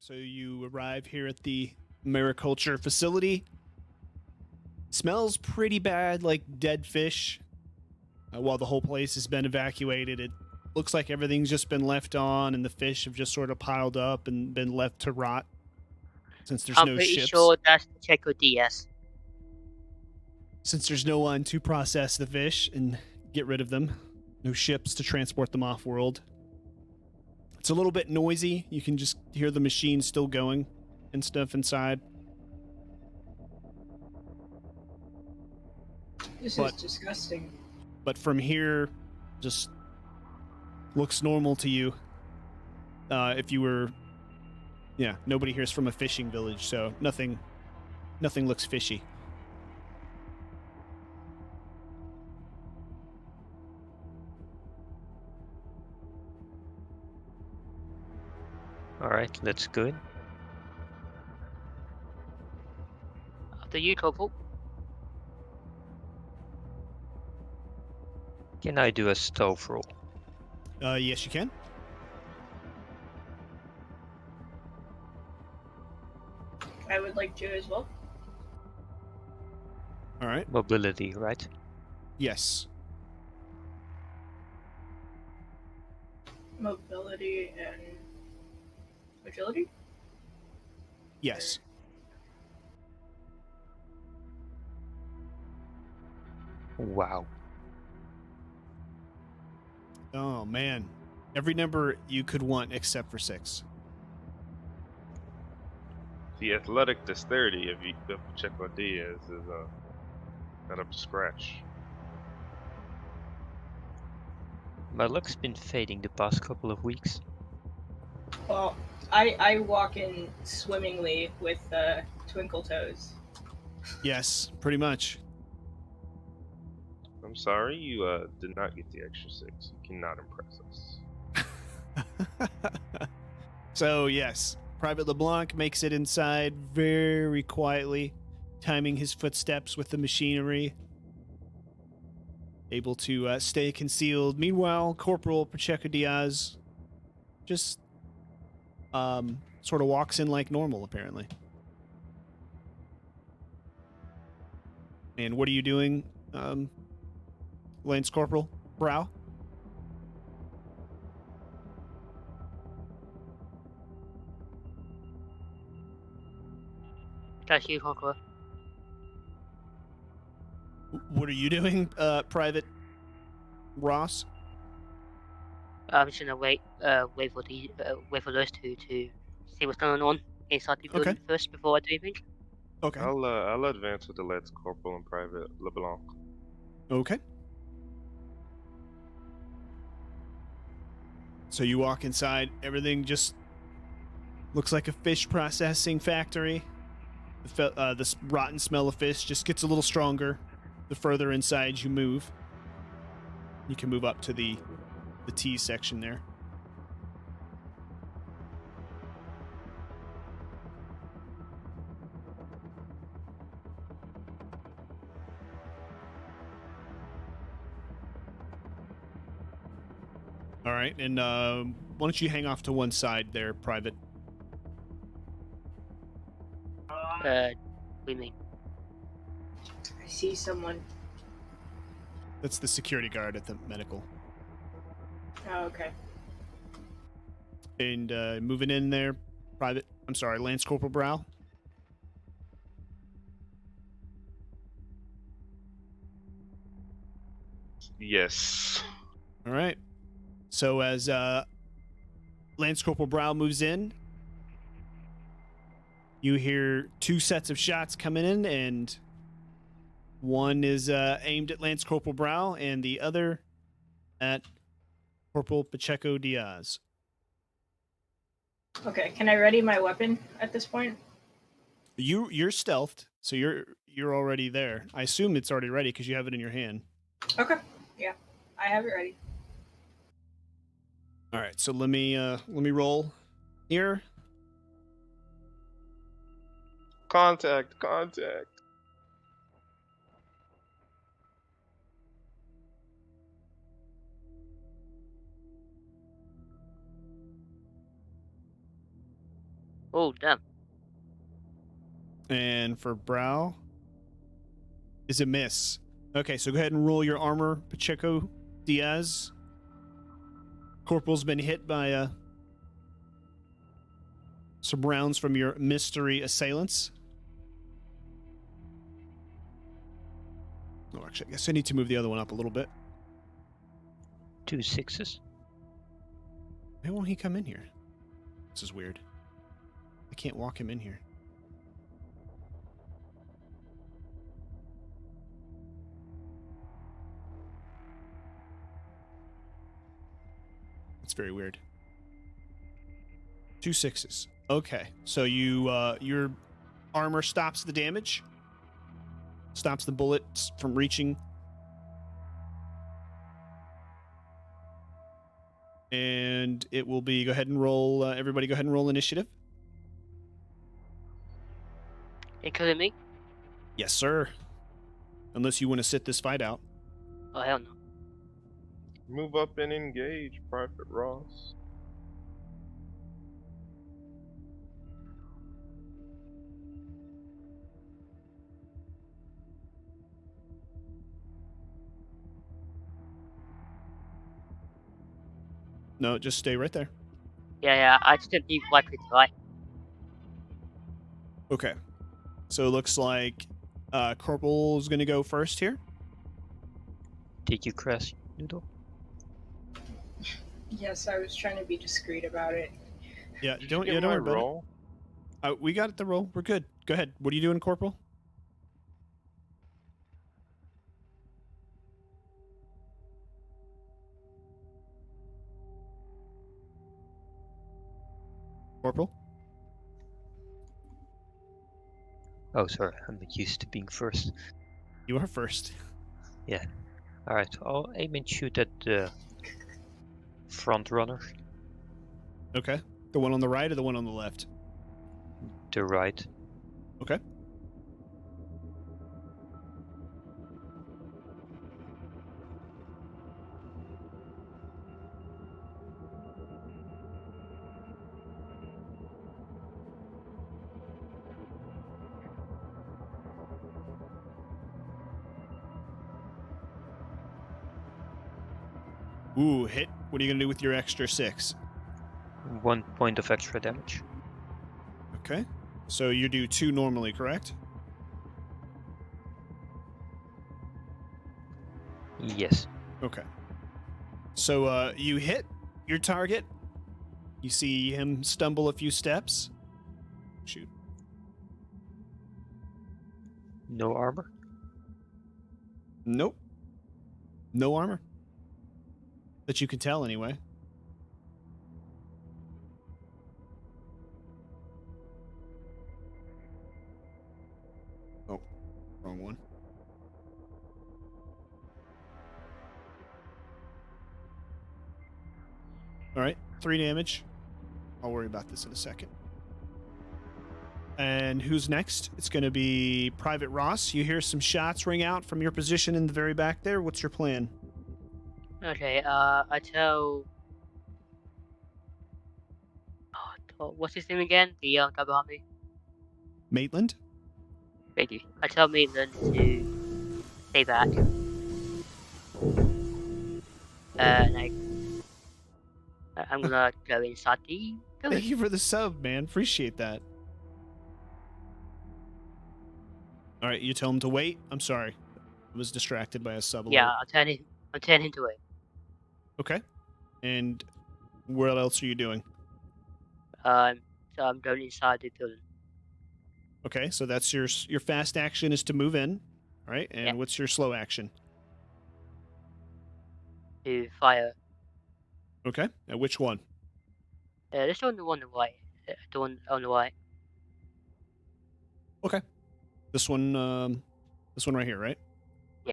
So you arrive here at the mariculture facility. Smells pretty bad, like dead fish. While the whole place has been evacuated, it looks like everything's just been left on, and the fish have just sort of piled up and been left to rot. Since there's I'm no pretty ships, sure that's Pacheco DS. since there's no one to process the fish and get rid of them, no ships to transport them off world. It's a little bit noisy. You can just hear the machine still going and stuff inside. This is disgusting. But from here, just looks normal to you. If you were, yeah, nobody here's from a fishing village, so nothing looks fishy. All right, that's good. After you, Corporal. Can I do a stealth roll? Yes, you can. I would like to as well. All right. Mobility, right? Yes. Mobility and agility? Yes. Wow. Oh, man. Every number you could want except for 6. The athletic dexterity of Pacheco Diaz is not up to scratch. My luck's been fading the past couple of weeks. Well, I walk in swimmingly with twinkle toes. Yes, pretty much. I'm sorry, you did not get the extra 6. You cannot impress us. So, yes, Private LeBlanc makes it inside very quietly, timing his footsteps with the machinery, able to stay concealed. Meanwhile, Corporal Pacheco Diaz just sort of walks in like normal, apparently. And what are you doing, Lance Corporal Brow? That's you, Conqueror. What are you doing, Private Ross? I'm just gonna wait for those two to see what's going on inside the building first before I do anything. Okay. I'll advance with the Lance Corporal and Private LeBlanc. Okay. So you walk inside, everything just looks like a fish processing factory. This rotten smell of fish just gets a little stronger the further inside you move. You can move up to the T section there. All right, and why don't you hang off to one side there, Private? What do you mean? I see someone. That's the security guard at the medical. Oh, okay. And moving in there, Lance Corporal Brow. Yes. All right. So as Lance Corporal Brow moves in, you hear 2 sets of shots coming in, and one is aimed at Lance Corporal Brow, and the other at Corporal Pacheco Diaz. Okay, can I ready my weapon at this point? You're stealthed, so you're already there. I assume it's already ready because you have it in your hand. Okay, yeah, I have it ready. All right, so let me roll here. Contact. Oh, damn. And for Brow is a miss. Okay, so go ahead and roll your armor, Pacheco Diaz. Corporal's been hit by some rounds from your mystery assailants. Oh, actually, I guess I need to move the other one up a little bit. 2 6s. Why won't he come in here? This is weird. I can't walk him in here. That's very weird. 2 6s. Okay, so you your armor stops the damage, stops the bullets from reaching, and it will be. Go ahead and roll. Everybody, go ahead and roll initiative. Including me? Yes, sir. Unless you want to sit this fight out. Oh, hell no. Move up and engage, Private Ross. No, just stay right there. Yeah, I just didn't leave likely to die. Okay. So it looks like Corporal's going to go first here. Did you crash, Noodle? Yes, I was trying to be discreet about it. Yeah, Did you don't get don't my worry about roll? it. We got the roll. We're good. Go ahead. What are you doing, Corporal? Corporal? Oh, sorry, I'm used to being first. You are first. Alright, I'll aim and shoot at the front runner, Okay. The one on the right or the one on the left? the right. Okay. Ooh, hit. What are you going to do with your extra 6? 1 point of extra damage. Okay. So you do 2 normally, correct? Yes. Okay. So you hit your target. You see him stumble a few steps. Shoot. No armor? Nope. No armor. That you can tell, anyway. Oh, wrong one. All right, 3 damage. I'll worry about this in a second. And who's next? It's going to be Private Ross. You hear some shots ring out from your position in the very back there. What's your plan? Okay, I tell... what's his name again? The guy behind me? Maitland? Thank you. I tell Maitland to stay back. And I'm gonna go inside the Thank building. you for the sub, man. Appreciate that. All right, you tell him to wait. I'm sorry. I was distracted by a sub alert. Yeah, I'm turning to it. Okay. And what else are you doing? So I'm going inside the building. Okay, so that's your fast action is to move in, all right? And Yeah. what's your slow action? To fire. Okay. And which one? This one, the one on the right. The one on the right. This one right here, right? Yeah.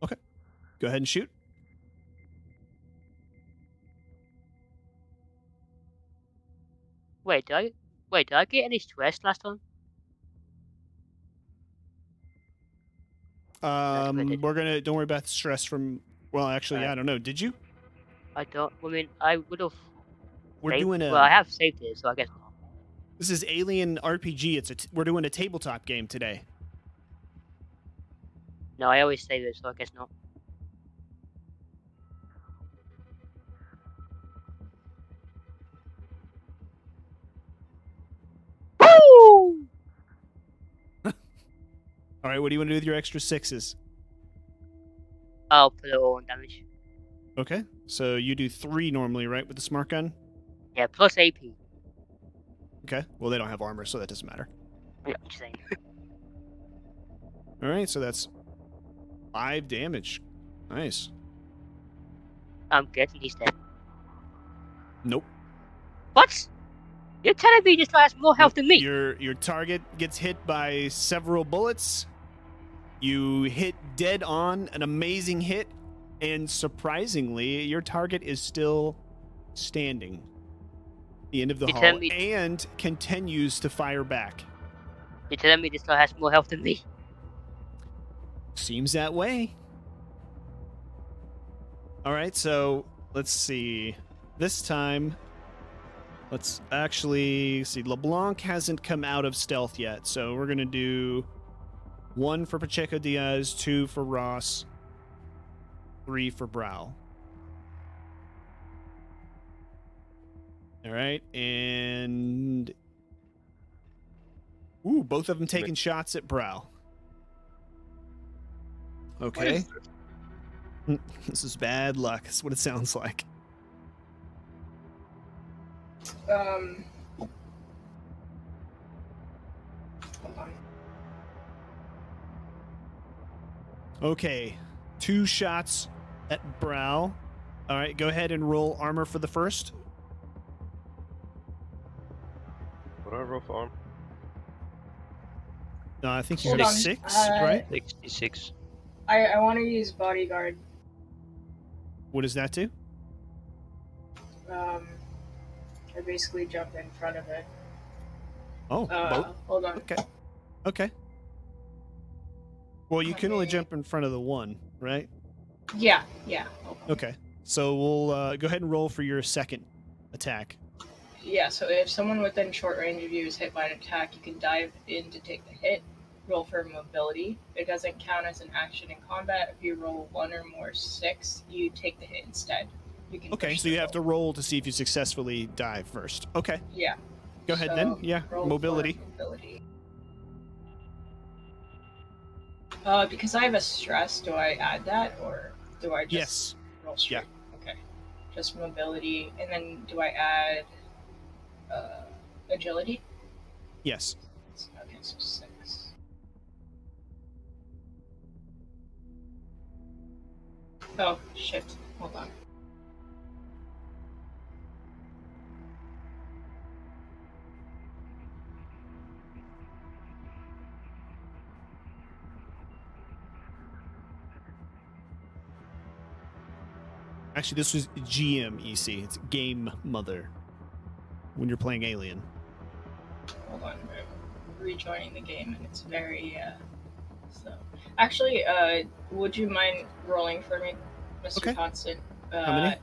Okay. Go ahead and shoot. Wait, did I get any stress last time? I did. We're gonna don't worry about the stress from. Well, actually, Alright. I don't know. Did you? I don't. I mean, I would have. We're saved, doing a. Well, I have saved it, so I guess not. This is Alien RPG. We're doing a tabletop game today. No, I always say this, so I guess not. Woo! All right, what do you want to do with your extra 6s? I'll put it all on damage. Okay, so you do 3 normally, right, with the smart gun? Yeah, plus AP. Okay, well, they don't have armor, so that doesn't matter. Yeah, I'm just saying. All right, so that's 5 damage. Nice. I'm guessing he's dead. Nope. What? You're telling me this guy has more health than me? Your target gets hit by several bullets. You hit dead on, an amazing hit, and surprisingly, your target is still standing at the end of the You're hall telling me- and continues to fire back. You're telling me this guy has more health than me? Seems that way. All right, so let's see. This time, let's actually see. LeBlanc hasn't come out of stealth yet, so we're going to do 1 for Pacheco Diaz, 2 for Ross, 3 for Brow. All right, and ooh, both of them taking shots at Brow. Okay. This is bad luck. That's what it sounds like. Hold on. Okay, 2 shots at Brow. All right, go ahead and roll armor for the first. What do I roll for arm? I think you Hold got on. 6, right? 66. I want to use bodyguard. What does that do? I basically jump in front of it. Oh, both. Hold on. Okay. Okay. Well, you can only Okay. jump in front of the one, right? Yeah. Hold on. Okay. So we'll go ahead and roll for your second attack. Yeah, so if someone within short range of you is hit by an attack, you can dive in to take the hit. Roll for mobility. It doesn't count as an action in combat. If you roll 1 or more 6, you take the hit instead. You can Okay, push so the you have to roll. roll to see if you successfully dive first. Okay. Yeah. Go ahead So, then. Yeah, roll for mobility. mobility. Because I have a stress, do I add that or do I just Yes. roll straight? Okay. Just mobility, and then do I add agility? Yes. Okay, so 6. Oh shit! Hold on. Actually, this was GMEC. It's Game Mother. When you're playing Alien. Hold on. I'm rejoining the game, and it's very slow. Actually, would you mind rolling for me, Mr. Okay. Constant? How many? Game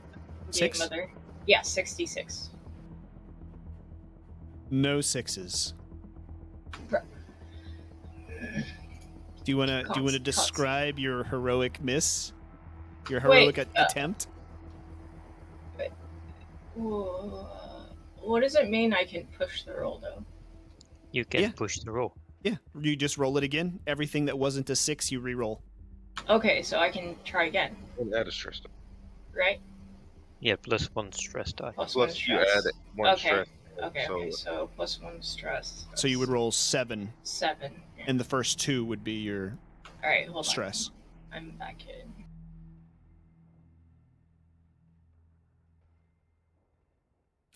6? Mother. Yeah, 66. No 6s. Do you wanna describe your heroic miss? Your heroic attempt? What does it mean I can push the roll, though? You can Yeah. push the roll. Yeah. You just roll it again. Everything that wasn't a 6, you re-roll. Okay, so I can try again, And add a stress. right? Yeah, plus 1 stress die. Plus 1 Plus you stress. add 1 Okay. stress. Okay, so plus 1 stress. So you would roll 7, 7. Yeah. and the first 2 would be your Alright, hold stress. on. I'm back in.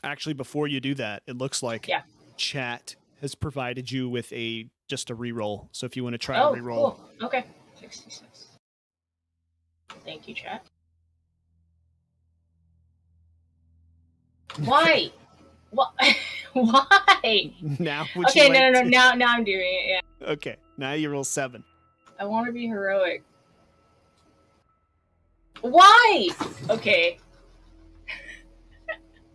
Actually, before you do that, it looks like Yeah. chat has provided you with just a re-roll. So if you want to try Oh, to re-roll. cool. Okay. 66. Thank you, chat. Why? What? Why? Now would Okay, you like no. to- Now I'm doing it. Yeah. Okay, now you roll 7. I want to be heroic. Why? Okay.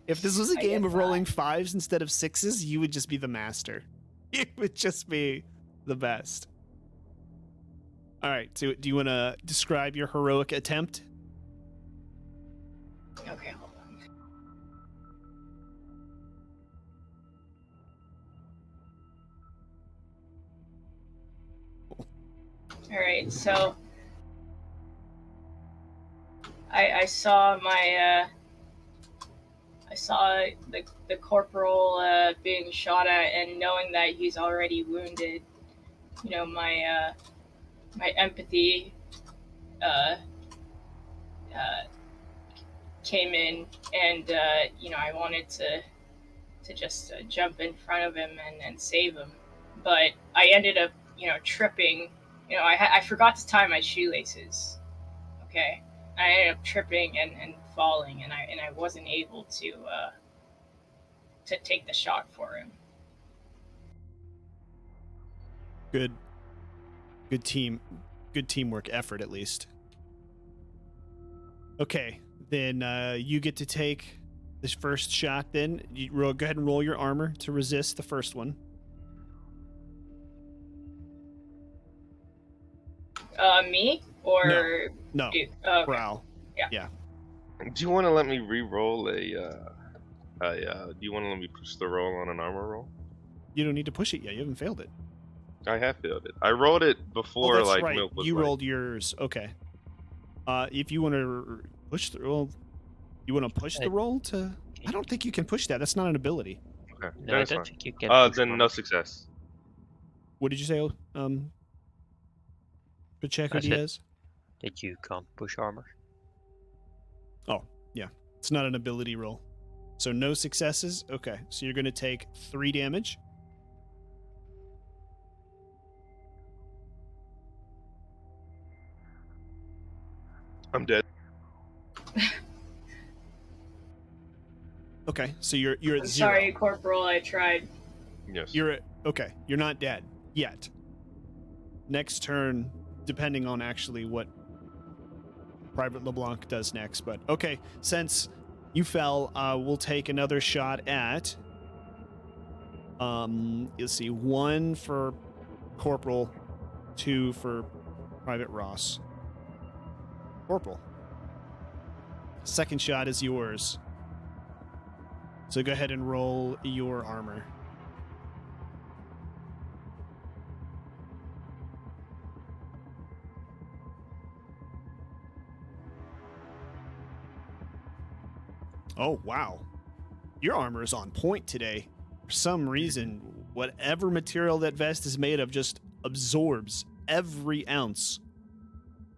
If this was a I game get of rolling 5s instead of 6s, you would just be the master. You would just be the best. All right, so do you want to describe your heroic attempt? Okay, hold on. All right, so I saw my I saw the corporal being shot at, and knowing that he's already wounded, my empathy uh, uh, came in, and I wanted to just jump in front of him and save him, but I ended up tripping. I forgot to tie my shoelaces. Okay, I ended up tripping and falling, and I wasn't able to take the shot for him. Good teamwork effort at least. Okay, then you get to take this first shot. Then go ahead and roll your armor to resist the first one. Me or No, you? Oh, okay. Prowl. Yeah. Do you want to let me re-roll do you want to let me push the roll on an armor roll? You don't need to push it yet. You haven't failed it. I have failed it. I rolled it before that's right. Milk was You like, rolled yours. Okay. If you want to push the roll, you want to push the roll to. I don't think you can push that. That's not an ability. okay, No, I that's don't fine. think you can. Push Then no armor. success. What did you say? Pacheco I said- Diaz. That you can't push armor. Oh, yeah. It's not an ability roll. So no successes. Okay. So you're going to take 3 damage. I'm dead. Okay. So you're at I'm 0. sorry, Corporal. I tried. Yes. Okay. You're not dead yet. Next turn, depending on actually what Private LeBlanc does next. But okay, since you fell, we'll take another shot at. You'll see 1 for Corporal, 2 for Private Ross. Corporal. Second shot is yours. So go ahead and roll your armor. Oh, wow. Your armor is on point today. For some reason, whatever material that vest is made of just absorbs every ounce.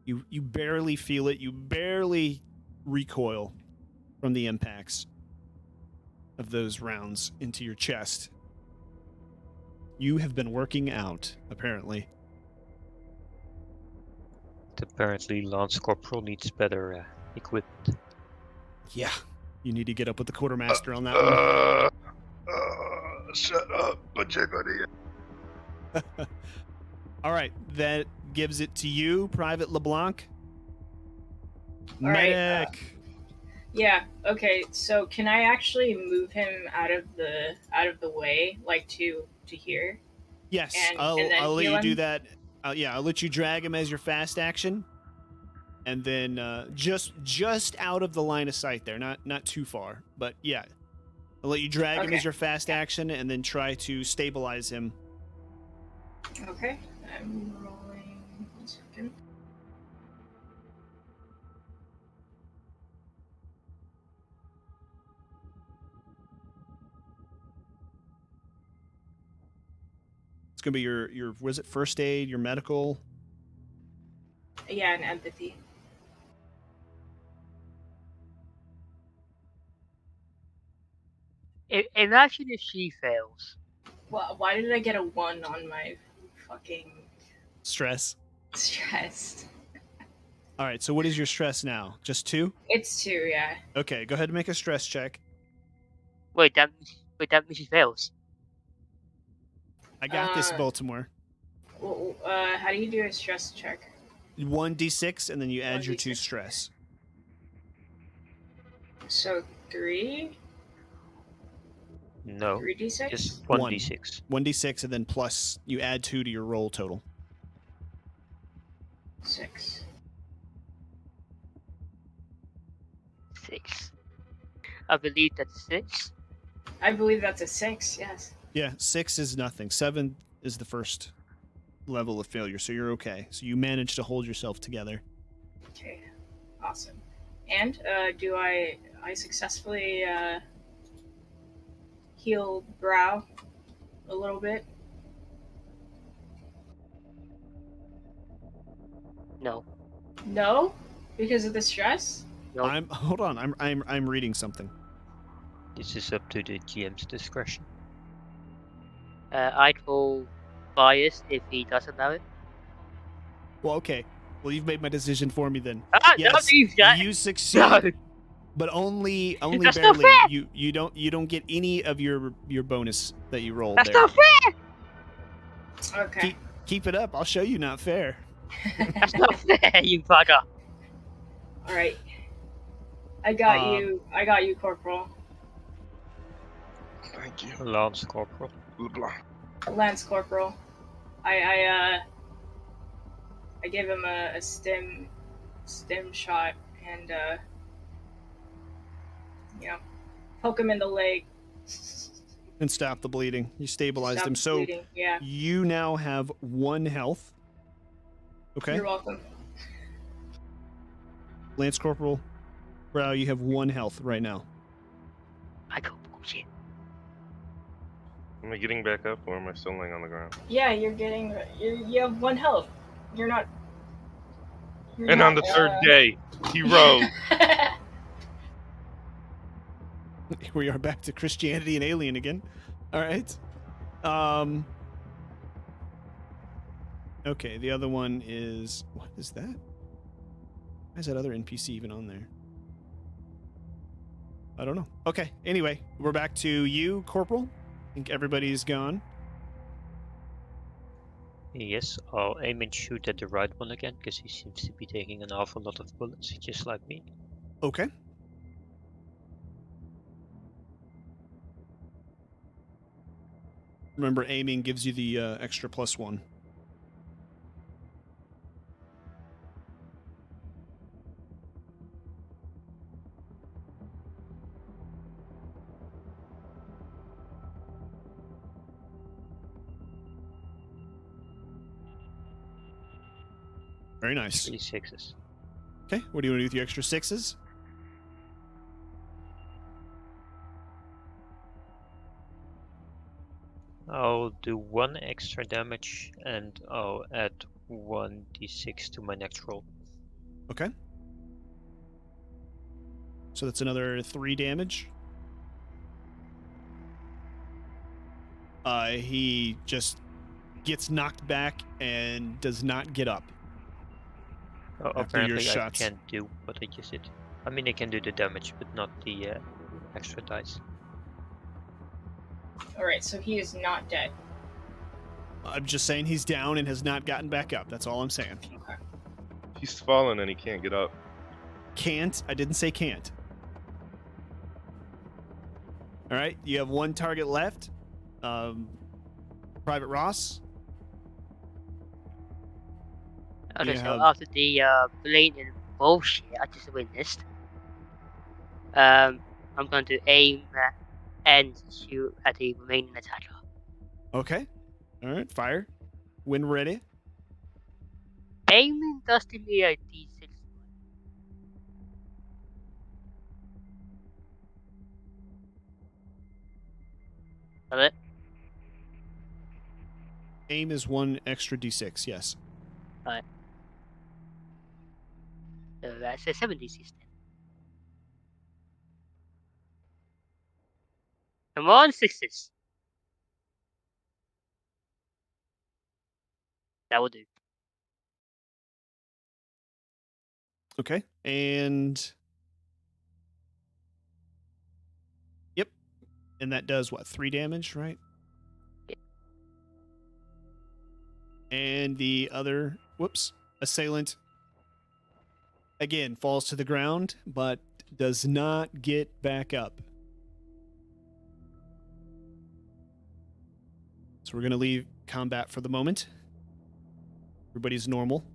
You barely feel it. You barely recoil from the impacts of those rounds into your chest. You have been working out, apparently. Apparently, Lance Corporal needs better equipment. Yeah. You need to get up with the quartermaster on that one. Shut up, Bonjourcoco. All right, that gives it to you, Private LeBlanc. All right, Medic. Yeah. Okay. So can I actually move him out of the way, like to here? Yes, and I'll then let heal you do him? that. I'll let you drag him as your fast action, and then just out of the line of sight there, not too far, but yeah, I'll let you drag him Okay. as your fast action, and then try to stabilize him. Okay. I'm rolling. 1 second. It's gonna be your was it first aid, your medical? Yeah, and empathy. Imagine if she fails. Why did I get a 1 on my fucking Stress. stress? All right, so what is your stress now? Just 2? It's 2, yeah. Okay, go ahead and make a stress check. Wait, that means she fails. I got this, Uh, Baltimore. Well, how do you do a stress check? 1d6, and then you add your 2 1d6. stress. So 3. No, 3d6? just One. 1d6. 1d6, and then plus you add 2 to your roll total. 6. 6. I believe that's 6. I believe that's a 6, yes. Yeah, 6 is nothing. 7 is the first level of failure, so you're okay. So you manage to hold yourself together. Okay, awesome. And do I successfully heal Brow a little bit? No. No, because of the stress. No. Hold on. I'm reading something. This is up to the GM's discretion. I'd roll bias if he does allow it. Well, okay. Well, you've made my decision for me then. Ah, Yes, no, leave that. you succeed, No. but only That's not barely. fair! You don't get any of your bonus that you rolled That's there. not fair! Okay. Keep it up. I'll show you not fair. That's not fair, you bugger. All right. I got Um, you. I got you, Corporal. Thank you. Lance Corporal. Blah, blah. Lance Corporal. I gave him a stim shot and you know, poke him in the leg. And stop the bleeding. You stabilized Stop him. the So bleeding. Yeah. you now have 1 health. Okay. You're welcome. Lance Corporal Brow, you have 1 health right now. I go bullshit. Am I getting back up, or am I still laying on the ground? Yeah, you have 1 health. You're not. You're And not, on the third day, he rose. We are back to Christianity and Alien again. All right. Okay, the other one is... What is that? Why is that other NPC even on there? I don't know. Okay, anyway, we're back to you, Corporal. I think everybody's gone. Yes, I'll aim and shoot at the right one again, because he seems to be taking an awful lot of bullets, just like me. Okay. Remember, aiming gives you the extra +1. Very nice. 3 6s. Okay, what do you want to do with your extra 6s? I'll do 1 extra damage, and I'll add 1d6 to my next roll. Okay. So that's another 3 damage. He just gets knocked back and does not get up. After your Apparently I shots. can't do what I just did. I mean, I can do the damage, but not the extra dice. Alright, so he is not dead. I'm just saying he's down and has not gotten back up. That's all I'm saying. He's fallen and he can't get up. Can't. I didn't say can't. All right, you have 1 target left. Private Ross. Okay, You so have- after the blatant bullshit I just witnessed, I'm going to aim and shoot at the remaining attacker. Okay. All right, fire. When ready. Aiming does give me a d6. Got it? Aim is 1 extra d6, yes. So that's a 7d6 then. Come on, 6s. That will do. Okay. And... Yep. And that does what? 3 damage, right? Yep. And the other... Whoops. Assailant... Again, falls to the ground, but does not get back up. So we're going to leave combat for the moment. Everybody's normal.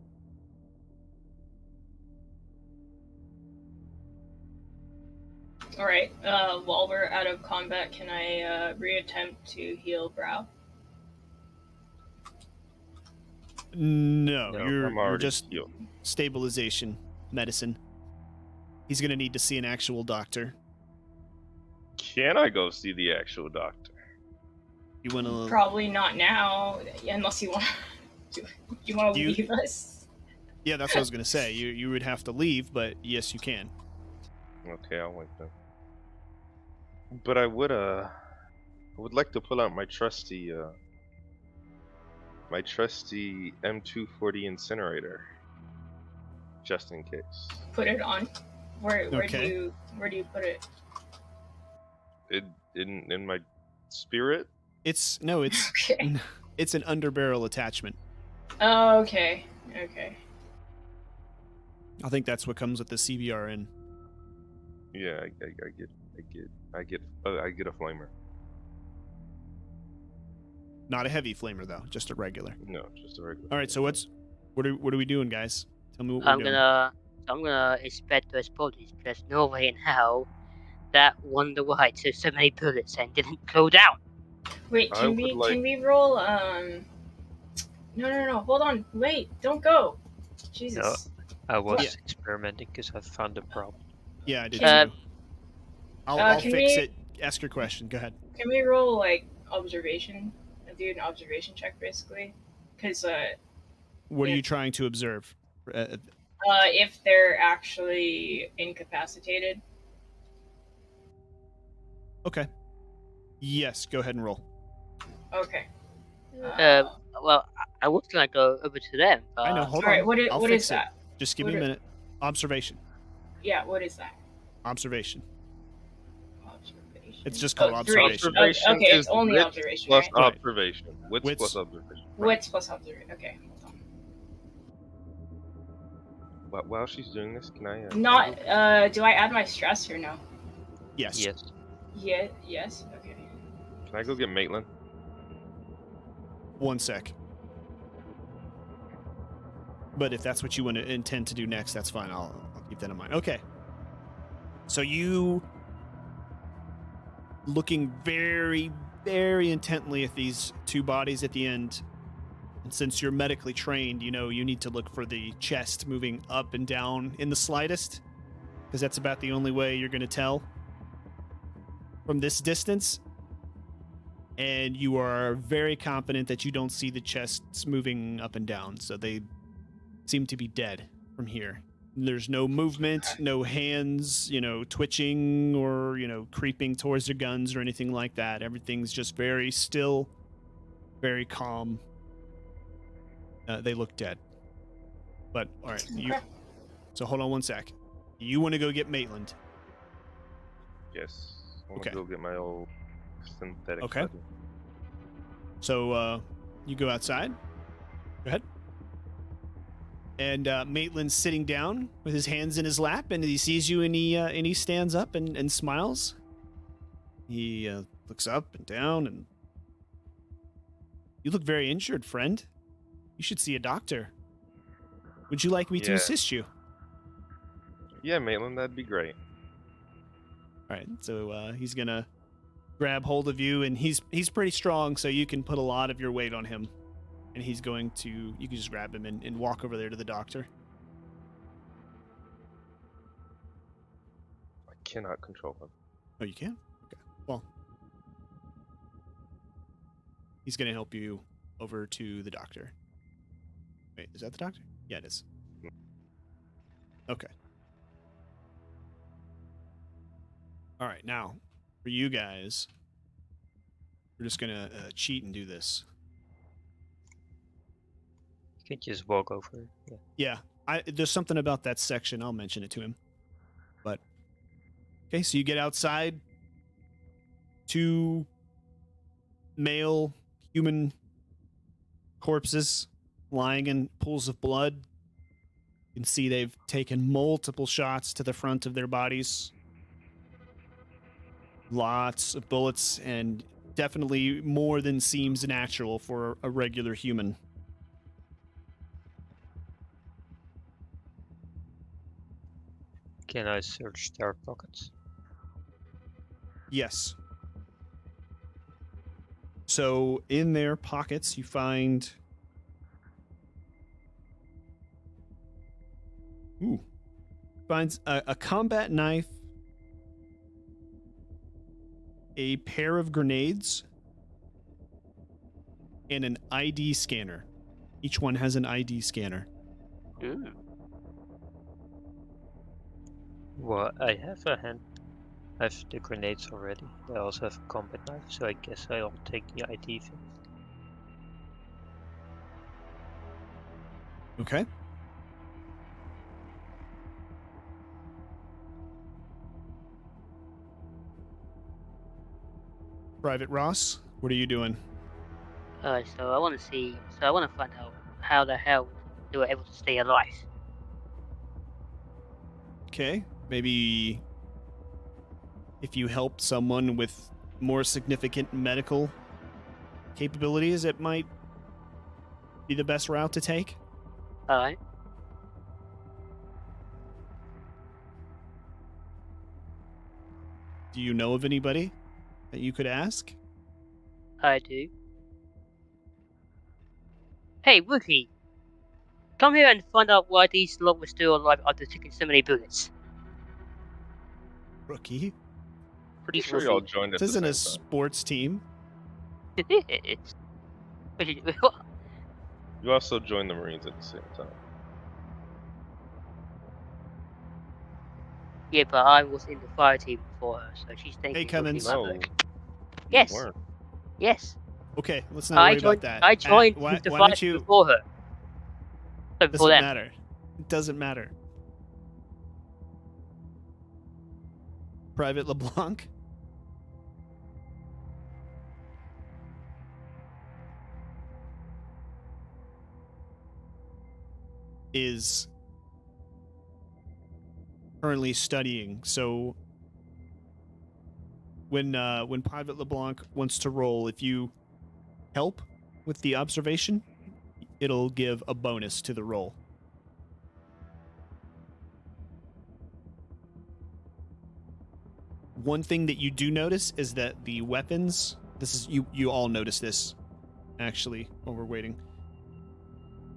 All right. While we're out of combat, can I reattempt to heal Brow? No, No, you're I'm already just healed. stabilization medicine. He's going to need to see an actual doctor. Can I go see the actual doctor? You want to? Probably not now, unless you want. You want to You- leave us? Yeah, that's what I was going to say. You would have to leave, but yes, you can. Okay, I'll wait then. But I would like to pull out my trusty M240 incinerator, just in case. Put it on. Where Okay. do you put it? In my spirit. It's Okay. it's an underbarrel attachment. Oh, okay. Okay. I think that's what comes with the CBRN. Yeah, I get a flamer. Not a heavy flamer though, just a regular. No, just a regular. All right, so what are we doing, guys? Tell me what we're I'm doing. gonna expect those bodies. There's no way in hell that Wonder White took so many bullets and didn't go down. Wait, I would like- can we roll? No. Hold on. Wait, don't go. Jesus. I was Yeah. experimenting because I found a problem. Yeah, I did Can- too. I'll can fix we- it. Ask your question. Go ahead. Can we roll like observation? Do an observation check basically, because What are Yeah. you trying to observe? if they're actually incapacitated. Okay. Yes, go ahead and roll. Okay. Well, I was gonna go over to them, but I know. Hold all right. on. What is I'll what fix is it. that? Just give me a What it- minute. Observation. Yeah. What is that? Observation. Observation. It's just called three. observation. Observation Okay, it's is only wits observation, plus right? Right. observation. Wits Wits- plus observation. Wits plus observation. Okay. Hold on. While she's doing this, can I? Not. Do I add my stress or no? Yes. Yes. Yeah. Yes. Okay. Can I go get Maitland? 1 sec. But if that's what you want to intend to do next, that's fine. I'll keep that in mind. Okay. So you looking very, very intently at these two bodies at the end. And since you're medically trained, you know you need to look for the chest moving up and down in the slightest, because that's about the only way you're going to tell from this distance. And you are very confident that you don't see the chests moving up and down, so they seem to be dead from here. There's no movement, no hands, twitching or, creeping towards their guns or anything like that. Everything's just very still, very calm. They look dead. But, all right. Okay. So hold on 1 sec. You want to go get Maitland. Yes. I want Okay. to go get my old synthetic. Okay. buddy. So you go outside. Go ahead. And Maitland's sitting down with his hands in his lap, and he sees you, and he stands up and smiles. He looks up and down, and you look very injured, friend. You should see a doctor. Would you like me to Yeah. assist you? Yeah, Maitland, that'd be great. All right. So he's gonna grab hold of you, and he's pretty strong, so you can put a lot of your weight on him. And he's going to, you can just grab him and walk over there to the doctor. I cannot control him. Oh, you can? Okay. Well, he's going to help you over to the doctor. Wait, is that the doctor? Yeah, it is. Okay. All right, now, for you guys, we're just going to cheat and do this. You can just walk over. Yeah. Yeah, there's something about that section. I'll mention it to him. But, okay, so you get outside. 2 male human corpses lying in pools of blood. You can see they've taken multiple shots to the front of their bodies. Lots of bullets, and definitely more than seems natural for a regular human. Can I search their pockets? Yes. So in their pockets, you find... Finds a combat knife, a pair of grenades, and an ID scanner. Each one has an ID scanner. Mm. Well, I have a hand. I have the grenades already. I also have a combat knife, so I guess I'll take the ID thing. Okay. Private Ross, what are you doing? So I want to see. So I want to find out how the hell they were able to stay alive. Okay. Maybe if you help someone with more significant medical capabilities, it might be the best route to take. All right. Do you know of anybody that you could ask? I do. Hey, Wookie, come here and find out why these lot were still alive after taking so many bullets. Rookie? Pretty He's sure y'all Wookie. joined at This the isn't same a time. sports team. You also joined the Marines at the same time. Yeah, but I was in the fire team before her, so she's thinking Hey, Wookie Cummins. my No, book. you Yes. weren't. Yes. Okay, let's not worry about that. I joined Why the fire don't team you... before her. So before Doesn't them. matter. It doesn't matter. Private LeBlanc? Is currently studying, so when Private LeBlanc wants to roll, if you help with the observation, it'll give a bonus to the roll. One thing that you do notice is that the weapons, this is you all notice this actually while we're waiting.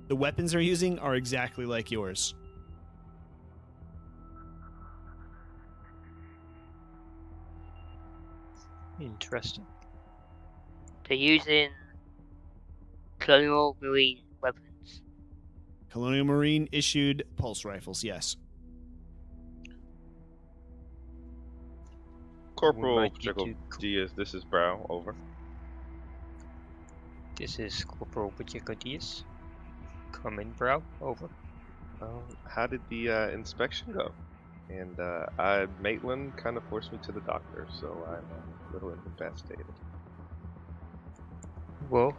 The weapons they're using are exactly like yours. Interesting. They're using Colonial Marine weapons. Colonial Marine issued pulse rifles, yes. Corporal might need Pacheco to Diaz, this is Brow, over. This is Corporal Pacheco Diaz. Come in, Brow. Over. How did the inspection go? And Maitland kind of forced me to the doctor, so I'm a little incapacitated. Well,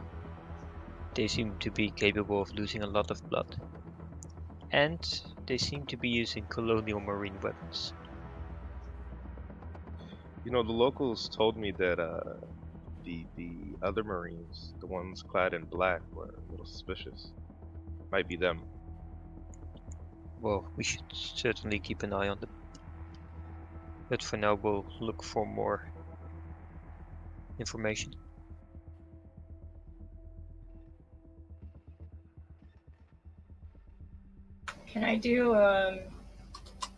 they seem to be capable of losing a lot of blood. And they seem to be using Colonial Marine weapons. You know, the locals told me that the other Marines, the ones clad in black, were a little suspicious. Might be them. Well, we should certainly keep an eye on them. But for now, we'll look for more information. Can I do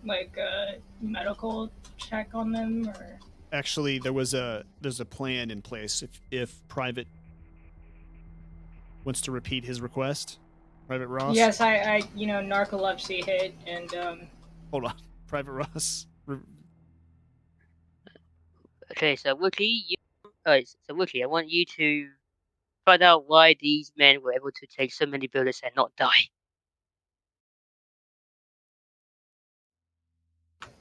like a medical check on them or? Actually, there's a plan in place. If Private wants to repeat his request, Private Ross. Yes, I narcolepsy hit and Hold on, Private Ross. Okay, so Wookie, Wookie, I want you to find out why these men were able to take so many bullets and not die.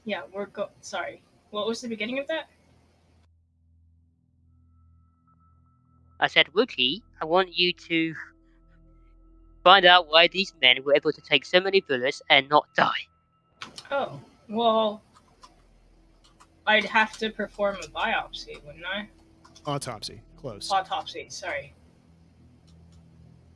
yeah, sorry. What was the beginning of that? I said, Wookie, I want you to find out why these men were able to take so many bullets and not die. Oh, well, I'd have to perform a biopsy, wouldn't I? Autopsy. Close. Autopsy. Sorry.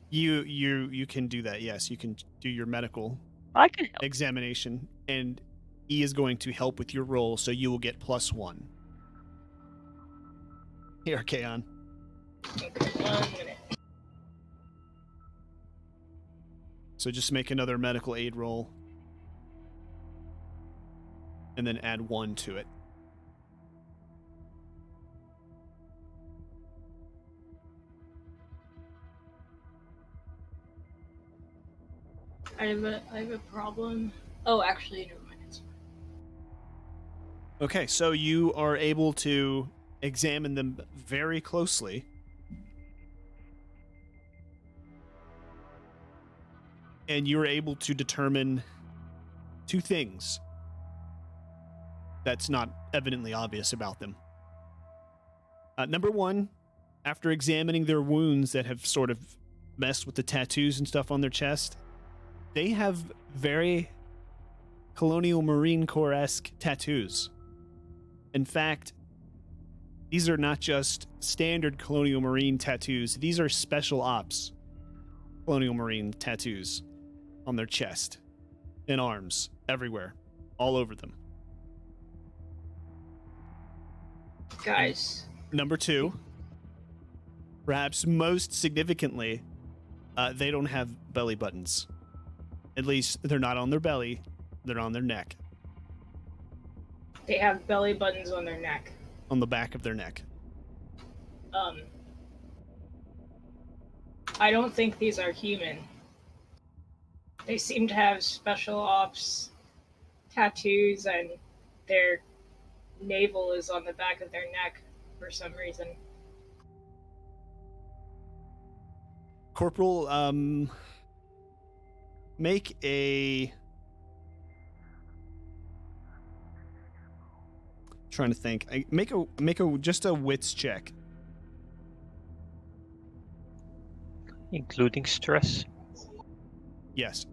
You can do that. Yes, you can do your medical I can help. examination, and he is going to help with your roll, so you will get +1. Here, Kaon. Okay, 1 minute. So just make another medical aid roll, and then add 1 to it. I have a problem. Oh, actually, never mind. It's fine. Okay, so you are able to examine them very closely. And you're able to determine 2 things that's not evidently obvious about them. Number 1, after examining their wounds that have sort of messed with the tattoos and stuff on their chest, they have very Colonial Marine Corps-esque tattoos. In fact, these are not just standard Colonial Marine tattoos. These are special ops Colonial Marine tattoos on their chest and arms, everywhere, all over them. Guys. Number 2, perhaps most significantly, they don't have belly buttons. At least they're not on their belly, they're on their neck, They have belly buttons on their neck. on the back of their neck. I don't think these are human. They seem to have special ops tattoos, and their navel is on the back of their neck for some reason. Corporal, make a... Trying to think. Make a just a wits check. Including stress. Yes.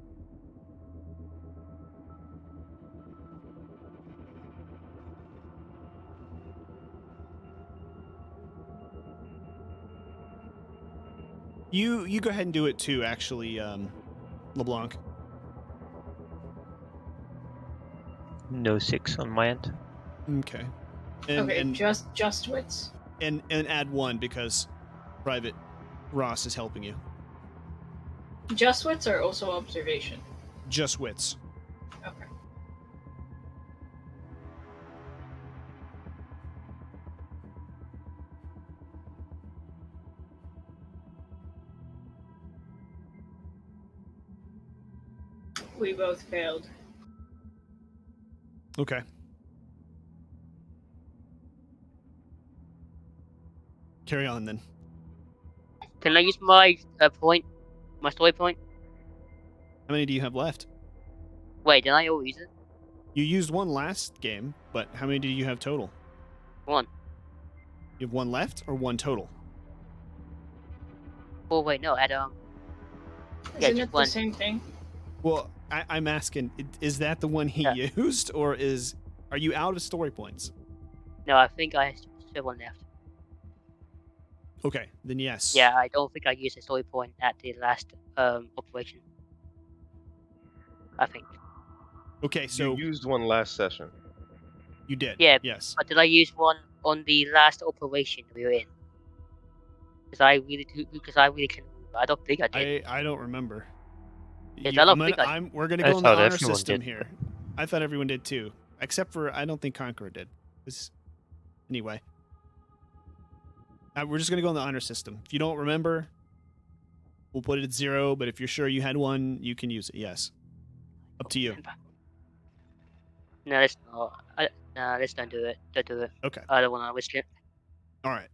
You go ahead and do it too, actually, LeBlanc. No 6 on my end. Okay. And, Okay, and, just wits. and add 1 because Private Ross is helping you. Just wits are also observation. Just wits. Okay. We both failed. Okay. Carry on then. Can I use my point? My story point? How many do you have left? Wait, did I always use it? You used 1 last game, but how many do you have total? 1. You have 1 left or 1 total? Oh wait, no, I had Yeah, Isn't just it the 1. same thing? Well, I'm asking, is that the one he Yeah. used, or are you out of story points? No, I think I still 1 left. Okay, then yes. Yeah, I don't think I used a story point at the last operation. I think. Okay, so You used one last session. you did. Yeah, Yes. but did I use 1 on the last operation we were in? Because I really can remember. I don't think I did. I don't remember. Yes, I don't think We're gonna I go on the thought honor everyone system did, here. I thought everyone did too, except for I don't think Conqueror did. Anyway, we're just gonna go on the honor system. If you don't remember, we'll put it at 0. But if you're sure you had 1, you can use it. Yes. Up to you. No, let's not. No, let's don't do it. Don't do it. Okay. I don't want to risk it. All right.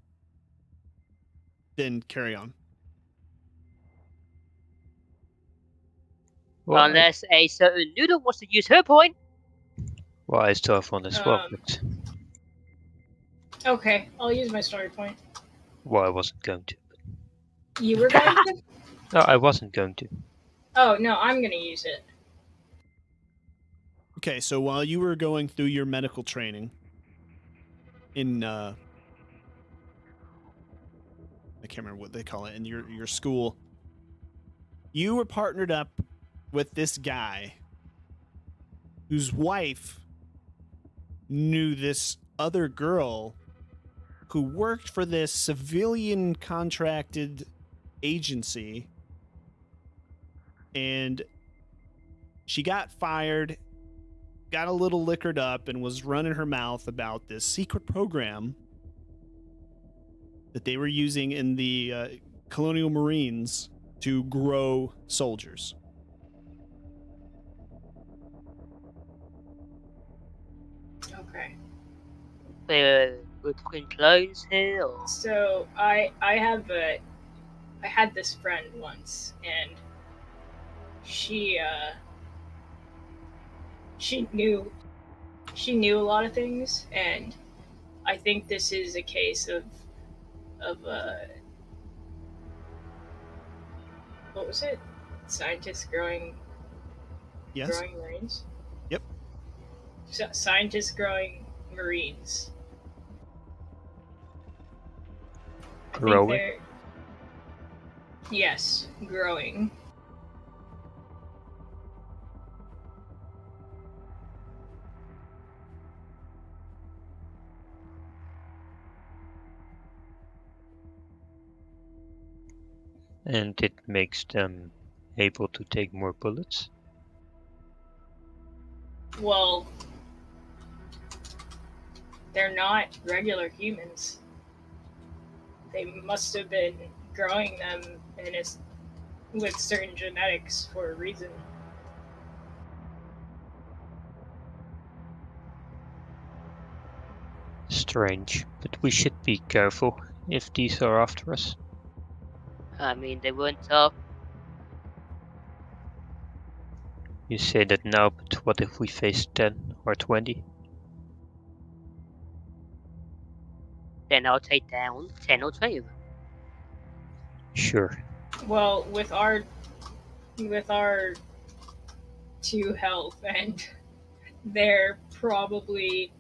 Then carry on. Well, Unless a certain noodle wants to use her point. well, I still have 1 as well, but Okay, I'll use my story point. well, I wasn't going to. You were going to? No, I wasn't going to. Oh, no, I'm gonna use it. Okay, so while you were going through your medical training in I can't remember what they call it in your school. You were partnered up with this guy whose wife knew this other girl who worked for this civilian contracted agency, and she got fired, got a little liquored up, and was running her mouth about this secret program that they were using in the Colonial Marines to grow soldiers. Okay. We're talking clones here, or So I had this friend once, and she she knew a lot of things, and I think this is a case of what was it? Scientists growing Yes? marines. Yep. Scientists growing marines. I think Growing. they're yes, growing. And it makes them able to take more bullets. Well, they're not regular humans. They must have been growing them with certain genetics for a reason. Strange, but we should be careful if these are after us. I mean, they weren't tough. You say that now, but what if we face 10 or 20? Then I'll take down 10 or 20 of them. Sure. Well, with our 2 health, and they're probably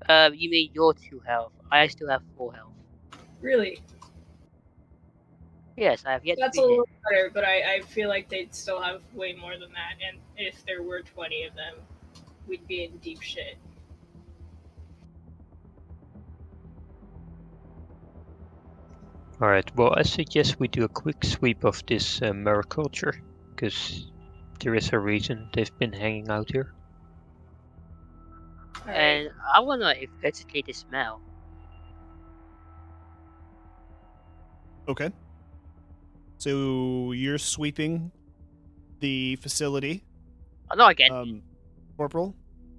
You mean your 2 health? I still have 4 health. really. Yes, I have yet to That's be a hit. little better, but I feel like they'd still have way more than that, and if there were 20 of them, we'd be in deep shit. Alright, well, I suggest we do a quick sweep of this mariculture, because there is a reason they've been hanging out here. All right. And I want to investigate the smell. Okay. So you're sweeping the facility, Oh, not again. Corporal,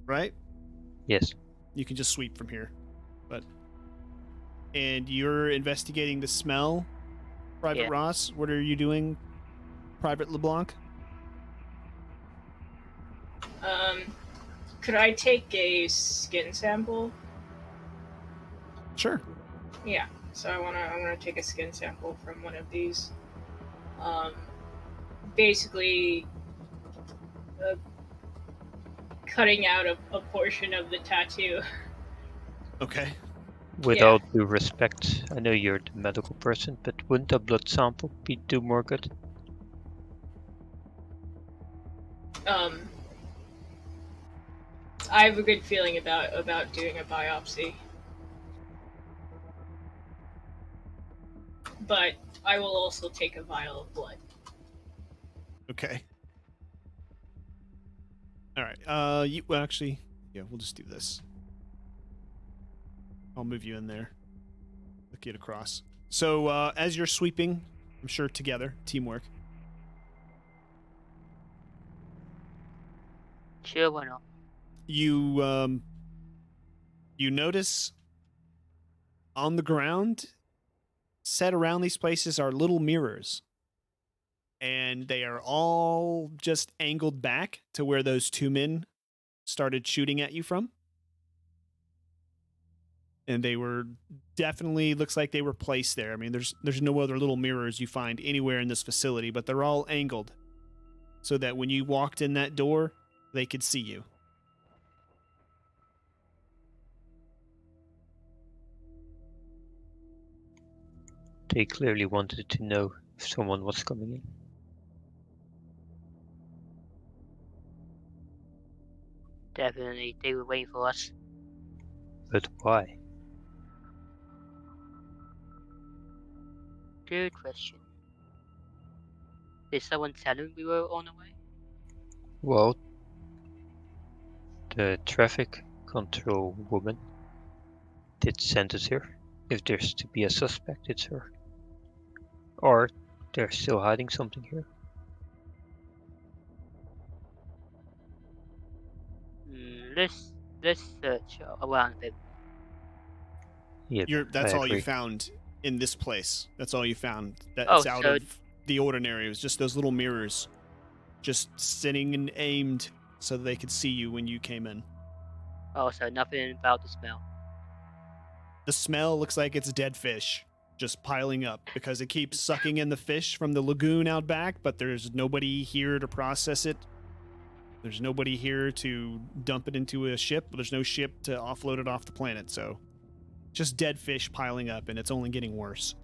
right? Yes. You can just sweep from here. And you're investigating the smell, Private Yeah. Ross. What are you doing, Private LeBlanc? Could I take a skin sample? Sure. Yeah. So I wanna take a skin sample from one of these. Basically, uh, cutting out a portion of the tattoo. Okay. With Yeah. all due respect, I know you're the medical person, but wouldn't a blood sample do more good? I have a good feeling about doing a biopsy, but I will also take a vial of blood. Okay. All right. Well, actually, yeah, we'll just do this. I'll move you in there. Look it across. So as you're sweeping, I'm sure together, teamwork. Sure, why not? You notice on the ground, set around these places are little mirrors, and they are all just angled back to where those 2 men started shooting at you from. And they were definitely, looks like they were placed there. I mean, there's no other little mirrors you find anywhere in this facility, but they're all angled so that when you walked in that door, they could see you. They clearly wanted to know if someone was coming in. Definitely, they were waiting for us. But why? Good question. Did someone tell them we were on the way? Well, the traffic control woman did send us here. If there's to be a suspect, it's her. Or they're still hiding something here. Let's search around a bit more. Yep, I That's all you agree. found in this place. That's all you found. Oh, That's out so of the ordinary. It was just those little mirrors, just sitting and aimed so that they could see you when you came in. so nothing about the smell. The smell looks like it's dead fish just piling up because it keeps sucking in the fish from the lagoon out back, but there's nobody here to process it. There's nobody here to dump it into a ship. There's no ship to offload it off the planet, so just dead fish piling up, and it's only getting worse.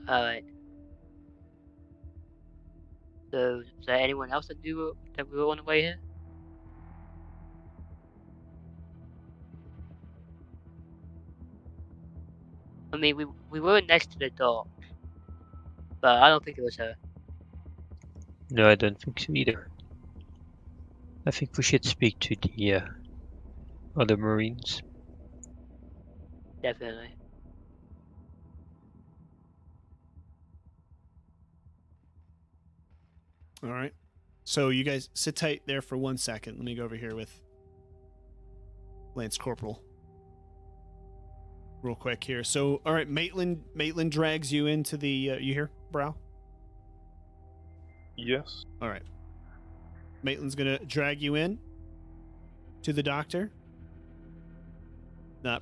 Alright. So, is there anyone else that knew that we were on the way here? I mean, we were next to the dock, but I don't think it was her. No, I don't think so either. I think we should speak to the other Marines. Definitely. All right. So you guys sit tight there for 1 second. Let me go over here with Lance Corporal real quick here. So, all right, Maitland drags you into the, you hear, Brow? Yes. All right. Maitland's going to drag you in to the doctor,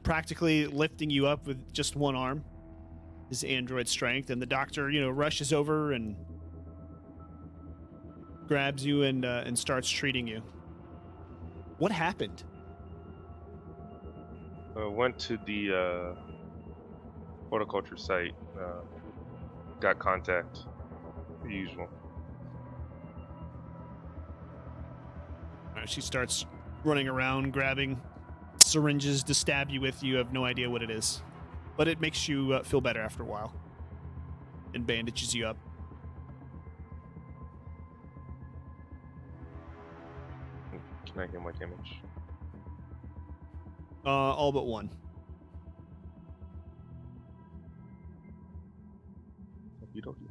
practically lifting you up with just one arm, his android strength, and the doctor, rushes over and grabs you and starts treating you. What happened? Went to the horticulture site. Got contact. The usual. She starts running around, grabbing syringes to stab you with. You have no idea what it is, but it makes you feel better after a while and bandages you up. Can I get my image? All but one. Okey-dokey.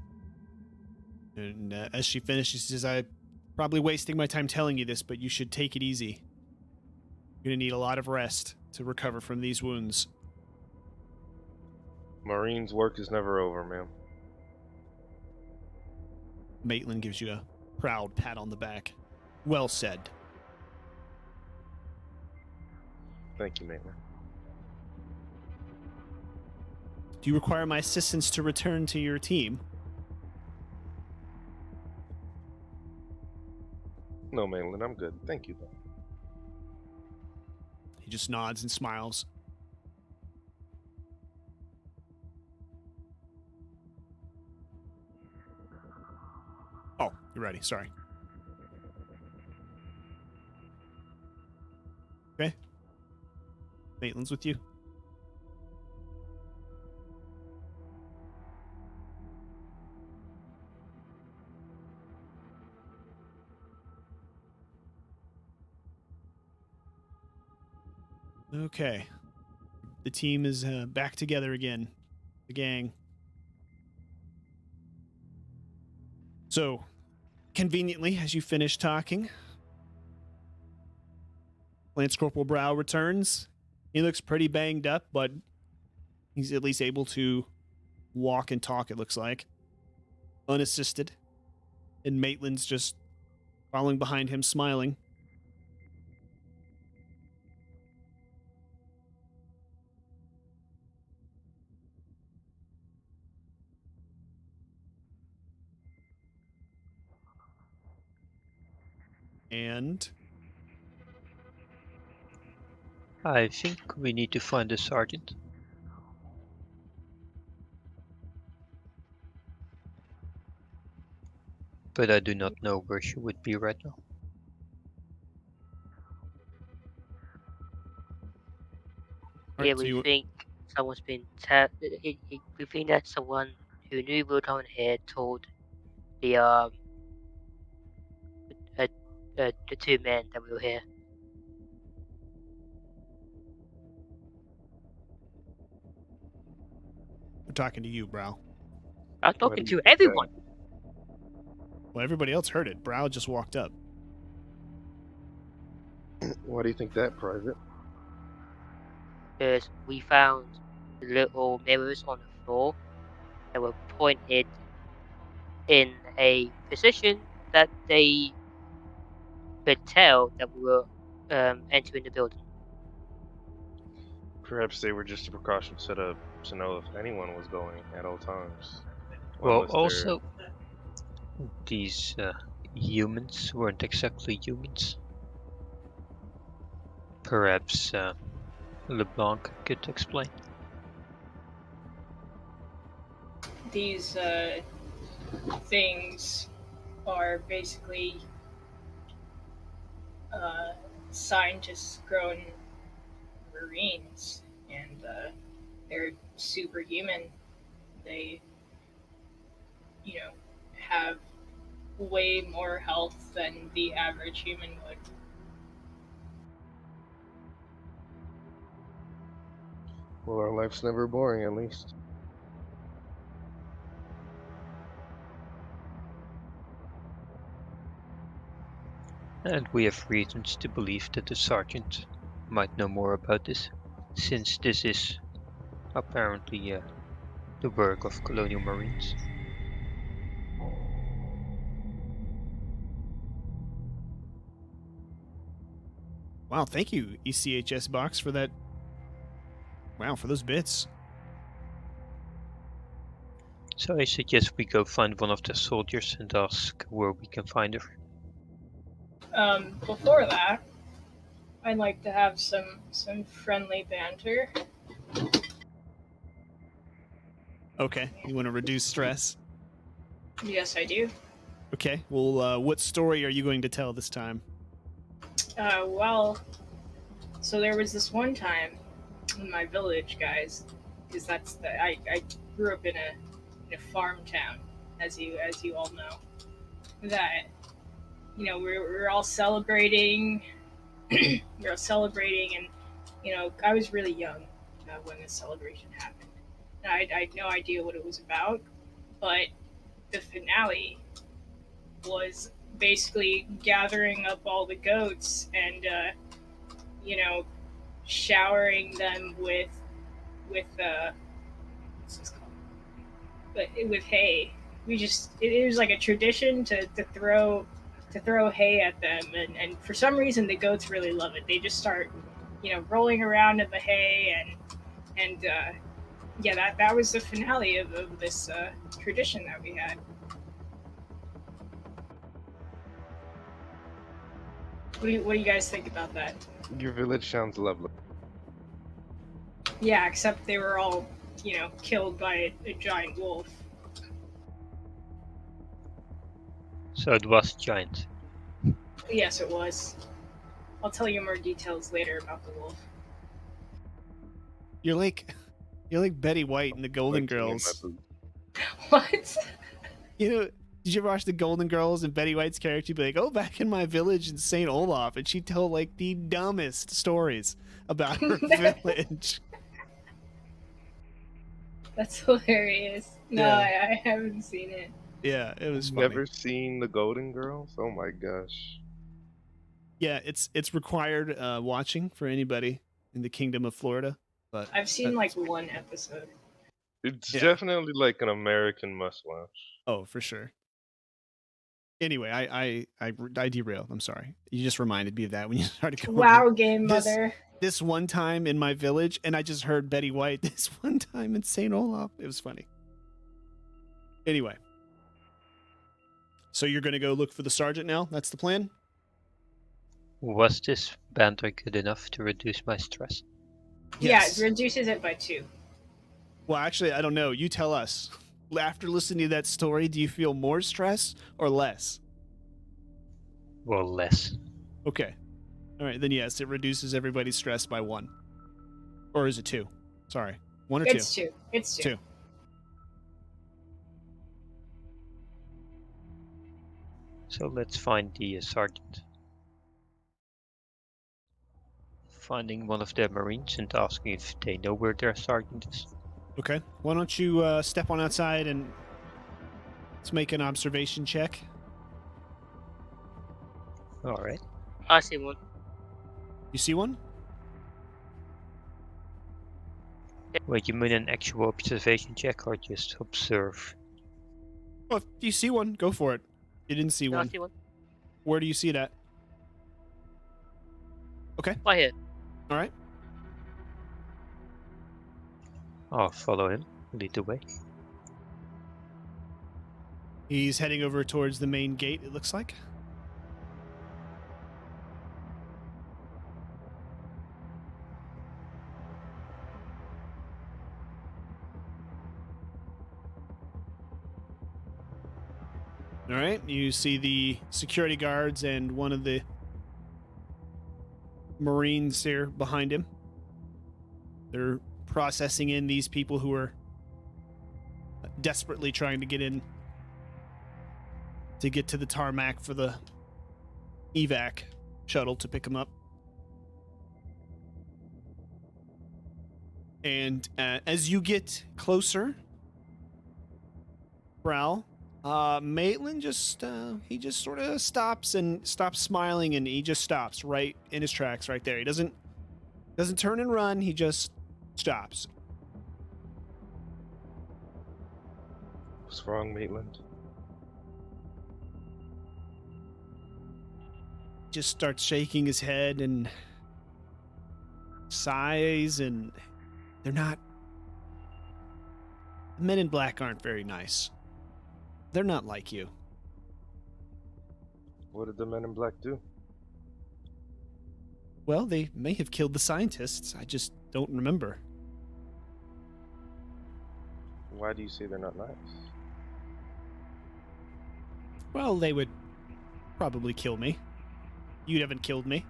And as she finishes, she says, "I'm probably wasting my time telling you this, but you should take it easy. You're going to need a lot of rest to recover from these wounds." Marines' work is never over, ma'am. Maitland gives you a proud pat on the back. Well said. Thank you, Maitland. Do you require my assistance to return to your team? No, Maitland, I'm good. Thank you, though. He just nods and smiles. Oh, you're ready. Sorry. Okay. Maitland's with you. Okay. The team is back together again. The gang. So, conveniently, as you finish talking, Lance Corporal Brow returns. He looks pretty banged up, but he's at least able to walk and talk, it looks like. Unassisted. And Maitland's just following behind him, smiling. And I think we need to find a sergeant. But I do not know where she would be right now. Yeah, Alright, so we you, think someone's been we think that someone who knew we were coming here told the the two men that we were here. we're talking to you, Brow. I'm Why talking do you to think everyone. Well, everybody else heard it. Brow just walked up. that? Why do you think that, Private? Because we found little mirrors on the floor that were pointed in a position that they could tell that we were entering the building. Perhaps they were just a precaution set up to know if anyone was going at all times. Well, Unless they're also, these humans weren't exactly humans. Perhaps LeBlanc could explain. These things are basically scientists grown Marines, and they're superhuman. They, have way more health than the average human would. well, our life's never boring, at least. And we have reasons to believe that the sergeant might know more about this, since this is apparently the work of Colonial Marines. Wow, thank you, ECHS Box, for that. Wow, for those bits. So I suggest we go find one of the soldiers and ask where we can find her. Before that, I'd like to have some friendly banter. Okay, you want to reduce stress? Yes, I do. Okay, well, what story are you going to tell this time? Well, so there was this one time in my village, guys, because I grew up in a farm town, as you all know. That we're all celebrating, we're all celebrating, and I was really young when this celebration happened. And I had no idea what it was about, but the finale was basically gathering up all the goats and you know showering them with what's this called? But with hay. It was like a tradition to throw hay at them, and for some reason the goats really love it. They just start rolling around in the hay, and yeah, that was the finale of this tradition that we had. What do you guys think about that? Your village sounds lovely. Yeah, except they were all killed by a giant wolf. So it was giant. Yes, it was. I'll tell you more details later about the wolf. You're like Betty White in the Golden Like me and my Girls. boots. What? Did you ever watch the Golden Girls and Betty White's character be like, "Oh, back in my village in St. Olaf," and she'd tell like the dumbest stories about her village. That's hilarious. No, Yeah. I haven't seen it. Yeah, it was funny. Never seen the Golden Girls? Oh my gosh. Yeah, it's required watching for anybody in the Kingdom of Florida. But I've seen like one episode. It's Yeah. definitely like an American must watch. oh, for sure. Anyway, I derailed. I'm sorry. You just reminded me of that when you started going. Wow, like, game mother. This one time in my village, and I just heard Betty White this one time in St. Olaf. It was funny. Anyway. So you're going to go look for the sergeant now? That's the plan? Was this banter good enough to reduce my stress? Yes. Yeah, it reduces it by 2. Well, actually, I don't know. You tell us. After listening to that story, do you feel more stress or less? Well, less. Okay. All right, then yes, it reduces everybody's stress by 1. Or is it 2? Sorry. 1 or 2? It's 2. It's 2. 2. So let's find the sergeant. Finding one of the Marines and asking if they know where their sergeant is. Okay. Why don't you step on outside and let's make an observation check. Alright. I see one. You see one? Wait, you mean an actual observation check or just observe? Well, if you see one, go for it. You didn't see No, I one. see one. Where do you see it at? Okay. Right here. All right. I'll follow him. Lead the way. He's heading over towards the main gate, it looks like. All right. You see the security guards and one of the Marines here behind him. They're processing in these people who are desperately trying to get in to get to the tarmac for the evac shuttle to pick them up. And as you get closer, Prowl, Maitland he just sort of stops smiling, and he just stops right in his tracks right there. He doesn't turn and run, he just stops. What's wrong, Maitland? Just starts shaking his head and sighs, and they're not... The men in black aren't very nice. They're not like you. What did the men in black do? Well, they may have killed the scientists. I just don't remember. Why do you say they're not nice? Well, they would probably kill me. You haven't killed me.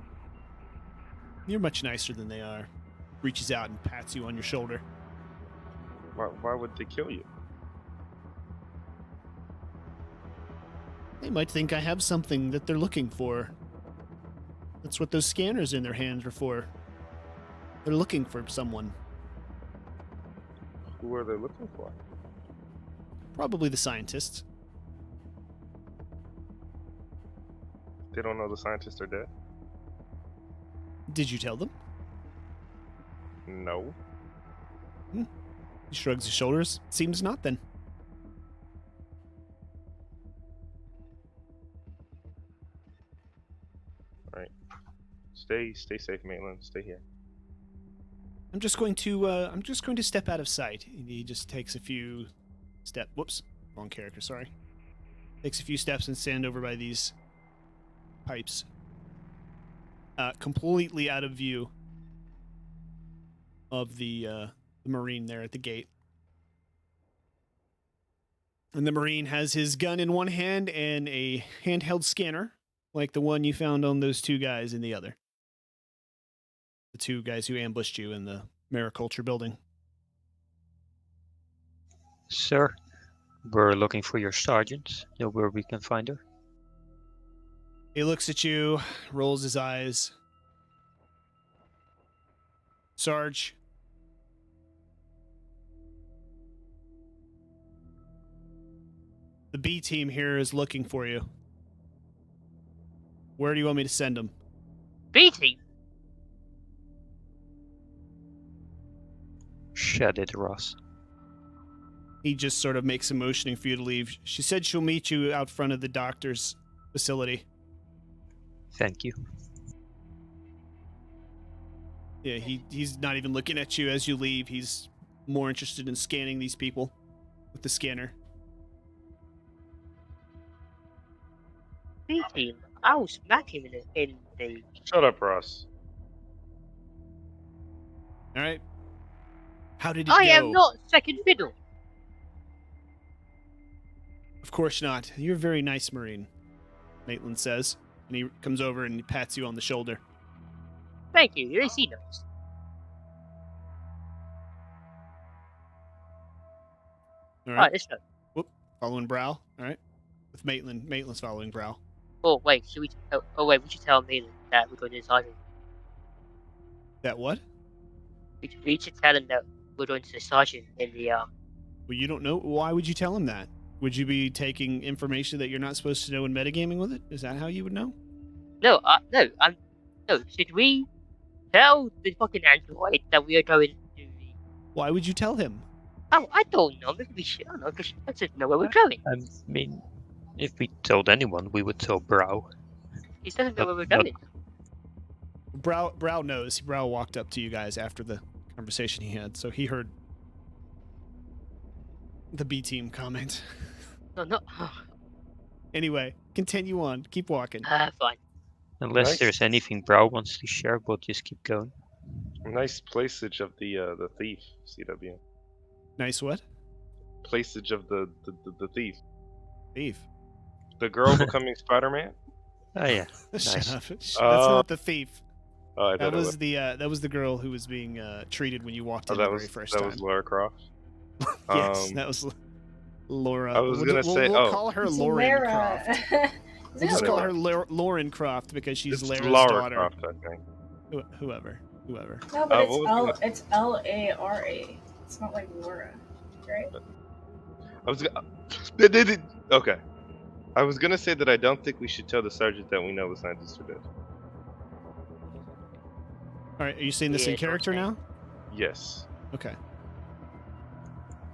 You're much nicer than they are. Reaches out and pats you on your shoulder. Why would they kill you? They might think I have something that they're looking for. That's what those scanners in their hands are for. They're looking for someone. Who are they looking for? Probably the scientists. They don't know the scientists are dead? Did you tell them? No. He shrugs his shoulders. Seems not then. Alright. Stay safe, Maitland. Stay here. I'm just going to step out of sight. He just takes a few steps. Whoops, wrong character. Sorry. Takes a few steps and stand over by these pipes, completely out of view of the Marine there at the gate. And the Marine has his gun in one hand and a handheld scanner, like the one you found on those two guys in the other. The two guys who ambushed you in the Mariculture building. Sir, we're looking for your sergeant. Know where we can find her? He looks at you, rolls his eyes. Sarge. The B team here is looking for you. Where do you want me to send them? B team. Shed it, Ross. He just sort of makes a motioning for you to leave. She said she'll meet you out front of the doctor's facility. Thank you. Yeah, he's not even looking at you as you leave. He's more interested in scanning these people with the scanner. B team. I'll smack him in the. Shut up, Ross. All right. How did it I go? am not second fiddle. Of course not. You're a very nice Marine, Maitland says. And he comes over and he pats you on the shoulder. Thank you. Your AC knows. All Alright, right. let's go. Whoop. Following Brow. All right. With Maitland. Maitland's following Brow. Oh wait, should we? Oh wait, we should tell Maitland that we're going to the sergeant. That what? We should tell him that we're going to the sergeant in the Well, you don't know. Why would you tell him that? Would you be taking information that you're not supposed to know in metagaming with it? Is that how you would know? No. Should we tell the fucking android that we are going to the? Why would you tell him? Oh, I don't know. Maybe we should. I don't know because she doesn't know where we're going. I mean, if we told anyone, we would tell Brow. He doesn't know Not- where we're not- going. Brow knows. Brow walked up to you guys after the conversation he had, so he heard the B team comment. No. Anyway, continue on. Keep walking. Fine. Unless Nice. there's anything Brow wants to share, we'll just keep going. Nice placeage of the thief, CW. Nice what? Placeage of the thief. Thief. The girl becoming Spider-Man? Oh yeah, Shut Nice. up. That's not the thief. Oh, I That thought was the girl who was being treated when you walked in the that very was first that time. was Lara Croft. Yes, Um, that was Laura. I was gonna say, we'll call her It's Lauren Lara. Croft. Is We'll it just call Lara? her Lauren Croft because she's it's Lara's Lara daughter. Croft, I think. Whoever. No, but what was it's Lara. It's not like Laura, right? I was okay. I was gonna say that I don't think we should tell the sergeant that we know the scientists are dead. All right, are you saying this Yeah, in character okay. now? Yes. Okay.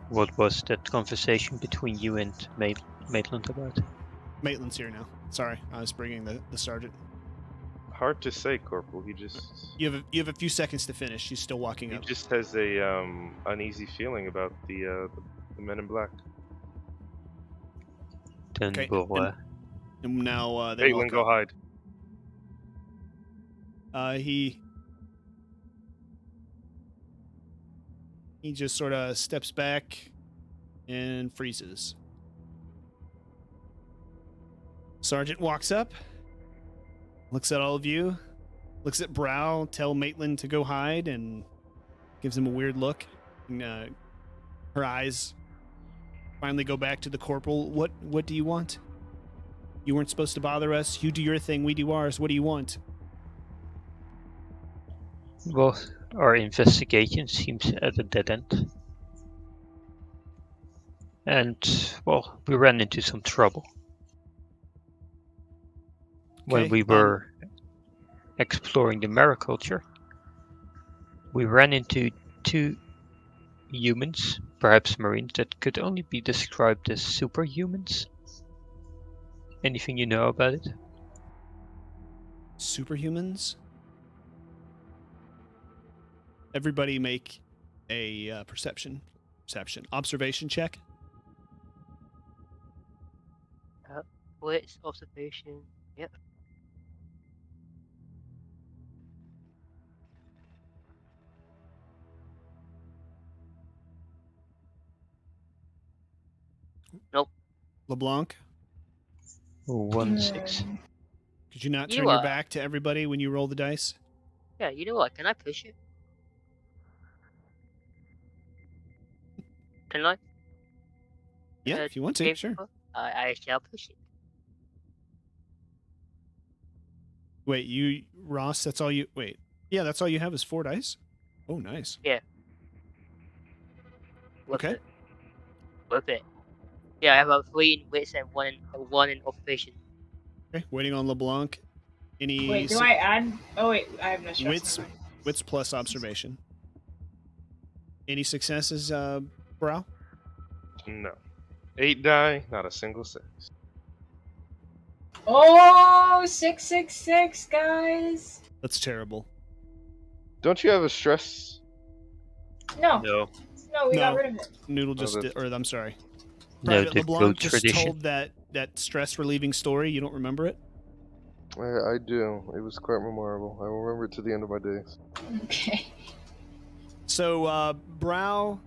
What was that conversation between you and Maitland about? Maitland's here now. Sorry, I was bringing the sergeant. Hard to say, Corporal. He You have a few seconds to finish. She's still walking up. just has a uneasy feeling about the men in black. Then Okay, we'll And now they Maitland, walk go up. hide. He just sort of steps back and freezes. Sergeant walks up, looks at all of you, looks at Brow, tell Maitland to go hide, and gives him a weird look. And, her eyes finally go back to the corporal. What do you want? You weren't supposed to bother us. You do your thing, we do ours. What do you want? well, our investigation seems at a dead end. And well, we ran into some trouble. When Okay, we were exploring the mariculture, we ran into two humans, perhaps Marines, that could only be described as superhumans. Anything you know about it? Superhumans? Everybody make a perception, observation check. Wits, observation. Yep. LeBlanc, 1-6. could you not You turn your are- back to everybody when you roll the dice? Yeah, you know what? Can I push it? Can I? Yeah, if you want to, Game sure. Pro? I shall push it. Wait, Ross, that's all you... Wait. Yeah, that's all you have is 4 dice? Oh, nice. Worth Okay. it. Worth it. Yeah, I have a 3 in wits and 1 in observation. Okay, waiting on LeBlanc. Any... Wait, do I add? Oh wait, I have no stress. Wits, never mind. wits plus observation. Any successes, Brow? No. 8 die, not a single 6. Oh, 666, guys. That's terrible. Don't you have a stress? No, No, we got No. rid of it. Noodle just... that's- or, I'm sorry. no, Private the LeBlanc road just tradition. told that stress-relieving story. You don't remember it? I do. It was quite memorable. I will remember it to the end of my days. Okay. So, Brow,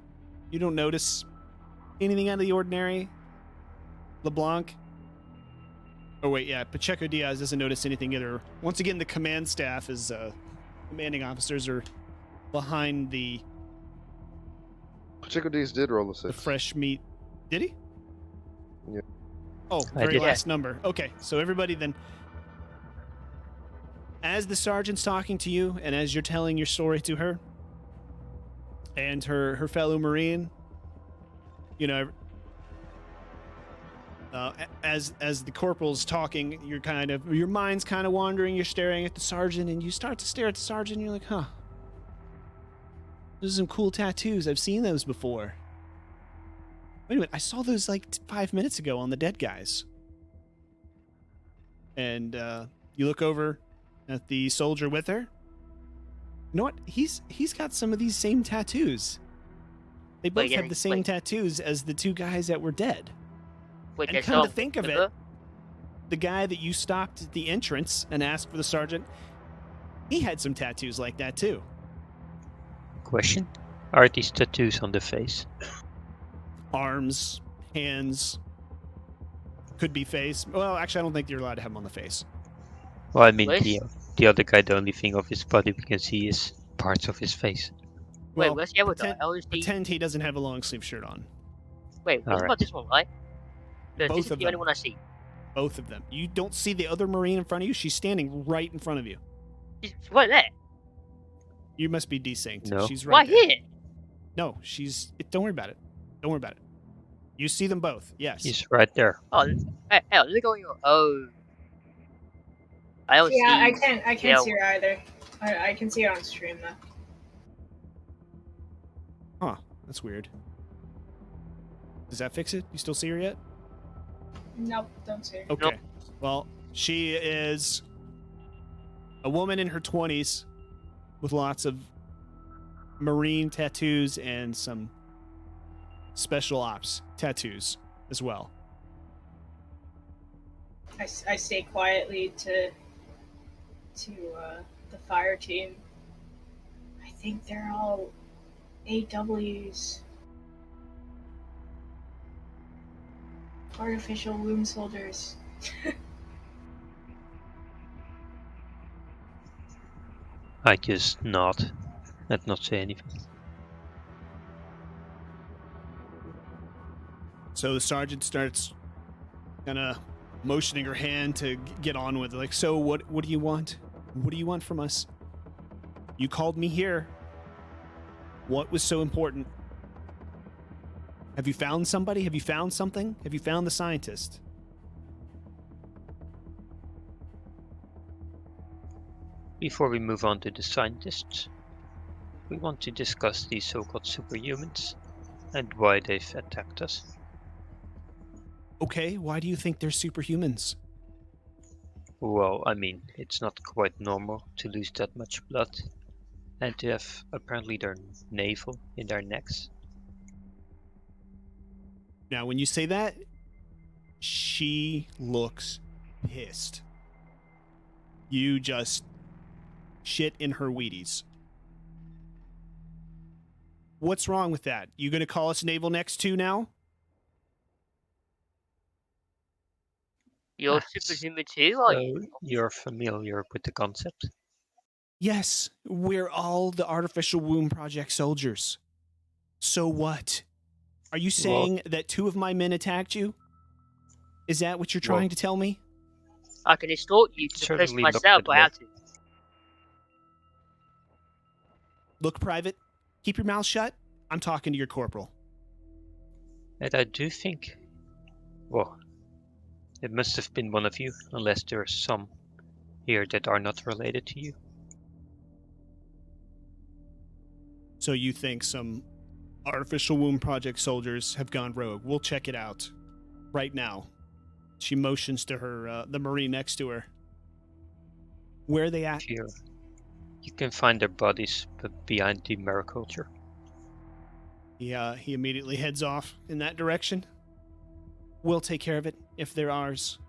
you don't notice anything out of the ordinary? LeBlanc? Oh, wait, yeah. Pacheco Diaz doesn't notice anything either. Once again, the command staff is, commanding officers are behind the Pacheco Diaz did roll a 6. the fresh meat. Did he? Yeah. Oh, I very did. last number. Okay, so everybody then, as the sergeant's talking to you and as you're telling your story to her and her fellow Marine, you know, as the corporal's talking, your mind's kind of wandering. You're staring at the sergeant, and you start to stare at the sergeant. And you're like, huh, those are some cool tattoos. I've seen those before. Wait a minute, I saw those like 5 minutes ago on the dead guys. And you look over at the soldier with her. You know what? He's got some of these same tattoos. They both have the same tattoos as the two guys that were dead. Wait, And there's come to no think of number? it, the guy that you stopped at the entrance and asked for the sergeant, he had some tattoos like that too. Question: are these tattoos on the face? Arms, hands, could be face. Well, actually, I don't think you're allowed to have them on the face. Well, I mean, Where's- the other guy, the only thing of his body we can see is parts of his face. Well, where's the other guy? pretend he doesn't have a long sleeve shirt on. Wait, what Alright. about this one, right? Because Both this is of the only them. one I see. Both of them. You don't see the other Marine in front of you. She's standing right in front of you. She's right there. You must be desynced. No. She's right there. here. No, don't worry about it. Don't worry about it. You see them both. Yes. He's right there. Oh, hey, look on your. Oh. I don't see. Yeah, I can't Yeah. see her either. I can see it on stream though. Huh. That's weird. Does that fix it? You still see her yet? Nope, don't see her. Okay. Nope. Well, she is a woman in her 20s with lots of Marine tattoos and some special ops tattoos as well. I stay quietly to the fire team. I think they're all AWs. Artificial womb soldiers. I just nod and not say anything. So the sergeant starts kind of motioning her hand to get on with it. Like, so what do you want? What do you want from us? You called me here. What was so important? Have you found somebody? Have you found something? Have you found the scientist? Before we move on to the scientists, we want to discuss these so-called superhumans and why they've attacked us. Okay, why do you think they're superhumans? Well, I mean, it's not quite normal to lose that much blood and to have apparently their navel in their necks. Now, when you say that, she looks pissed. You just shit in her Wheaties. What's wrong with that? You gonna call us navel necks too now? You're Ah, superhuman too, are you? So you're familiar with the concept? Yes, we're all the Artificial Womb Project soldiers. So what? Are you saying that 2 of my men attacked you? Is that what you're trying to tell me? I can escort you to the place Certainly looked myself that if I way. have to. Look, Private, keep your mouth shut. I'm talking to your corporal. And I do think, well, it must have been one of you, unless there are some here that are not related to you. So you think some Artificial Womb Project soldiers have gone rogue? We'll check it out right now. She motions to her, the Marine next to her. Where are they at? Here, you can find their bodies behind the mariculture. He immediately heads off in that direction. We'll take care of it if they're ours.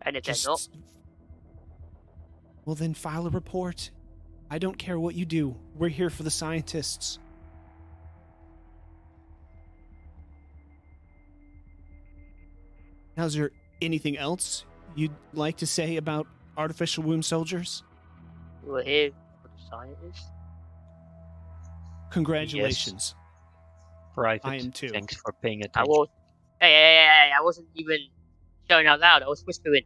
And if they're not, Well, then file a report. I don't care what you do. We're here for the scientists. Now, is there anything else you'd like to say about artificial womb soldiers? we're here for the scientists. Congratulations. Private, I am too. thanks for paying I attention. was. Hey, I wasn't even shouting out loud. I was whispering.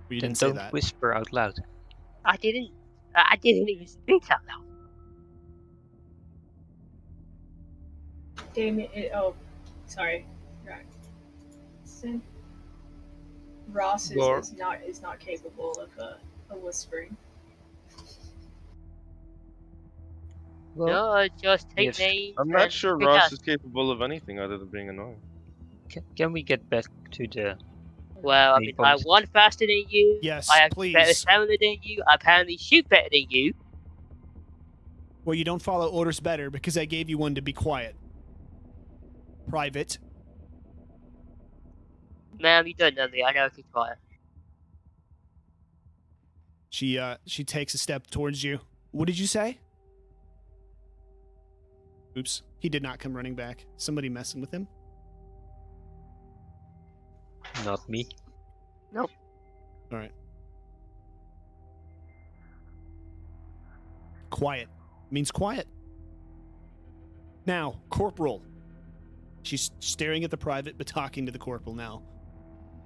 You Then didn't say don't that. whisper out loud. I didn't. I didn't even speak out loud. Damien. Oh, sorry. Right. Ross Or- is not capable of whispering. Well, No, just take yes. names. I'm not and sure pick Ross us. is capable of anything other than being annoying. Can we get back to the... Well, I main mean, I point? run faster than you. Yes, I have please. better stamina than you. I apparently shoot better than you. Well, you don't follow orders better because I gave you one to be quiet. Private. Ma'am, you don't know me. I know I can try. She takes a step towards you. What did you say? Oops. He did not come running back. Somebody messing with him? Not me. Nope. All right. Quiet means quiet. Now, Corporal. She's staring at the private, but talking to the corporal now.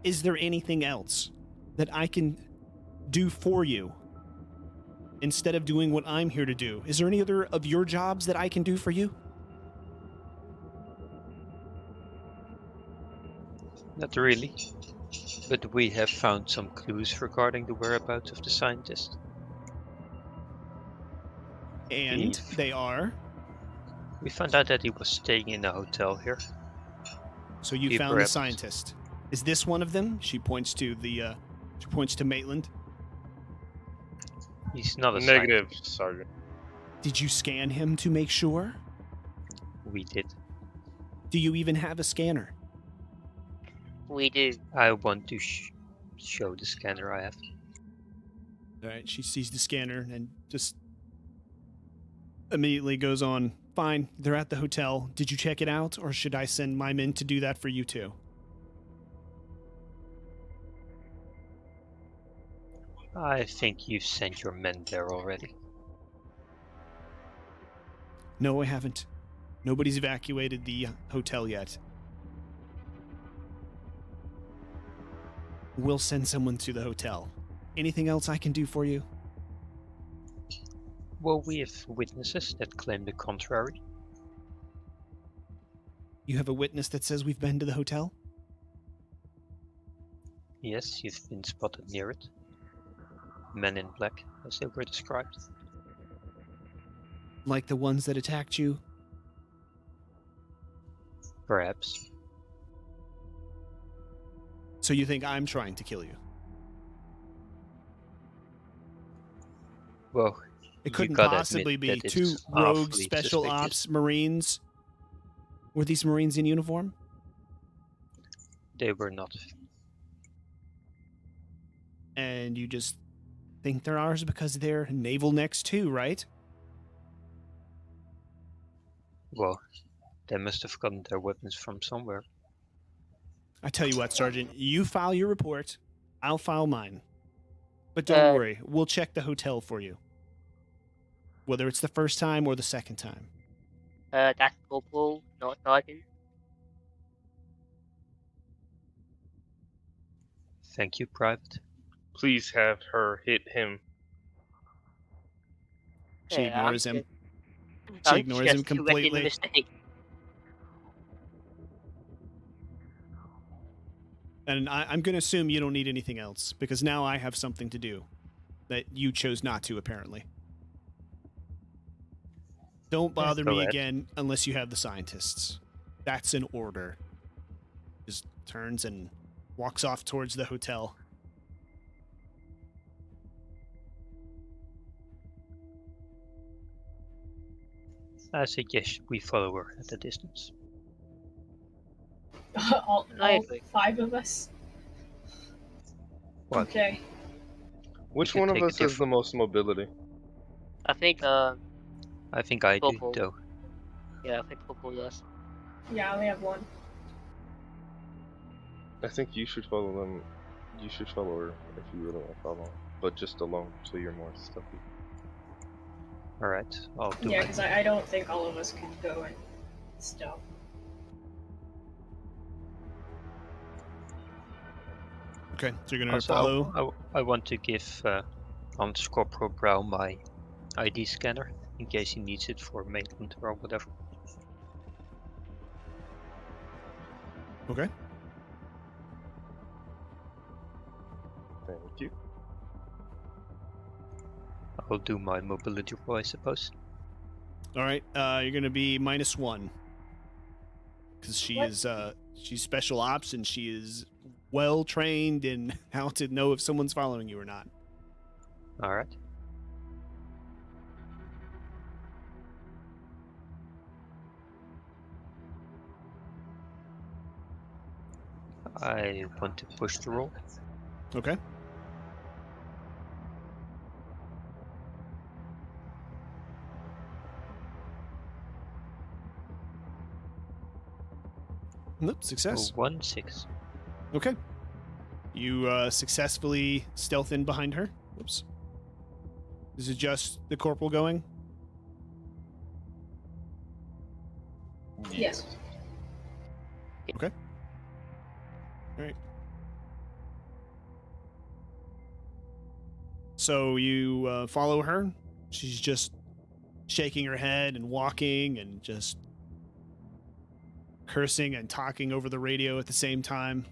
Is there anything else that I can do for you instead of doing what I'm here to do? Is there any other of your jobs that I can do for you? Not really. But we have found some clues regarding the whereabouts of the scientist. And they are. We found out that he was staying in a hotel here. So you He found the perhaps- scientist. Is this one of them? She points to Maitland. He's not a Negative, Sergeant. Did you scan him to make sure? scientist. We did. Do you even have a scanner? We do. I want to show the scanner I have. All right, she sees the scanner and just immediately goes on. Fine, they're at the hotel. Did you check it out, or should I send my men to do that for you too? I think you've sent your men there already. No, I haven't. Nobody's evacuated the hotel yet. We'll send someone to the hotel. Anything else I can do for you? Well, we have witnesses that claim the contrary. You have a witness that says we've been to the hotel? Yes, you've been spotted near it. Men in black, as they were described. Like the ones that attacked you? Perhaps. So you think I'm trying to kill you? Well, It you couldn't gotta possibly admit be that two it's rogue awfully special suspicious. ops Marines. Were these Marines in uniform? They were not. And you just think they're ours because they're naval necks too, right? Well, they must have gotten their weapons from somewhere. I tell you what, Sergeant, you file your report, I'll file mine. But don't worry, we'll check the hotel for you. Whether it's the first time or the second time. That's Corporal, not Sergeant. Thank you, Private. Please have her hit him. She Yeah, ignores him. She I'm ignores him just correcting the completely. mistake. And I'm going to assume you don't need anything else, because now I have something to do that you chose not to, apparently. Don't bother go me ahead. again unless you have the scientists. That's an order. Just turns and walks off towards the hotel. I suggest we follow her at a distance. all I agree. 5 of us. What? Okay. Which could one of take a us has the most mobility? I think I think I do, Corporal. though. Yeah, I think Corporal does. Yeah, I only have one. I think you should follow them. You should follow her if you really want to follow her, but just alone, so you're more stealthy. Alright, I'll do Yeah, my because I don't think all of us could go and stealth. Okay, so you're gonna Also, follow. I want to give Hans Corporal Brown my ID scanner in case he needs it for maintenance or whatever. Okay. Thank you. I'll do my mobility roll, I suppose. All right. You're gonna be -1 because she What? is she's special ops and she is well trained in how to know if someone's following you or not. Alright. I want to push the roll. Okay. Nope, success. 1-6. Okay. You successfully stealth in behind her. Whoops. Is it just the corporal going? Yes. Okay. All right. So you follow her. She's just shaking her head and walking and just cursing and talking over the radio at the same time.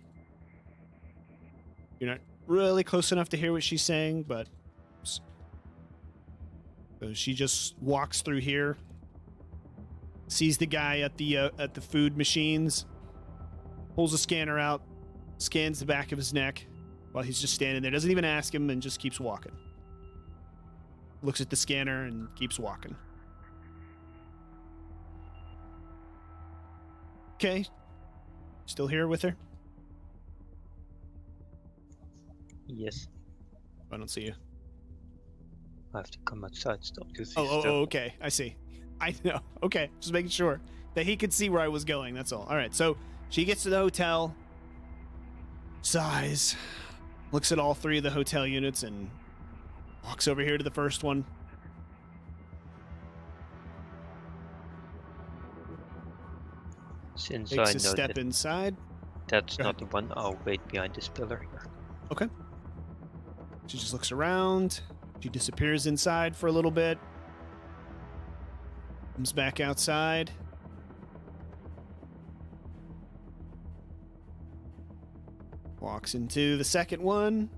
You're not really close enough to hear what she's saying, but so she just walks through here, sees the guy at the food machines, pulls a scanner out, scans the back of his neck while he's just standing there. Doesn't even ask him and just keeps walking. Looks at the scanner and keeps walking. Okay. Still here with her? Yes, I don't see you. I have to come outside still. Because Oh, okay. I see. I know. Okay. Just making sure that he could see where I was going. That's all. All right. So she gets to the hotel, sighs, looks at all three of the hotel units, and walks over here to the first one. Since Takes I a know step that inside. that's Go not the one, I'll wait behind this pillar here. Okay. She just looks around. She disappears inside for a little bit. Comes back outside. Walks into the second one.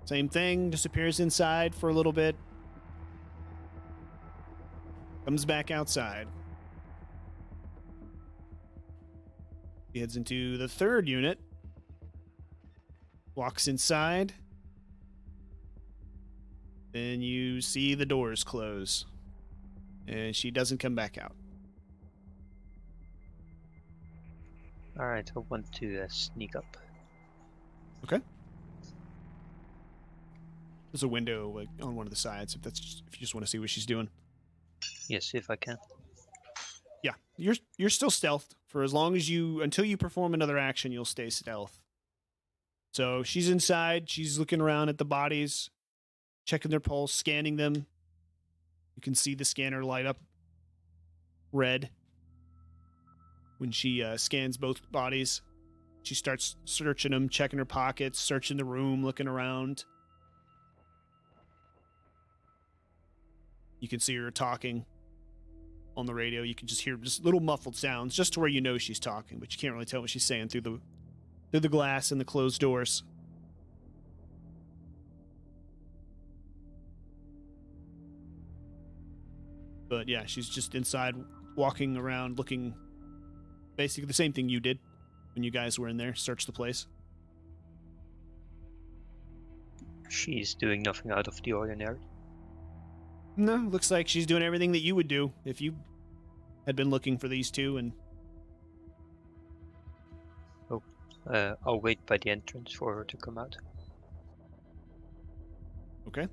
Same thing, disappears inside for a little bit. Comes back outside. He heads into the third unit. Walks inside. Then you see the doors close. And she doesn't come back out. Alright, I want to sneak up. Okay. There's a window like on one of the sides if you just want to see what she's doing. Yes, if I can. Yeah, you're still stealthed for as long as until you perform another action, you'll stay stealth. So she's inside, she's looking around at the bodies, checking their pulse, scanning them. You can see the scanner light up red when she scans both bodies. She starts searching them, checking her pockets, searching the room, looking around. You can see her talking on the radio. You can just hear just little muffled sounds just to where you know she's talking, but you can't really tell what she's saying through the glass and the closed doors. But yeah, she's just inside walking around looking basically the same thing you did when you guys were in there, search the place. She's doing nothing out of the ordinary. No, looks like she's doing everything that you would do if you had been looking for these two. And I'll wait by the entrance for her to come out. Okay.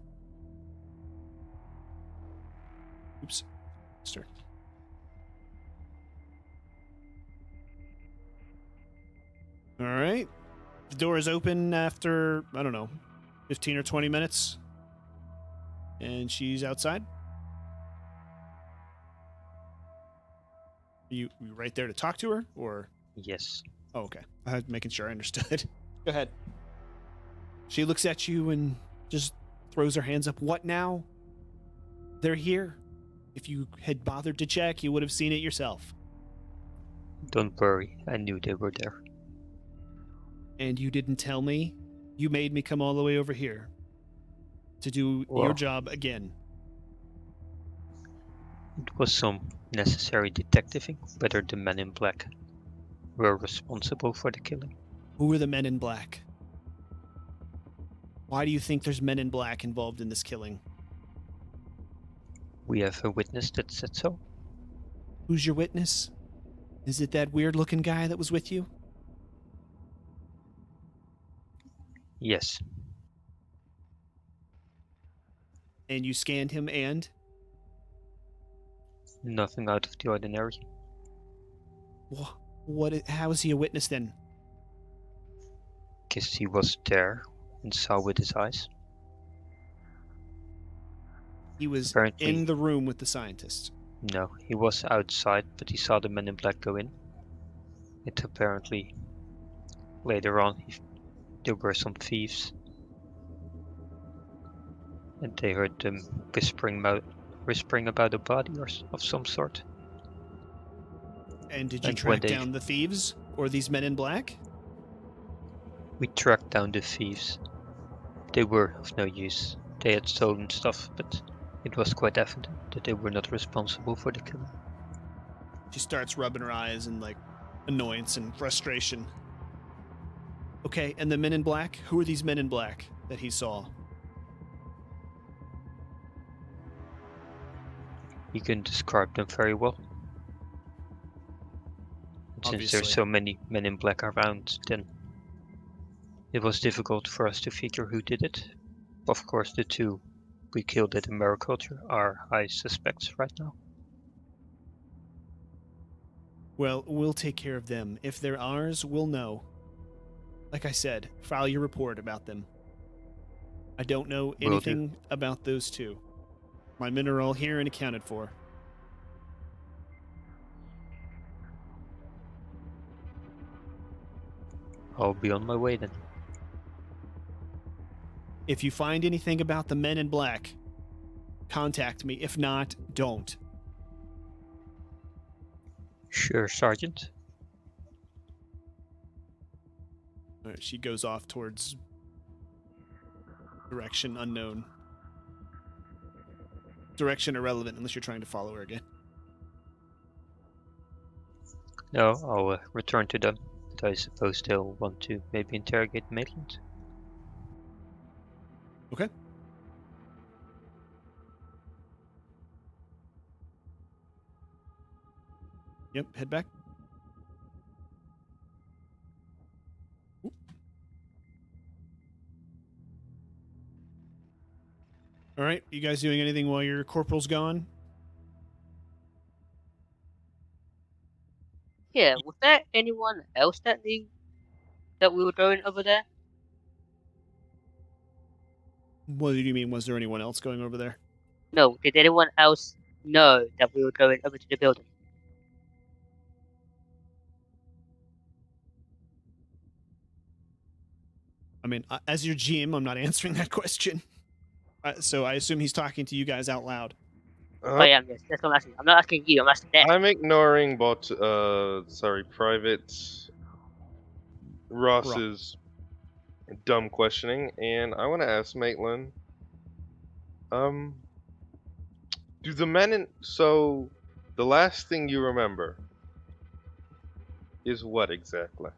Oops. Start. All right. The door is open after, I don't know, 15 or 20 minutes. And she's outside. You right there to talk to her, or? Yes. Oh, okay. I was making sure I understood. Go ahead. She looks at you and just throws her hands up. What now? They're here. If you had bothered to check, you would have seen it yourself. Don't worry, I knew they were there. And you didn't tell me? You made me come all the way over here to do your Well, job again. it was some necessary detectiving whether the men in black were responsible for the killing. Who are the men in black? Why do you think there's men in black involved in this killing? We have a witness that said so. Who's your witness? Is it that weird-looking guy that was with you? Yes, And you scanned him and? nothing out of the ordinary. How is he a witness then? Guess he was there and saw with his eyes. He was Apparently, in the room with the scientist. no, he was outside, but he saw the men in black go in. It apparently, later on, there were some thieves. And they heard them whispering about a body of some sort. And did you And track down the thieves? Or these men in black? We tracked down the thieves. They were of no use. They had stolen stuff, but it was quite evident that they were not responsible for the killing. She starts rubbing her eyes in, like, annoyance and frustration. Okay, and the men in black? Who are these men in black that he saw? You can describe them very well. And since Obviously. there's so many men in black around, then it was difficult for us to figure who did it. Of course, the two we killed at Americulture are high suspects right now. Well, we'll take care of them. If they're ours, we'll know. Like I said, file your report about them. I don't know Will do. anything about those two. My men are all here and accounted for. I'll be on my way then. If you find anything about the men in black, contact me. If not, don't. Sure, Sergeant. All right, she goes off towards direction unknown. Direction irrelevant unless you're trying to follow her again. No, I'll return to them. But I suppose they'll want to maybe interrogate Maitland. Okay. Yep, head back. Oop. All right, you guys doing anything while your corporal's gone? Yeah, was there anyone else that knew that we were going over there? What do you mean? Was there anyone else going over there? No, did anyone else know that we were going over to the building? I mean, as your GM, I'm not answering that question. So I assume he's talking to you guys out loud. I am, yes. That's what I'm asking. I'm not asking you, I'm asking them. I'm ignoring Private Ross's dumb questioning, and I want to ask Maitland, do the men in, so the last thing you remember is what exactly?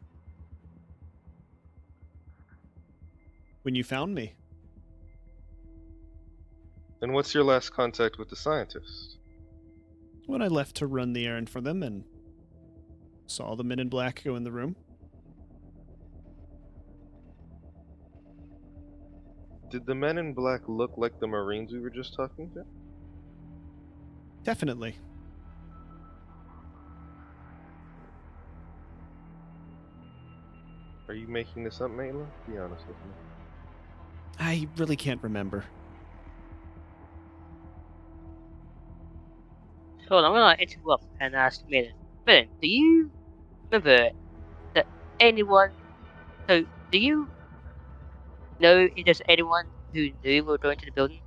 When you found me, And what's your last contact with the scientist? when I left to run the errand for them and saw the men in black go in the room. Did the men in black look like the Marines we were just talking to? Definitely. Are you making this up, Maitland? Be honest with me. I really can't remember. So I'm gonna interrupt and ask Millen. Millen, do you remember that anyone? So do you know if there's anyone who knew we were going to the building?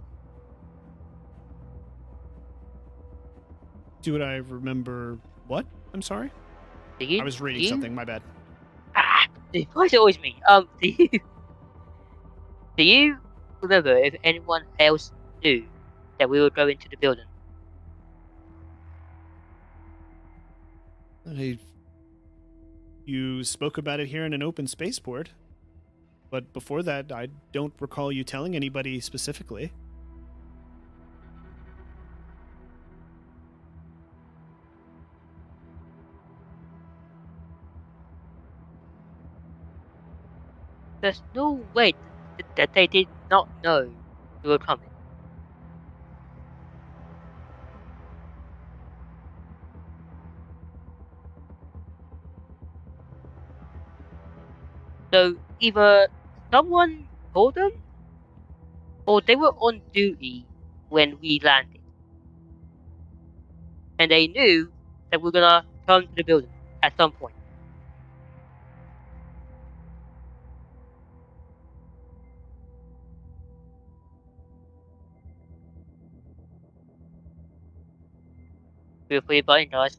Do I remember what? I'm sorry? Do you? I was reading do you, something, my bad. Why is it always me? Do you remember if anyone else knew that we were going to the building? You spoke about it here in an open spaceport, but before that, I don't recall you telling anybody specifically. There's no way that they did not know we were coming. So either someone told them, or they were on duty when we landed, and they knew that we were gonna come to the building at some point. Feel free to buy in, guys.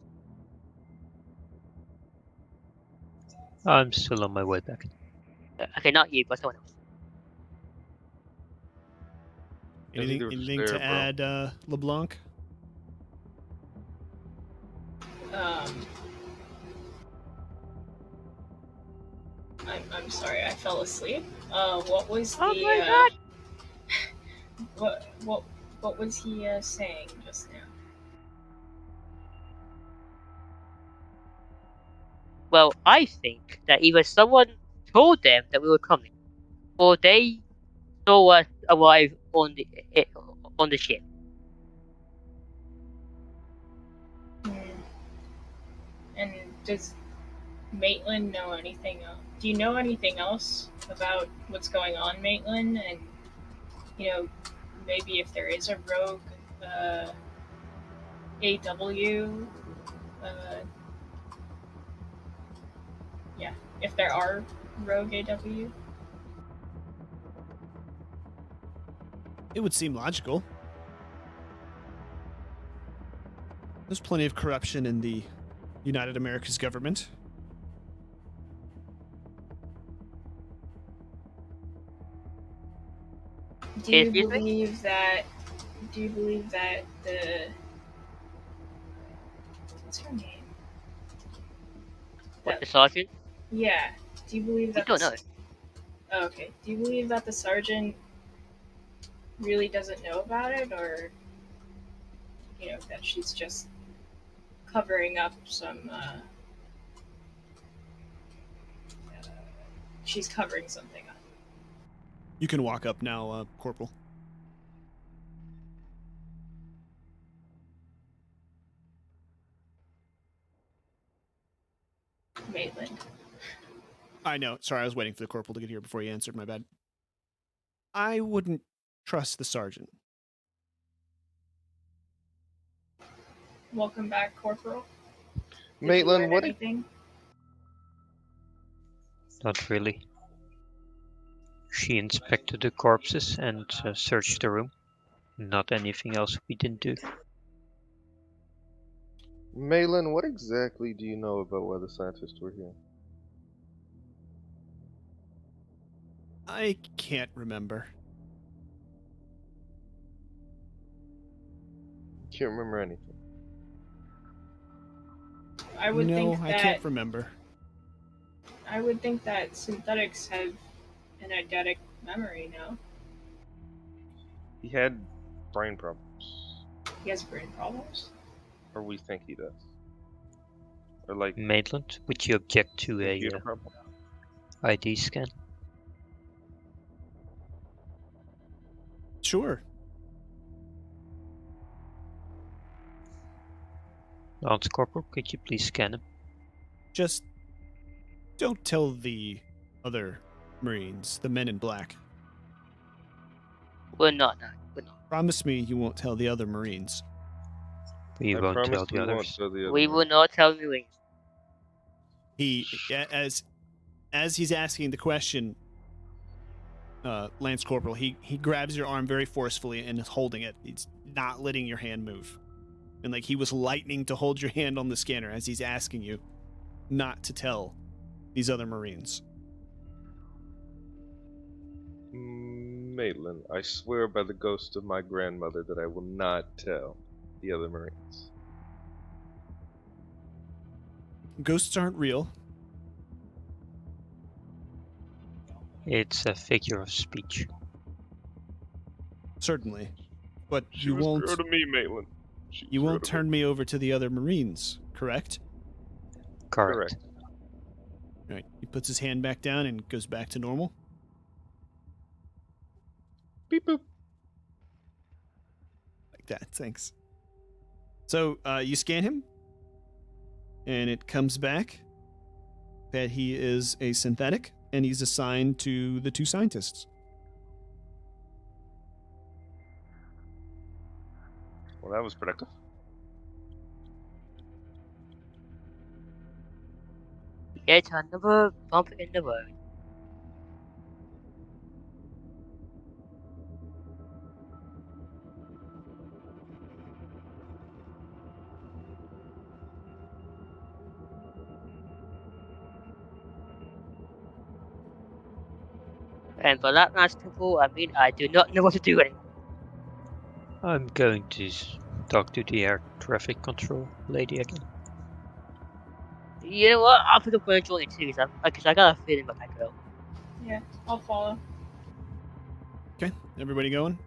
I'm still on my way back. Okay, not you, but someone else. I think they're Anything there, to bro. add, LeBlanc? Um, I'm sorry, I fell asleep. What was Oh the my god! what was he saying just now? Well, I think that either someone told them that we were coming, or they saw us arrive on the ship. Hmm. And does Maitland know anything else? Do you know anything else about what's going on, Maitland? And maybe if there is a rogue AW, uh, yeah, if there are rogue AW. It would seem logical. There's plenty of corruption in the United America's government. Do you Excuse me? believe that? Do you believe that the what's her name? What, That the sergeant? yeah. Do you believe We that don't know. Oh, okay. Do you believe that the sergeant really doesn't know about it, or that she's just covering up some? She's covering something up. You can walk up now, Corporal. Maitland. I know. Sorry, I was waiting for the Corporal to get here before you answered. My bad. I wouldn't trust the sergeant. Welcome back, Corporal. Did you Maitland, learn what? anything? Not really. She inspected the corpses and searched the room. Not anything else we didn't do. Maitland, what exactly do you know about why the scientists were here? I can't remember. Can't remember anything. I would No, think I that can't remember. I would think that synthetics have an eidetic memory. No, He had brain problems. he has brain problems. Or we think he does. Or like Maitland, would you object to a computer problem. ID scan? Sure. Lance Corporal, could you please scan him? Just don't tell the other Marines, the men in black. We're not, no. We're not. Promise me you won't tell the other Marines. We I won't promise tell the we won't others. tell the other We will Marines. not tell Marines. As he's asking the question, Lance Corporal, he grabs your arm very forcefully and is holding it. He's not letting your hand move. And like he was lightning to hold your hand on the scanner as he's asking you not to tell these other Marines. Maitland, I swear by the ghost of my grandmother that I will not tell the other Marines. Ghosts aren't real. It's a figure of speech. Certainly. But She you was won't real to me, Maitland. you won't turn me over to the other Marines, correct? Correct. All right. He puts his hand back down and goes back to normal. Beep boop. Like that. Thanks. So you scan him, and it comes back that he is a synthetic, and he's assigned to the two scientists. Well, that was productive. Yet another bump in the road. And for that last couple, I mean, I do not know what to do anymore. I'm going to talk to the air traffic control lady again. You know what? I think I'm going to join it too, because I got a feeling about that girl. Yeah, I'll follow. Okay. Everybody going?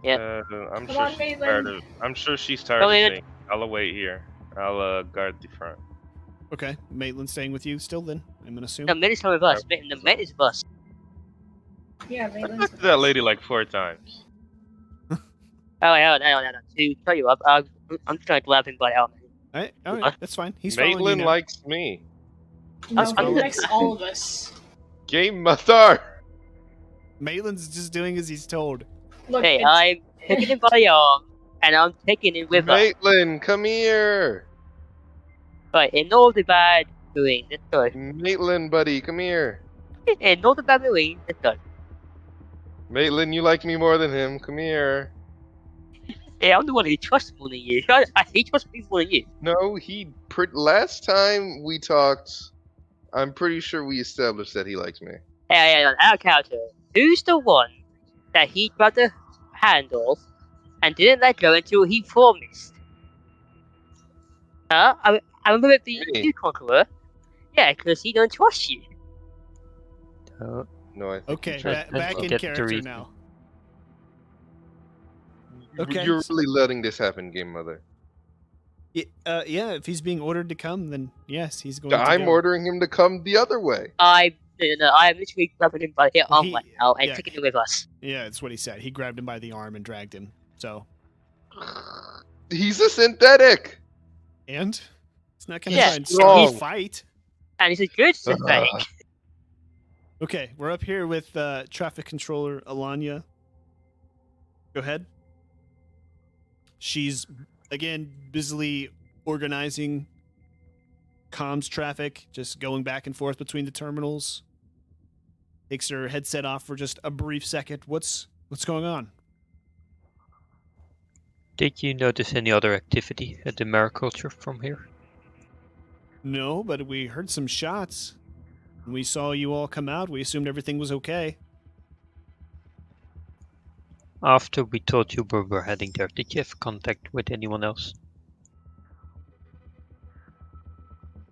Yep. I'm Come sure on, she's Maitland. tired of. I'm sure she's tired Come of in. seeing. I'll wait here. I'll guard the front. Okay. Maitland's staying with you still then, I'm going to assume. The men is coming with us. The men is with us. Yeah, I Maitland's talked with to that us. lady like 4 times. Oh, no. To tell you, I'm just going to grab him by the arm. All right. That's fine. He's following you Maitland now. likes me. No, He's he following- likes all of us. Game mother. Maitland's just doing as he's told. Look, Hey, it's, I'm taking him by the arm, and I'm taking him with us. Maitland, come here. Right, ignore the bad Marine. Let's go. Maitland, buddy, come here. Ignore the bad Marine. Let's go. Maitland, you like me more than him. Come here. Yeah, I'm the one who trusts more than you. He trusts me more than you. No, last time we talked, I'm pretty sure we established that he likes me. Hey, our character. Who's the one that he grabbed the hand off and didn't let go until he promised? Huh? I remember it being Me. you, Conqueror. Yeah, because he don't trust you. No, I think Okay, he tried to back fuck in get the character reason. now. You- Okay. You're really letting this happen, Game Mother. Yeah, if he's being ordered to come, then yes, he's going to I'm go. ordering him to come the other way. I am literally grabbing him by the Well, arm right now and yeah. taking him with us. Yeah, that's what he said. He grabbed him by the arm and dragged him. So, He's a synthetic. and it's not going to Yeah, try and strong. fight. And he's a good synthetic. Okay, we're up here with traffic controller Alanya. Go ahead. She's again busily organizing comms traffic, just going back and forth between the terminals. Takes her headset off for just a brief second. What's going on? Did you notice any other activity at the mariculture from here? No, but we heard some shots. When we saw you all come out, we assumed everything was okay. After we told you we were heading there, did you have contact with anyone else?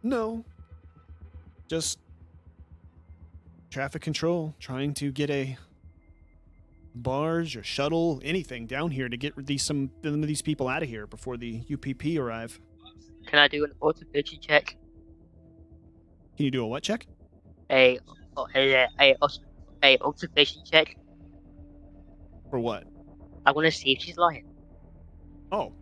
No. Just traffic control, trying to get a barge or shuttle, anything down here to get some of these people out of here before the UPP arrive. Can I do an observation check? Can you do a what check? A observation check. For what? I want to see if she's lying. Oh.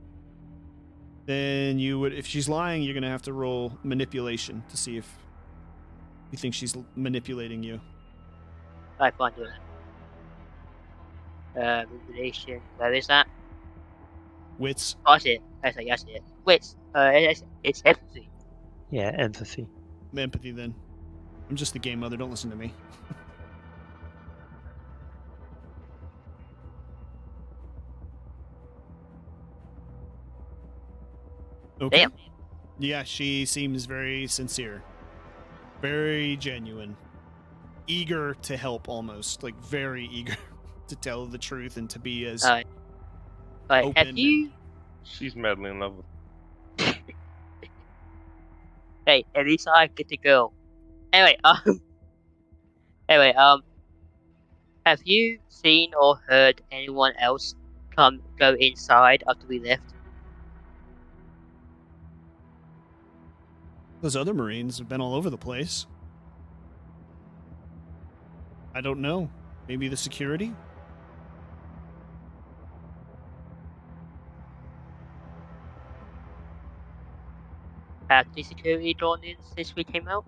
Then you would, if she's lying, you're gonna have to roll manipulation to see if you think she's manipulating you. I can't do that. Manipulation. Where is that? Wits. Oh, I see it. I see it. Wait. It's empathy. Yeah, empathy. Empathy then. I'm just the game mother, don't listen to me. Okay. Damn. Yeah, she seems very sincere. Very genuine. Eager to help almost. Like very eager to tell the truth and to be as Have open you? She's madly in love with. Hey, at least I get the girl. Anyway, have you seen or heard anyone else go inside after we left? those other Marines have been all over the place. I don't know. Maybe the security? Have the security drawn in since we came out?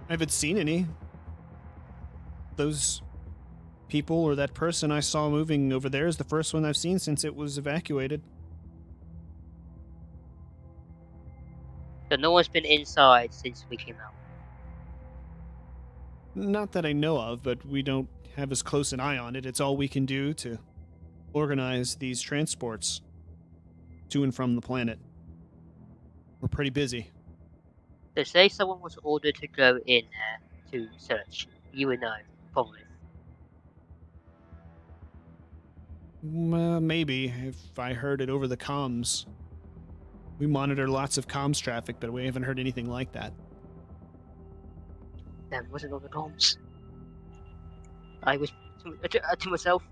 I haven't seen any. Those people or that person I saw moving over there is the first one I've seen since it was evacuated. So no one's been inside since we came out. Not that I know of, but we don't have as close an eye on it. It's all we can do to organize these transports to and from the planet. We're pretty busy. So say someone was ordered to go in there to search. You would know, probably. Maybe, if I heard it over the comms. We monitor lots of comms traffic, but we haven't heard anything like that. That wasn't on the comms. I was to myself.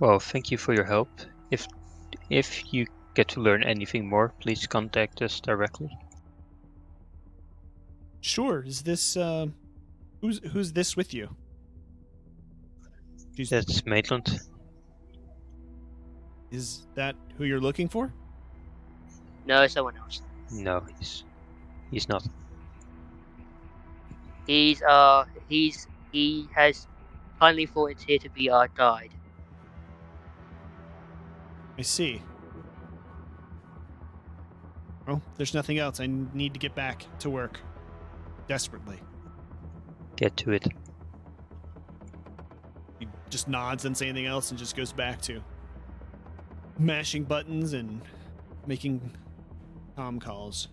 Well, thank you for your help. If you get to learn anything more, please contact us directly. Sure. Is this who's this with you? That's Maitland. Is that who you're looking for? No, someone else. No, he's not. He has kindly volunteered to be our guide. I see. Well, there's nothing else. I need to get back to work. Desperately. Get to it. He just nods, doesn't say anything else, and just goes back to mashing buttons and making comm calls.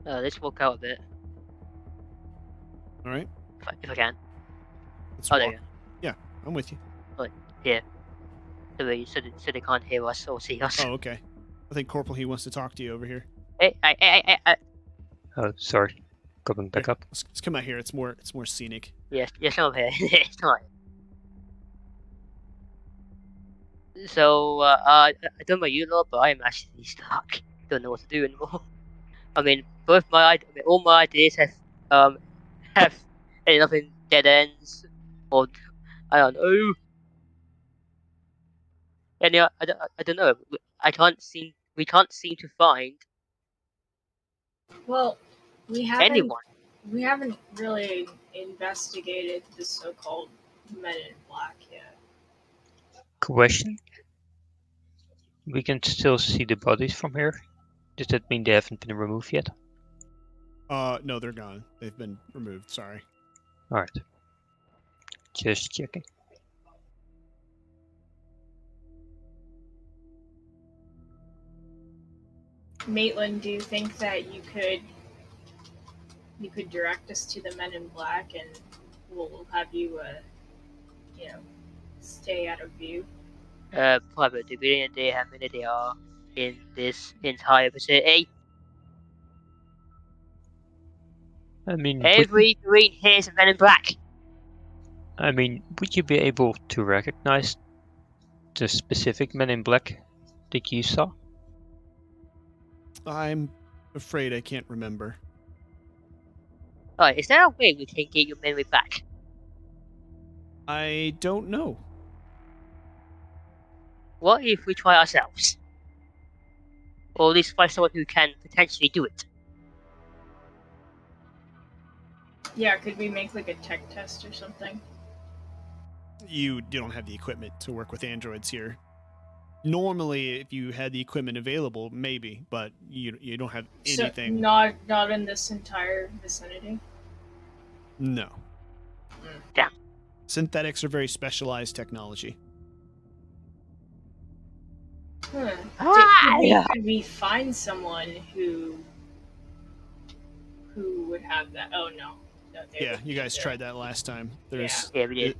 Let's walk out a bit, All right, if I can. let's Oh, walk. there you go. Yeah, I'm with you. Here. So they can't hear us or see us. Oh, okay. I think Corporal he wants to talk to you over here. Hey. Oh, sorry. Coming back Here, up. let's come out here. It's more scenic. Yes, come here. It's not. So, I don't know about you lot, but I am actually stuck. Don't know what to do anymore. I mean, all my ideas have ended up in dead ends, or I don't know. And yeah, I don't know. We can't seem to find Well, we haven't anyone. we haven't really investigated the so-called Men in Black yet. Question? We can still see the bodies from here. Does that mean they haven't been removed yet? No, they're gone. They've been removed. Sorry. Alright. Just checking. Maitland, do you think that you could direct us to the Men in Black, and we'll have you, stay out of view? Private, do we any idea how many they are in this entire vicinity? I mean, Every Marine here is a Men in Black. would you be able to recognize the specific Men in Black that you saw? I'm afraid I can't remember. Alright, is there a way we can get your memory back? I don't know. What if we try ourselves? Or at least find someone who can potentially do it? Yeah, could we make like a tech test or something? You don't have the equipment to work with androids here. Normally, if you had the equipment available, maybe, but you don't have anything. So not in this entire vicinity. No. Damn. Synthetics are very specialized technology. Could we find someone who would have that? Oh no. They Yeah, wouldn't you be guys there. tried that last time. There's Yeah, we did.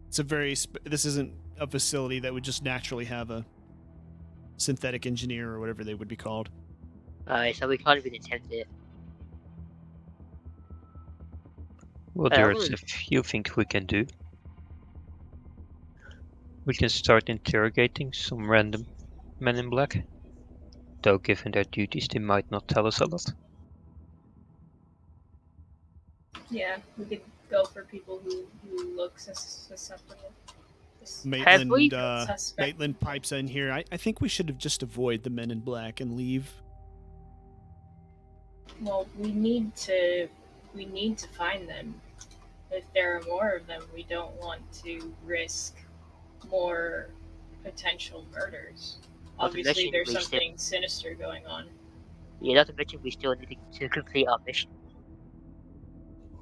it's a very this isn't a facility that would just naturally have a synthetic engineer or whatever they would be called. Alright, so we can't even attempt it. Well, there's a few things we can do. We can start interrogating some random men in black. Though given their duties, they might not tell us a lot. Yeah, we could go for people who look susceptible. Maitland, Suspect. Maitland pipes in here. I think we should have just avoid the men in black and leave. Well, we need to find them. If there are more of them, we don't want to risk more potential murders. Not to Obviously, mention there's we still- something sinister going on. Yeah, not to mention we still need to complete our mission.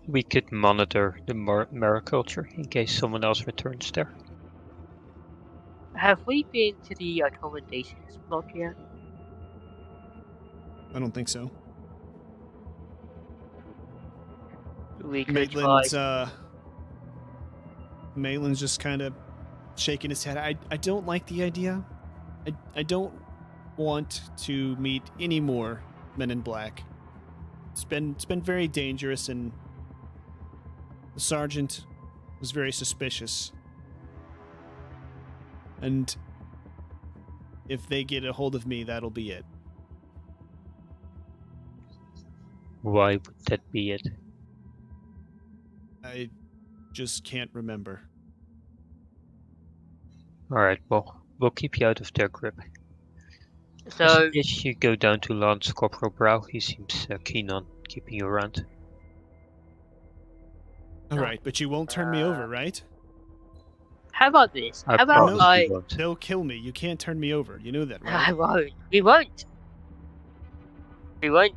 We could monitor the mariculture in case someone else returns there. Have we been to the accommodations block yet? I don't think so. We could Maitland's try. Maitland's just kind of shaking his head. I don't like the idea. I don't want to meet any more men in black. It's been very dangerous, and the sergeant was very suspicious. And if they get a hold of me, that'll be it. Why would that be it? I just can't remember. Alright, well, we'll keep you out of their grip. I So, suggest you go down to Lance Corporal Brow. He seems keen on keeping you around. All right, but you won't turn me over, right? how about this? I How about promise I? you won't. They'll kill me. You can't turn me over. You know that, I right? won't. We won't. We won't.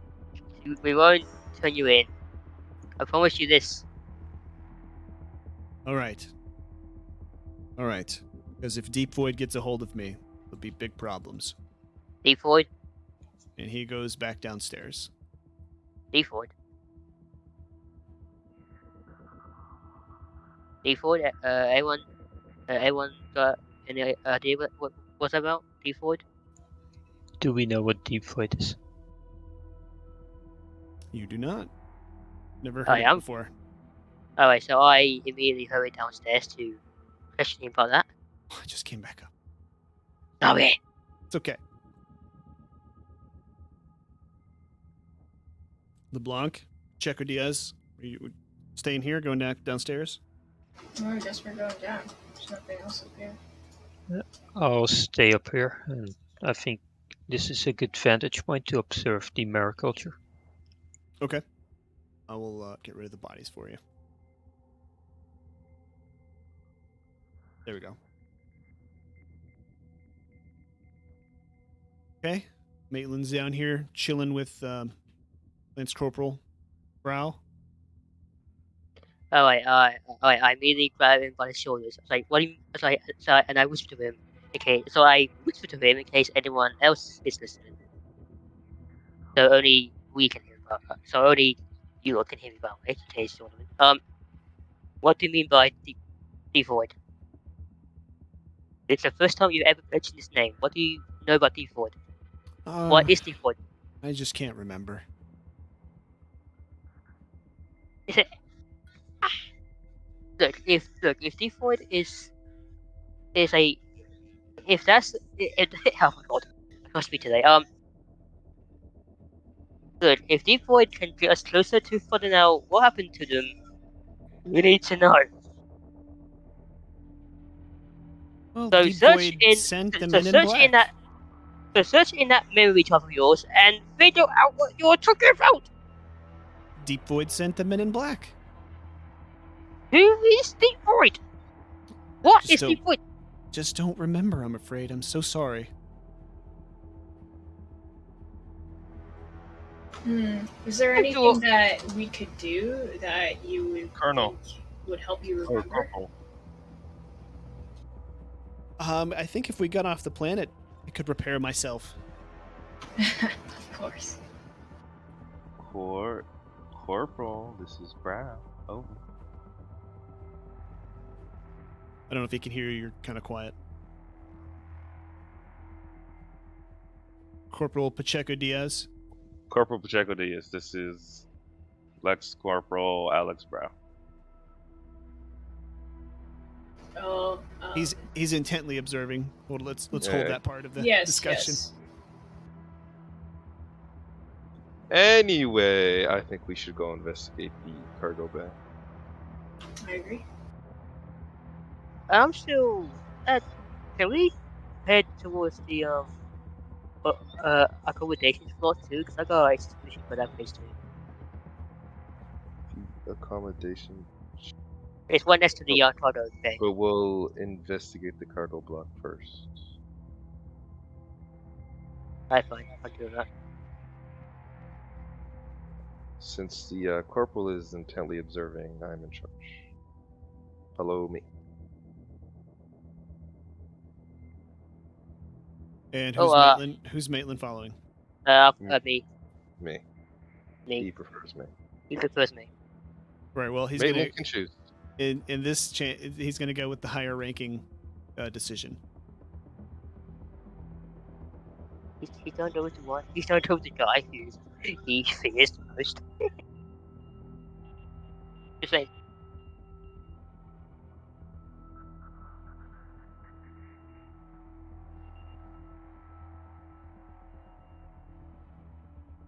We won't turn you in. I promise you this. All right. All right. Because if Deep Void gets a hold of me, there'll be big problems. Deep Void. And he goes back downstairs. Deep Void. Deep Void. Anyone got any idea what what's about Deep Void? Do we know what deep void is? You do not. Never I heard of am. it before. Alright, so I immediately hurried downstairs to question him about that. I just came back up. Oh yeah. It's okay. LeBlanc, Checo Diaz, are you staying here, going downstairs? Oh, I guess we're going down. There's nothing else up here. I'll stay up here, and I think this is a good vantage point to observe the mariculture. Okay. I will get rid of the bodies for you. There we go. Okay. Maitland's down here chilling with Lance Corporal Brow. Alright, I immediately grabbed him by the shoulders. I was like, what do you... and I whispered to him. Okay, so I whispered to him in case anyone else is listening. So only we can hear about that. So only you can hear me about it, in case you're wondering. What do you mean by Deep Void? It's the first time you've ever mentioned this name. What do you know about Deep Void? What is Deep Void? I just can't remember. Is it... Look, if Deep Void is a... If that's... oh my god. I can't speak today. Good. If Deep Void can get us closer to finding out what happened to them, we need to know. Well, So Deep search Void in, sent the so Men in search in Black. that memory chart of yours and figure out what you're talking about. Deep Void sent the Men in Black. Who is Deep Void? What Just is Deep Void? don't remember, I'm afraid. I'm so sorry. Is there Thank you. anything that we could do that you would Colonel. think would help you Oh, remember? Corporal. I think if we got off the planet, I could repair myself. Of course. Corporal, this is Brown. Over. I don't know if you can hear you. You're kind of quiet. Corporal Pacheco Diaz. Corporal Pacheco Diaz, this is Lex Corporal Alex Brown. Oh, He's intently observing. Well, let's hold Yeah. that part of the yes, discussion. yes. Anyway, I think we should go investigate the cargo bay. I agree. I'm still. Can we head towards the accommodations floor too? Because I got a suspicion for that place too. The accommodation, It's one next to the cargo bay. but we'll investigate the cargo block first. Alright, fine. I'll do that. Since the corporal is intently observing, I'm in charge. Follow me. And Oh, who's Maitland following? Me. Me. Me. He prefers me. He prefers me. Right. Well, he's Maitland gonna can choose. in this he's gonna go with the higher ranking decision. He don't know the one. He don't know the guy who he fears the most. Just saying.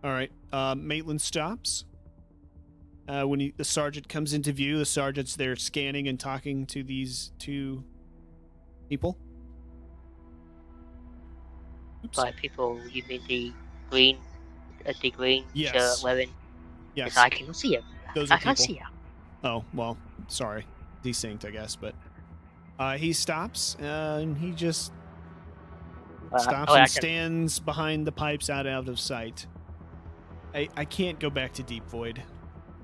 All right. Maitland stops. When the sergeant comes into view, the sergeant's there scanning and talking to these two people. Oops. By people, you mean the green Yes. shirt wearing? Yes. I cannot see him. Those I are can't people. see him. Oh, well, sorry. Desynced, I guess, but he stops and he just stops and stands behind the pipes out of sight. I can't go back to Deep Void.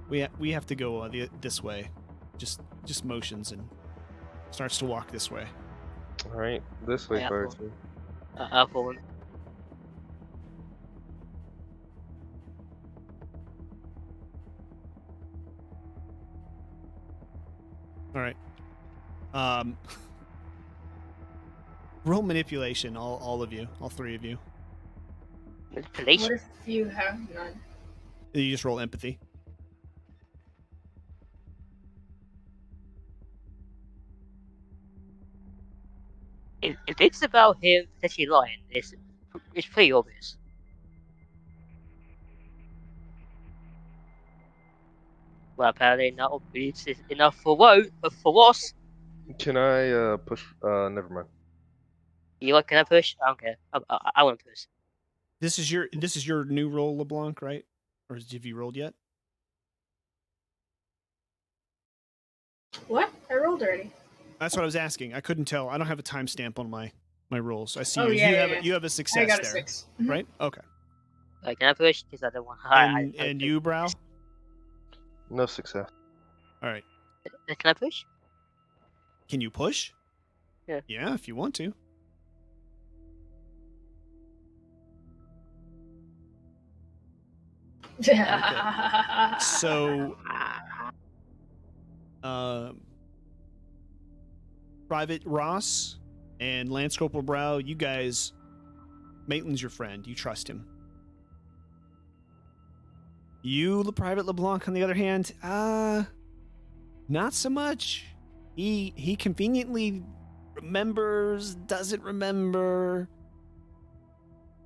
We have to go this way. Just motions and starts to walk this way. Alright, this way, Yeah, first. I'll follow him. All right. Roll manipulation, all of you, all three of you. Manipulation? What if you have none? You just roll empathy. If it's about him potentially lying, it's pretty obvious. Well, apparently not obvious is enough for us. Can I push? Never mind. You what? Can I push? I don't care. I want to push. This is your new roll, LeBlanc, right? Or have you rolled yet? What? I rolled already. That's what I was asking. I couldn't tell. I don't have a timestamp on my rolls. I see Oh, you. yeah, You have a success I got a there, 6. right? Okay. Can I push? Because I don't want. And you, Brow? No success. All right. Can I push? Can you push? Yeah. Yeah, if you want to. So, Private Ross and Lance Corporal Brow, you guys, Maitland's your friend. You trust him. You, the Private LeBlanc, on the other hand, not so much. He conveniently remembers, doesn't remember,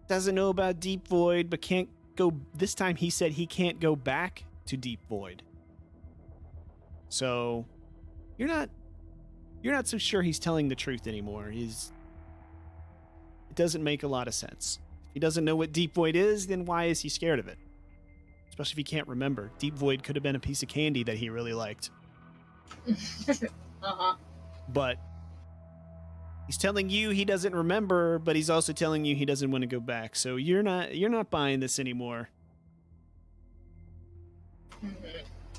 doesn't know about Deep Void, but can't go. This time he said he can't go back to Deep Void. So you're not so sure he's telling the truth anymore. It doesn't make a lot of sense. If he doesn't know what Deep Void is, then why is he scared of it? Especially if he can't remember. Deep Void could have been a piece of candy that he really liked. Uh-huh. But he's telling you he doesn't remember, but he's also telling you he doesn't want to go back. So you're not buying this anymore.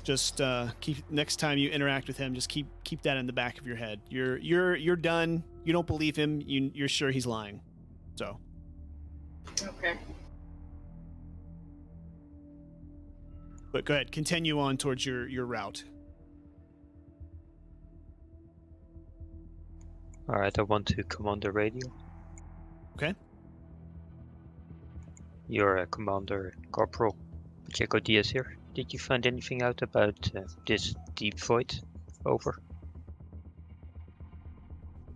Just keep next time you interact with him, just keep that in the back of your head. You're done. You don't believe him. You're sure he's lying. So Okay. but go ahead, continue on towards your route. Alright, I want to command the radio. Okay. Your Commander Corporal Pacheco Diaz here. Did you find anything out about this deep void? Over.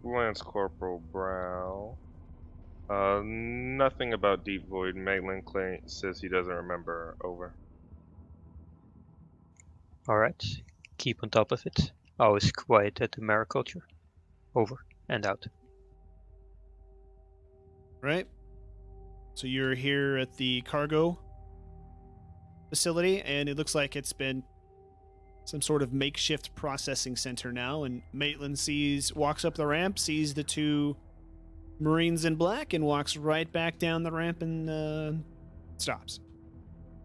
Lance Corporal Brown. Nothing about Deep Void. Maitland says he doesn't remember. Over. Alright, keep on top of it. Always quiet at the mariculture. Over and out. Right. So you're here at the cargo facility, and it looks like it's been some sort of makeshift processing center now. And Maitland walks up the ramp, sees the two Marines in black, and walks right back down the ramp and stops.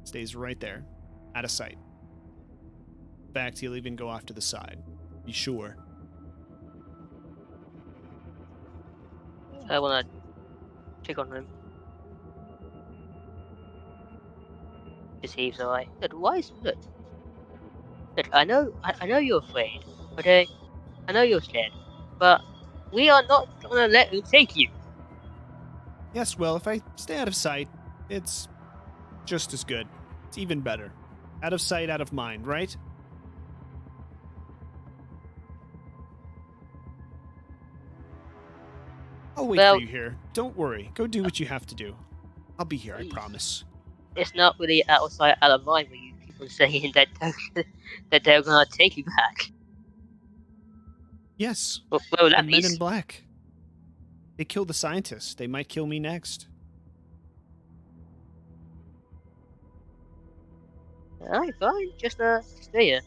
Stays right there, out of sight. In fact, he'll even go off to the side. Be sure. I wanna check on him. To see if he's alright. Look, why is look? Look, I know you're afraid. Okay, I know you're scared, but we are not gonna let him take you. Yes, well, if I stay out of sight, it's just as good. It's even better. Out of sight, out of mind, right? I'll wait Well- for you here. Don't worry. Go do what you have to do. I'll be here, I Please. promise. It's not really out of sight, out of mind when you keep on saying that that they're gonna take you back. Yes, Well, the that men in means black. They killed the scientists. They might kill me next. alright, fine. Just stay here.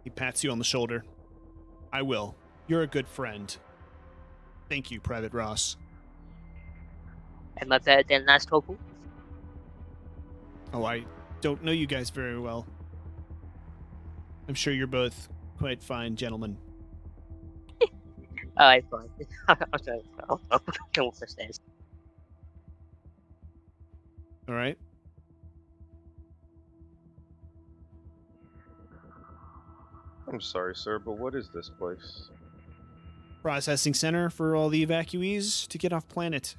He pats you on the shoulder. I will. You're a good friend. Thank you, Private Ross. Am I better than last couple? Oh, I don't know you guys very well. I'm sure you're both quite fine gentlemen. Alright, fine. I'm sorry. I'll come up the stairs. All right? I'm sorry, sir, but what is this place? Processing center for all the evacuees to get off planet.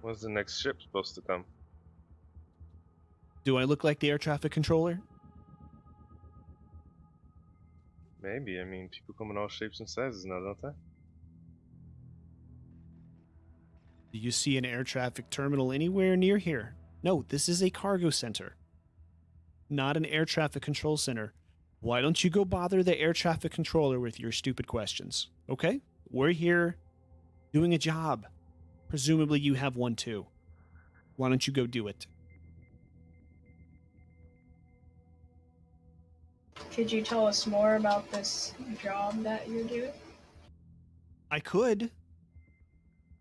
When's the next ship supposed to come? Do I look like the air traffic controller? Maybe. I mean, people come in all shapes and sizes now, don't they? Do you see an air traffic terminal anywhere near here? No, this is a cargo center, not an air traffic control center. Why don't you go bother the air traffic controller with your stupid questions? Okay? We're here doing a job. Presumably you have one too. Why don't you go do it? Could you tell us more about this job that you're doing? I could,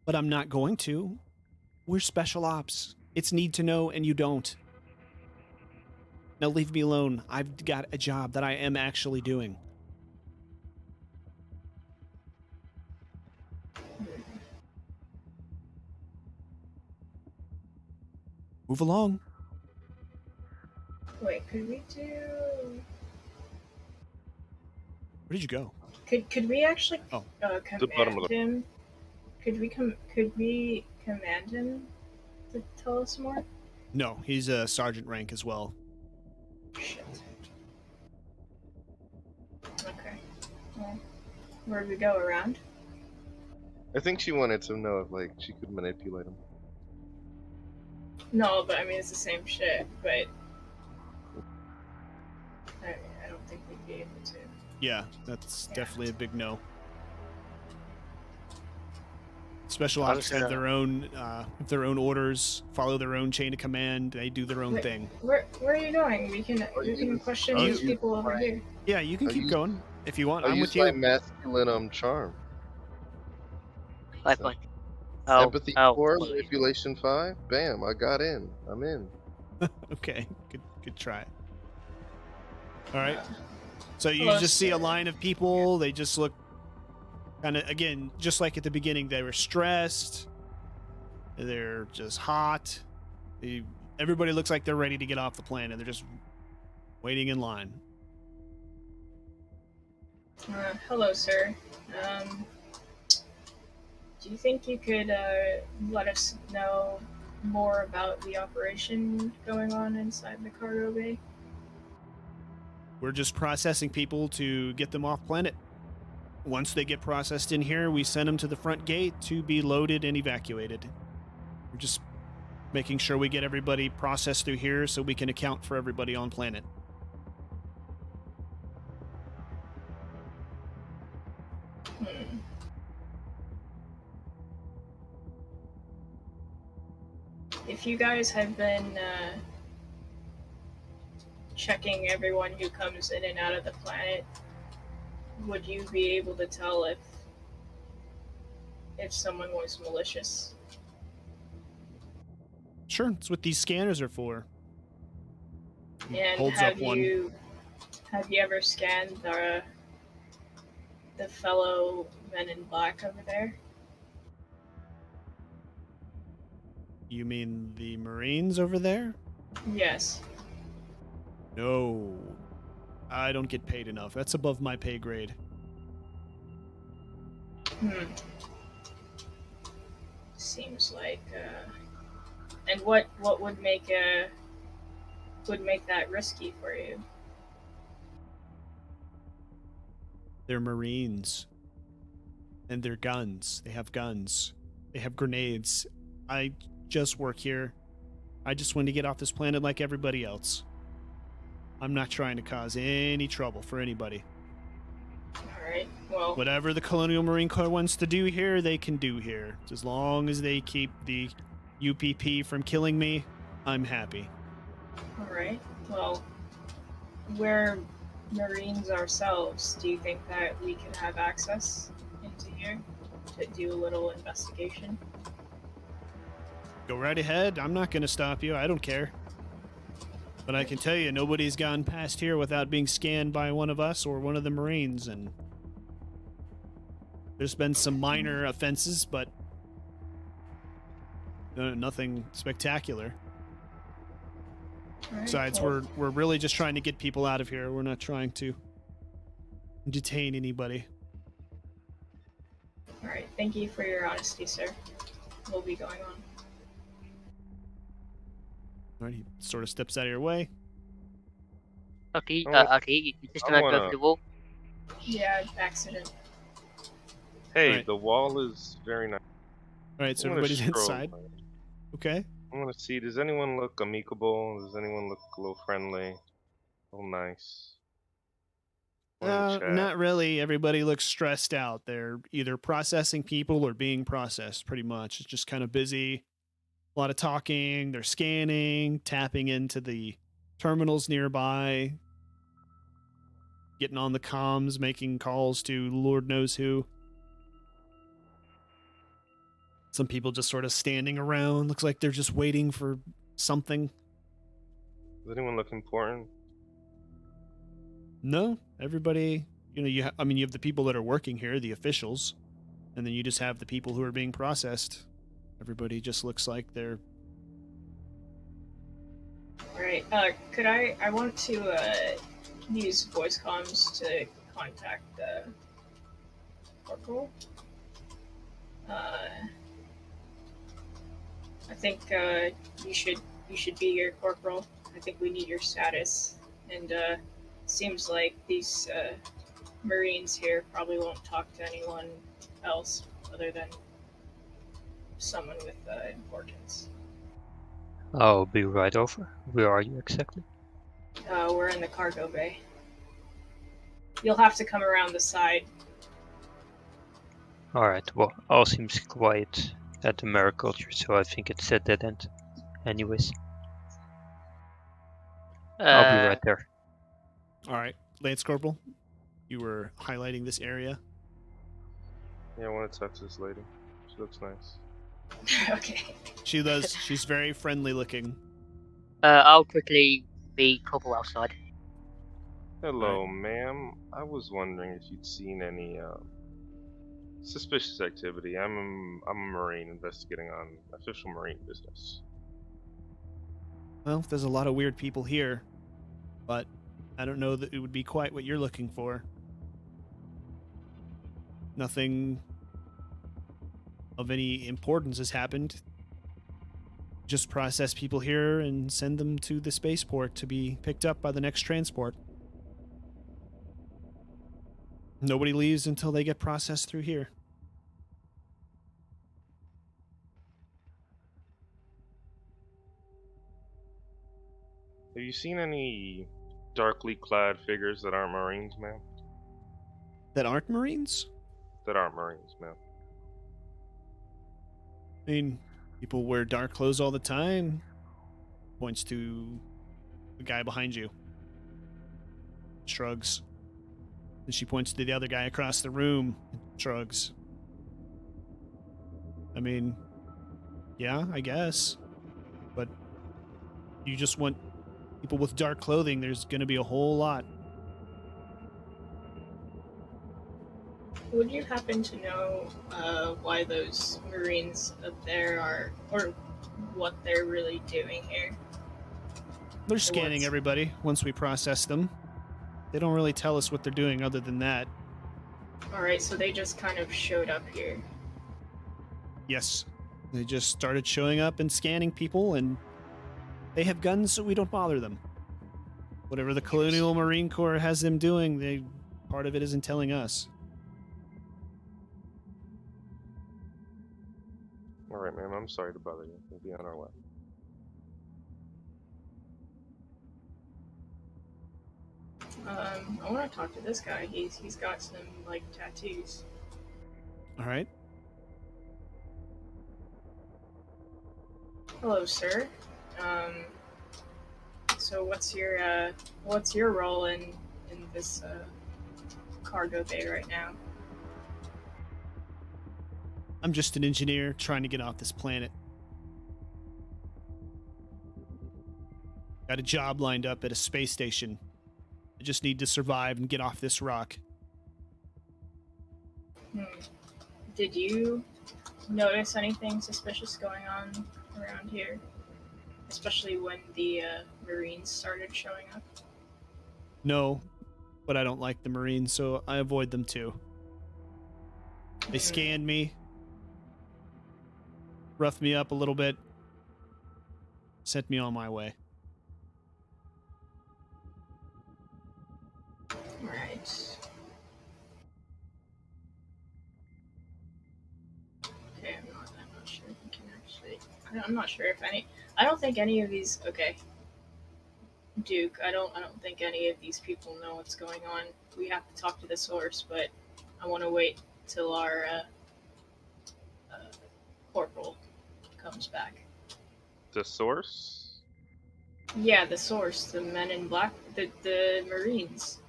but I'm not going to. We're special ops. It's need to know, and you don't. Now leave me alone. I've got a job that I am actually doing. Move along. Wait, could we do? Where did you go? Could we actually Oh. The bottom of command him? Could we command him to tell us more? No, he's a sergeant rank as well. Shit. Where do we go around? I think she wanted to know if like she could manipulate him. No, but I mean it's the same shit. But I don't think we'd be able to. Yeah, that's Yeah. definitely a big no. Special I ops was have gonna- their own orders, follow their own chain of command. They do their own Wait, thing. Where are you going? We can question I'll these use people over my- here. Yeah, you can I'll keep use- going if you want. I'll I'm use with you. my masculine charm. 5 point. Oh, Empathy oh, 4, apologies. manipulation 5. Bam, I got in. I'm in. Okay, good try. All right. Uh, So you Hello, just see a sir. line of people. They just look kind of, again, just like at the beginning. They were stressed. They're just hot. Everybody looks like they're ready to get off the planet. They're just waiting in line. hello, sir. Do you think you could let us know more about the operation going on inside the cargo bay? We're just processing people to get them off planet. Once they get processed in here, we send them to the front gate to be loaded and evacuated. We're just making sure we get everybody processed through here so we can account for everybody on planet. Hmm. If you guys have been checking everyone who comes in and out of the planet, would you be able to tell if someone was malicious? Sure, that's what these scanners are for. And Holds have up one. you ever scanned the fellow men in black over there? You mean the Marines over there? Yes. No. I don't get paid enough. That's above my pay grade. Seems like and what would make that risky for you? They're Marines. And they're guns. They have guns. They have grenades. I just work here. I just want to get off this planet like everybody else. I'm not trying to cause any trouble for anybody. Alright, well, Whatever the Colonial Marine Corps wants to do here, they can do here. As long as they keep the UPP from killing me, I'm happy. alright. Well, we're Marines ourselves. Do you think that we can have access into here to do a little investigation? Go right ahead. I'm not going to stop you. I don't care. But I can tell you, nobody's gone past here without being scanned by one of us or one of the Marines, and there's been some minor offenses, but nothing spectacular. Alright, Besides, well, we're really just trying to get people out of here. We're not trying to detain anybody. alright, thank you for your honesty, sir. We'll be going on. All right, he sort of steps out of your way. Okay, Oh, okay, you just I not go wanna- for the wall. Yeah, accident. Hey, Alright. the wall is very nice. All right, so I'm gonna everybody's stroll, inside. man. Okay. I want to see. Does anyone look amicable? Does anyone look a little friendly? A little nice? Wanna chat. Not really. Everybody looks stressed out. They're either processing people or being processed, pretty much. It's just kind of busy. A lot of talking. They're scanning, tapping into the terminals nearby, getting on the comms, making calls to Lord knows who. Some people just sort of standing around. Looks like they're just waiting for something. Does anyone look important? No, everybody, you have the people that are working here, the officials, and then you just have the people who are being processed. Everybody just looks like they're Alright, I want to use voice comms to contact the corporal. I think you should be here, corporal. I think we need your status, and seems like these Marines here probably won't talk to anyone else other than someone with importance. I'll be right over. Where are you exactly? We're in the cargo bay. You'll have to come around the side. Alright, well, all seems quiet at the mariculture, so I think it's at dead end. Anyways, I'll be right there. All right, Lance Corporal, you were highlighting this area. Yeah, I want to talk to this lady. She looks nice. Okay. She does. She's very friendly looking. I'll quickly be couple outside. Hello, ma'am. I was wondering if you'd seen any suspicious activity. I'm a Marine investigating on official Marine business. Well, there's a lot of weird people here, but I don't know that it would be quite what you're looking for. Nothing of any importance has happened. Just process people here and send them to the spaceport to be picked up by the next transport. Nobody leaves until they get processed through here. Have you seen any darkly clad figures that aren't Marines, ma'am? That aren't Marines? That aren't Marines, ma'am. I mean, people wear dark clothes all the time. Points to the guy behind you. Shrugs. And she points to the other guy across the room and shrugs. I mean, yeah, I guess. But you just want people with dark clothing, there's going to be a whole lot. Would you happen to know why those Marines up there are, or what they're really doing here? They're scanning What's- everybody once we process them. They don't really tell us what they're doing other than that. Alright, so they just kind of showed up here. Yes. They just started showing up and scanning people, and they have guns, so we don't bother them. Whatever the Colonial Marine Corps has them doing, part of it isn't telling us. Alright, ma'am, I'm sorry to bother you. We'll be on our way. I want to talk to this guy. He's got some like tattoos. All right. Hello, sir. So what's your role in this cargo bay right now? I'm just an engineer trying to get off this planet. Got a job lined up at a space station. I just need to survive and get off this rock. Did you notice anything suspicious going on around here? Especially when the Marines started showing up? No, but I don't like the Marines, so I avoid them too. They scanned me, roughed me up a little bit, sent me on my way. Right. Okay, I'm not sure if we can actually. I'm not sure if any. I don't think any of these. Okay, Duke. I don't think any of these people know what's going on. We have to talk to the source, but I want to wait till our corporal comes back. The source? Yeah, the source, the men in black, the Marines.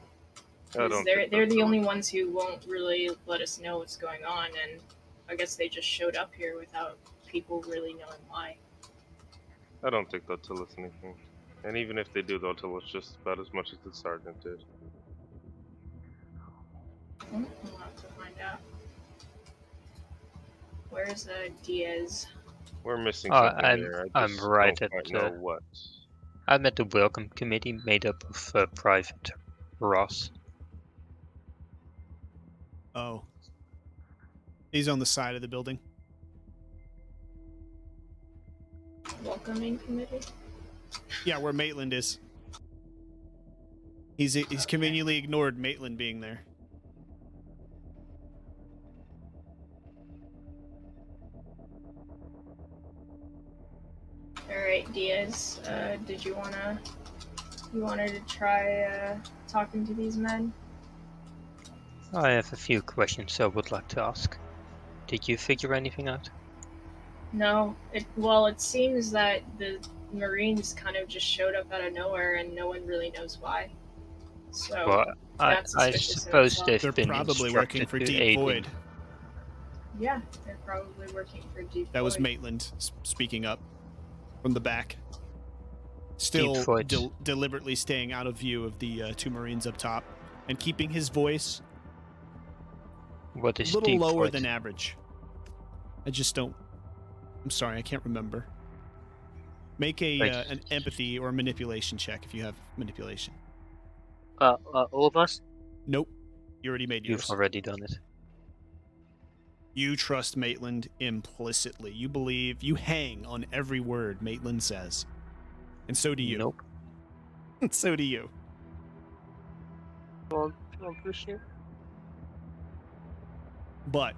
I don't They're think the that's only ones who won't really let us know what's going on, and I guess they just showed up here without people really knowing why. I don't think they'll tell us anything. And even if they do, they'll tell us just about as much as the sergeant did. We'll have to find out. Where's Diaz? We're missing something I'm here. I I'm just right don't at quite know what. I'm at the welcome committee made up of Private Ross. Oh. He's on the side of the building. Welcoming committee? Yeah, where Maitland is. He's conveniently ignored Maitland being there. right, Diaz. Did you wanted to try talking to these men? I have a few questions I would like to ask. Did you figure anything out? No. It seems that the Marines kind of just showed up out of nowhere and no one really knows why. So Well, that's I suspicious in suppose itself. they've They're been probably working instructed for to Deep aid Void. Yeah, they're probably working for Deep That was Void. Maitland speaking up from the back. Deep Still Void. deliberately staying out of view of the two Marines up top and keeping his voice What a is little Deep lower Void? than average. I just don't. I'm sorry, I can't remember. Make Right. an empathy or manipulation check if you have manipulation. All of us? Nope. You already made You've yours. already done it. You trust Maitland implicitly. You believe, you hang on every word Maitland says. And so do you. Nope. So do you. Come on, push it. But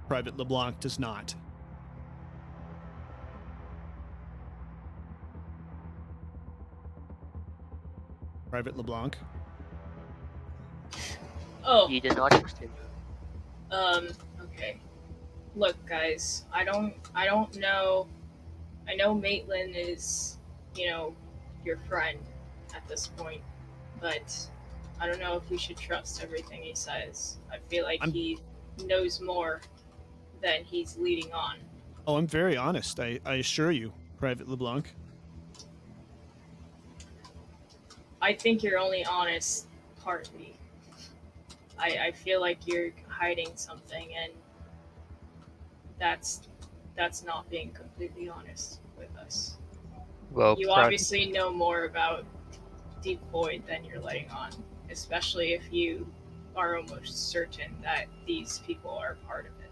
Private LeBlanc does not. Private LeBlanc? Oh, You did not trust him. okay. Look, guys, I don't know. I know Maitland is, your friend at this point, but I don't know if we should trust everything he says. I feel like he knows more than he's leading on. Oh, I'm very honest. I assure you, Private LeBlanc. I think you're only honest partly. I feel like you're hiding something, and that's not being completely honest with us. Well, You obviously know more about Deep Void than you're letting on, especially if you are almost certain that these people are part of it.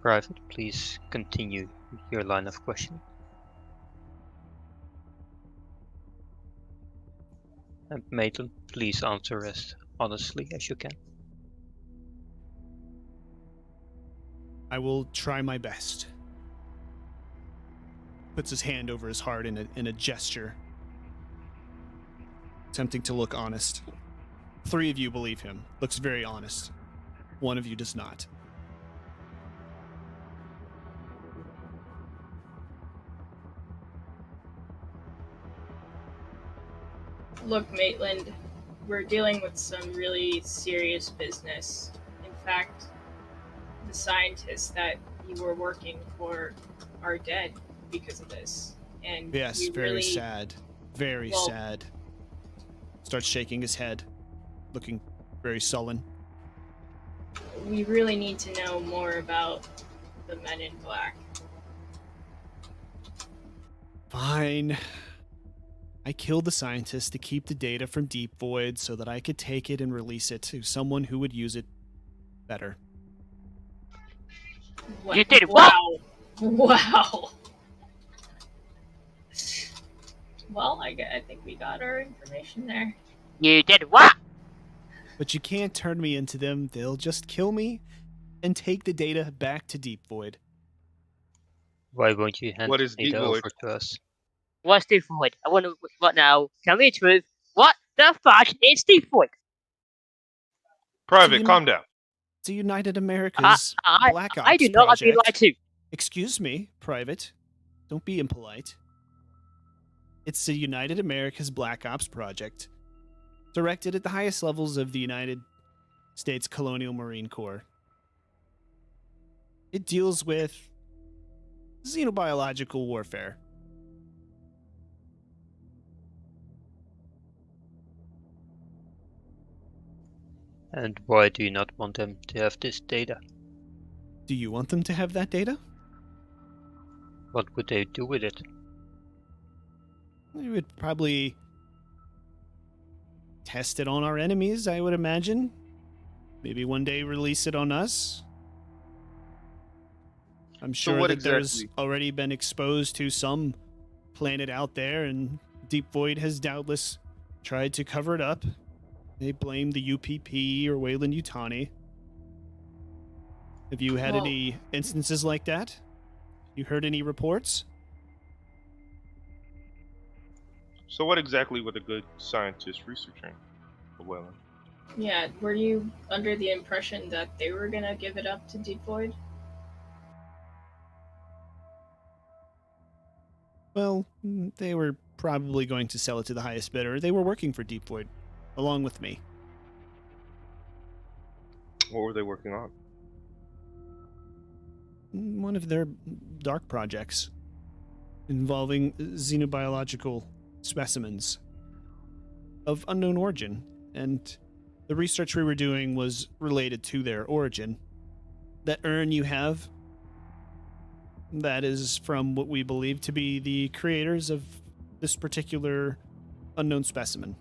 Private, please continue your line of questioning. And Maitland, please answer as honestly as you can. I will try my best. Puts his hand over his heart in a gesture, attempting to look honest. 3 of you believe him. Looks very honest. 1 of you does not. Look, Maitland, we're dealing with some really serious business. In fact, the scientists that you were working for are dead because of this. And Yes, we very really, sad. Very well, sad. Starts shaking his head, looking very sullen. we really need to know more about the Men in Black. Fine. I killed the scientist to keep the data from Deep Void so that I could take it and release it to someone who would use it better. You did what? Wow. Well, I think we got our information there. You did what? But you can't turn me into them. They'll just kill me and take the data back to Deep Void. Why won't you hand What the is Deep data Void? over to us? What's Deep Void? I want to. What now? Tell me the truth. What the fuck is Deep Void? Private, calm down. It's a United America's Black Ops I do not like to be project. lied to. Excuse me, Private. Don't be impolite. It's the United America's Black Ops project, directed at the highest levels of the United States Colonial Marine Corps. It deals with xenobiological warfare. And why do you not want them to have this data? Do you want them to have that data? What would they do with it? They would probably test it on our enemies, I would imagine. Maybe one day release it on us. I'm sure what that there's exactly- already been exposed to some planet out there, and Deep Void has doubtless tried to cover it up. They blame the UPP or Wayland Yutani. Have you had Well- any instances like that? You heard any reports? So what exactly were the good scientists researching? Well, Yeah, were you under the impression that they were gonna give it up to Deep Void? Well, they were probably going to sell it to the highest bidder. They were working for Deep Void, along with me. what were they working on? One of their dark projects involving xenobiological specimens of unknown origin, and the research we were doing was related to their origin. That urn you have, that is from what we believe to be the creators of this particular unknown specimen.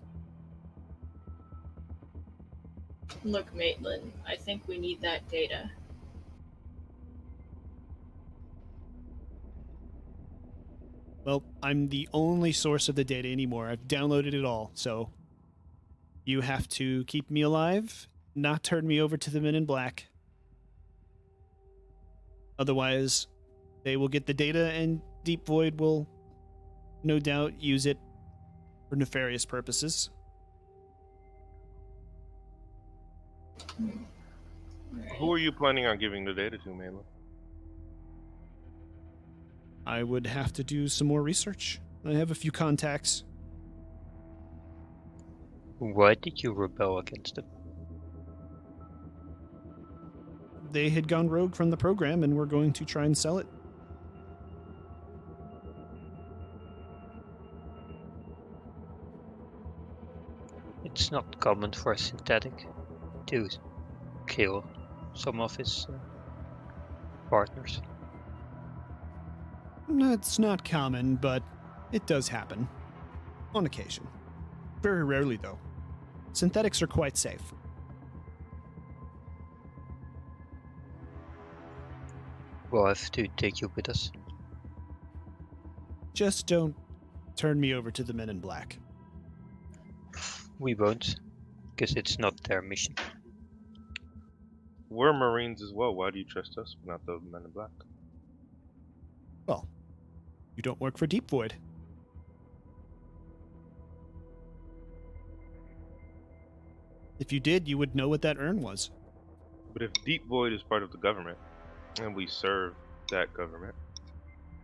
Look, Maitland, I think we need that data. Well, I'm the only source of the data anymore. I've downloaded it all, so you have to keep me alive, not turn me over to the Men in Black. Otherwise, they will get the data and Deep Void will no doubt use it for nefarious purposes. Who are you planning on giving the data to, Mela? I would have to do some more research. I have a few contacts. Why did you rebel against them? They had gone rogue from the program and were going to try and sell it. It's not common for a synthetic to kill some of his partners. No, it's not common, but it does happen. On occasion. Very rarely, though. Synthetics are quite safe. We'll have to take you with us. Just don't turn me over to the Men in Black. We won't, because it's not their mission. We're Marines as well. Why do you trust us, but not the Men in Black? Well, you don't work for Deep Void. If you did, you would know what that urn was. But if Deep Void is part of the government, and we serve that government,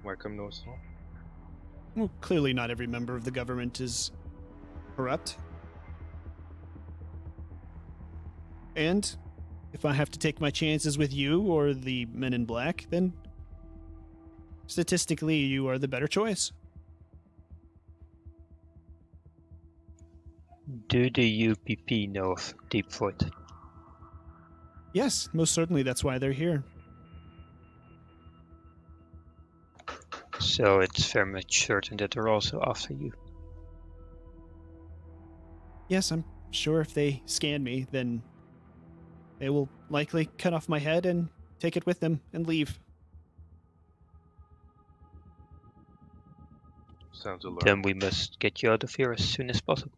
why come to us at all? Well, clearly not every member of the government is corrupt. And if I have to take my chances with you or the Men in Black, then statistically you are the better choice. Do the UPP know of Deep Void? Yes, most certainly that's why they're here. So it's very much certain that they're also after you. Yes, I'm sure if they scan me, then they will likely cut off my head and take it with them and leave. Sounds Then alarming. we must get you out of here as soon as possible.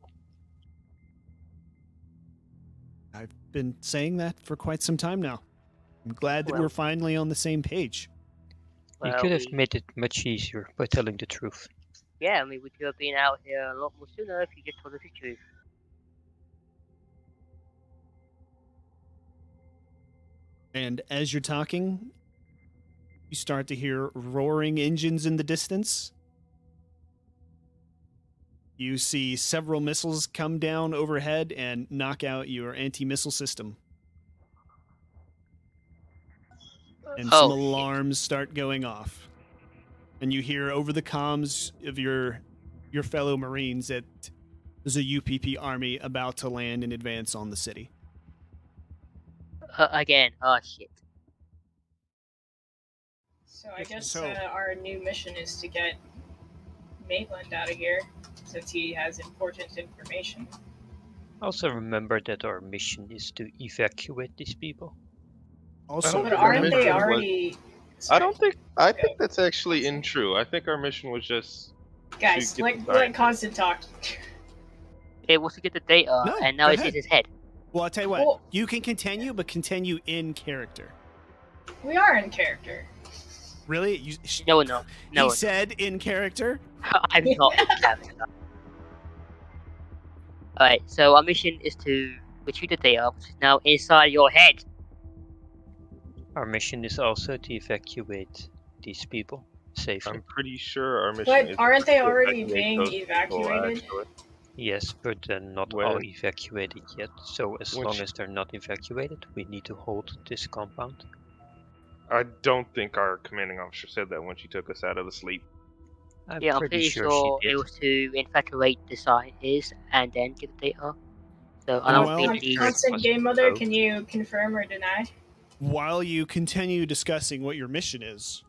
I've been saying that for quite some time now. I'm glad that Well- we're finally on the same page. You Well, could have we- made it much easier by telling the truth. Yeah, I mean, we could have been out here a lot more sooner if you just told us the truth. And as you're talking, you start to hear roaring engines in the distance. You see several missiles come down overhead and knock out your anti-missile system. And some Oh, shit. alarms start going off. And you hear over the comms of your fellow Marines that there's a UPP army about to land and advance on the city. Again, oh shit. So I guess So- our new mission is to get Maitland out of here, since he has important information. Also remember that our mission is to evacuate these people. Also, But think aren't our they mission was- already? I don't think. I Go. think that's actually untrue. I think our mission was just Guys, to get the let Constant talk. It was to get the data, No, and now go it's in ahead. his head. well, I'll tell you what. Well- You can continue, but continue in character. We are in character. Really? No, he no. said in character? I'm not in character. Alright, so our mission is to retrieve the data, which is now inside your head. Our mission is also to evacuate these people safely. I'm pretty sure our mission But is aren't they to already evacuate being those people, evacuated? actually. Yes, but they're not all When evacuated yet. So as when long she, as they're not evacuated, we need to hold this compound. I don't think our commanding officer said that when she took us out of the sleep. I'm Yeah, I'm pretty pretty sure sure she it did. was to infatuate the scientists and then give the data. So I And don't well, think pretty these. sure it Constant was Game Mother, both. can you confirm or deny? While you continue discussing what your mission is,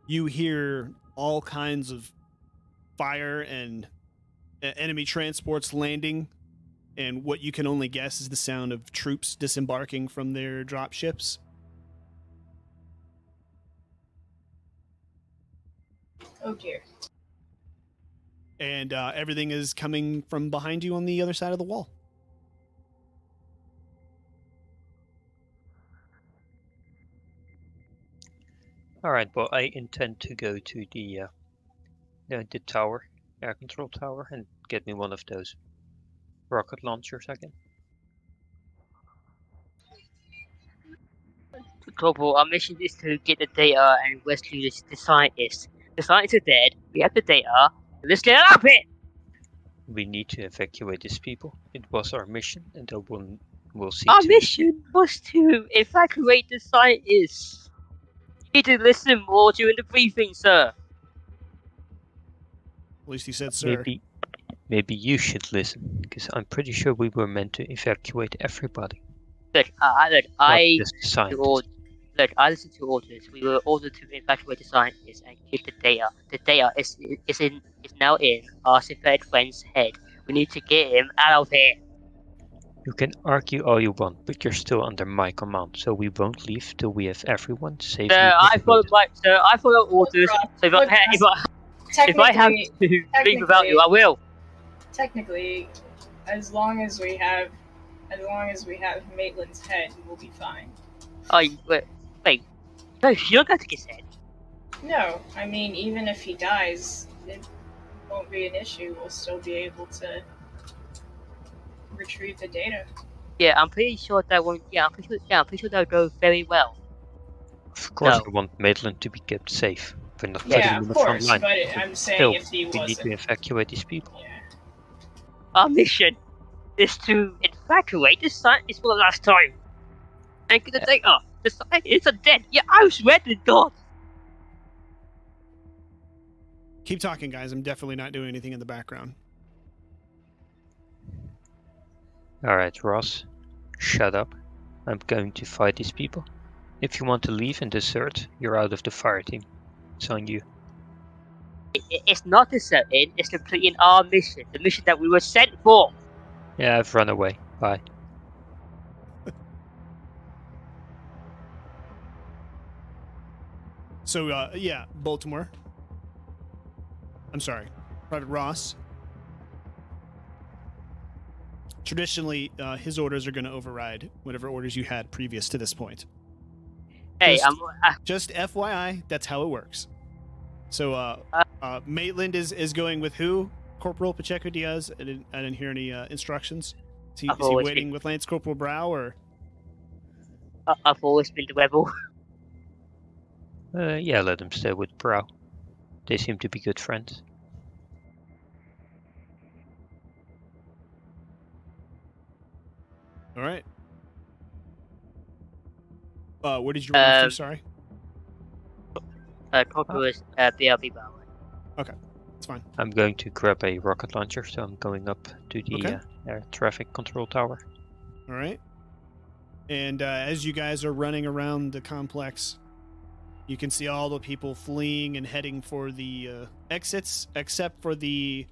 you hear all kinds of fire and enemy transports landing, and what you can only guess is the sound of troops disembarking from their drop ships. Oh dear. And everything is coming from behind you on the other side of the wall. Alright, well, I intend to go to the tower, air control tower, and get me one of those rocket launchers again. Corporal, our mission is to get the data and rescue the scientists. The scientists are dead. We have the data. Let's get out of it. We need to evacuate these people. It was our mission, and we'll see Our to mission was to evacuate the scientists. You need to listen more during the briefing, sir. At least he said, sir. Maybe you should listen, because I'm pretty sure we were meant to evacuate everybody. Look, Not I just the listened to scientists. I listened to orders. We were ordered to evacuate the scientists and keep the data. The data is now in our synthetic friend's head. We need to get him out of here. You can argue all you want, but you're still under my command, so we won't leave till we have everyone safely evacuated. I follow orders. So Look, if I have to leave without you, I will. Technically, as long as we have Maitland's head, we'll be fine. Oh, wait. No, you don't have to get head. No, I mean, even if he dies, it won't be an issue. We'll still be able to retrieve the data. Yeah, I'm pretty sure that won't. Yeah, I'm pretty sure that'll go very well. Of course, No. we want Maitland to be kept safe. We're not Yeah, putting Yeah, him of in the front course, line. but I'm saying Still, if he we need to wasn't. evacuate these people. Yeah. Our mission is to evacuate the scientists for the last time and get the data. The scientists are dead. Yeah, I swear to God. Keep talking, guys. I'm definitely not doing anything in the background. Alright, Ross, shut up. I'm going to fight these people. If you want to leave and desert, you're out of the fire team. It's on you. It's not deserting. It's completing our mission, the mission that we were sent for. Yeah, I've run away. Bye. So, yeah, Baltimore. I'm sorry, Private Ross. Traditionally, his orders are going to override whatever orders you had previous to this point. Hey, Just FYI, that's how it works. So, Maitland is going with who? Corporal Pacheco Diaz? I didn't hear any instructions. Is he waiting with Lance Corporal Brow, or? I've always been the rebel. Yeah, let them stay with Brow. They seem to be good friends. All right. Where did you run off to? Sorry. Corporal is BRB Brown. Okay, that's fine. I'm going to grab a rocket launcher, so I'm going up to the air traffic control tower. All right. And as you guys are running around the complex, you can see all the people fleeing and heading for the exits, except for the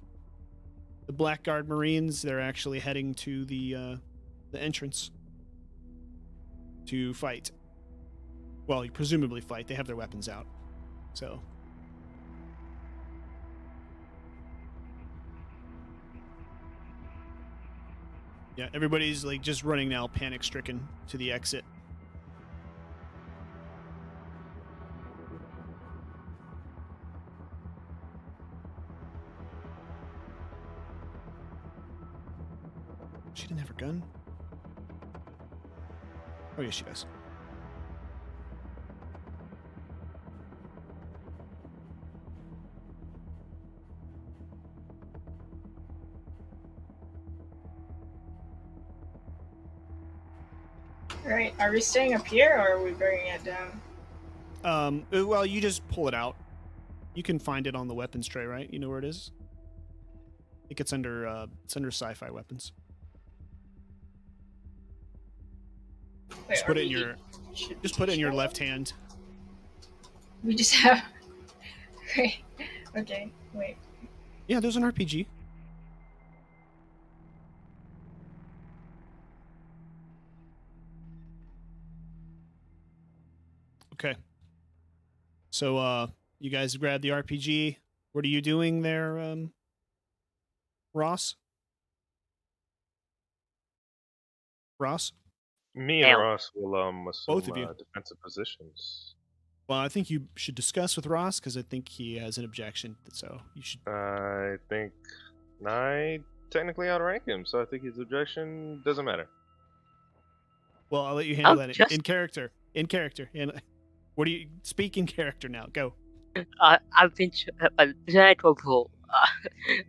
Blackguard Marines. They're actually heading to the entrance to fight. Well, you presumably fight. They have their weapons out. So. Yeah, everybody's like just running now, panic-stricken to the exit. She didn't have her gun? Oh, yes, she does. Alright, are we staying up here or are we bringing it down? Well, you just pull it out. You can find it on the weapons tray, right? You know where it is? I think it's under sci-fi weapons. Wait, Just are put it in we- your should we just put it in teach your that? left hand. We just have. Great. Okay, wait. Yeah, there's an RPG. Okay. So you guys grab the RPG. What are you doing there, Ross? Ross? Me and Now. Ross will Both assume of you. defensive positions. Well, I think you should discuss with Ross because I think he has an objection. So you should. I think I technically outrank him, so I think his objection doesn't matter. Well, I'll let you handle I'm that just- in character. In character. And what do you speak in character now? Go. I've been Lieutenant Corporal.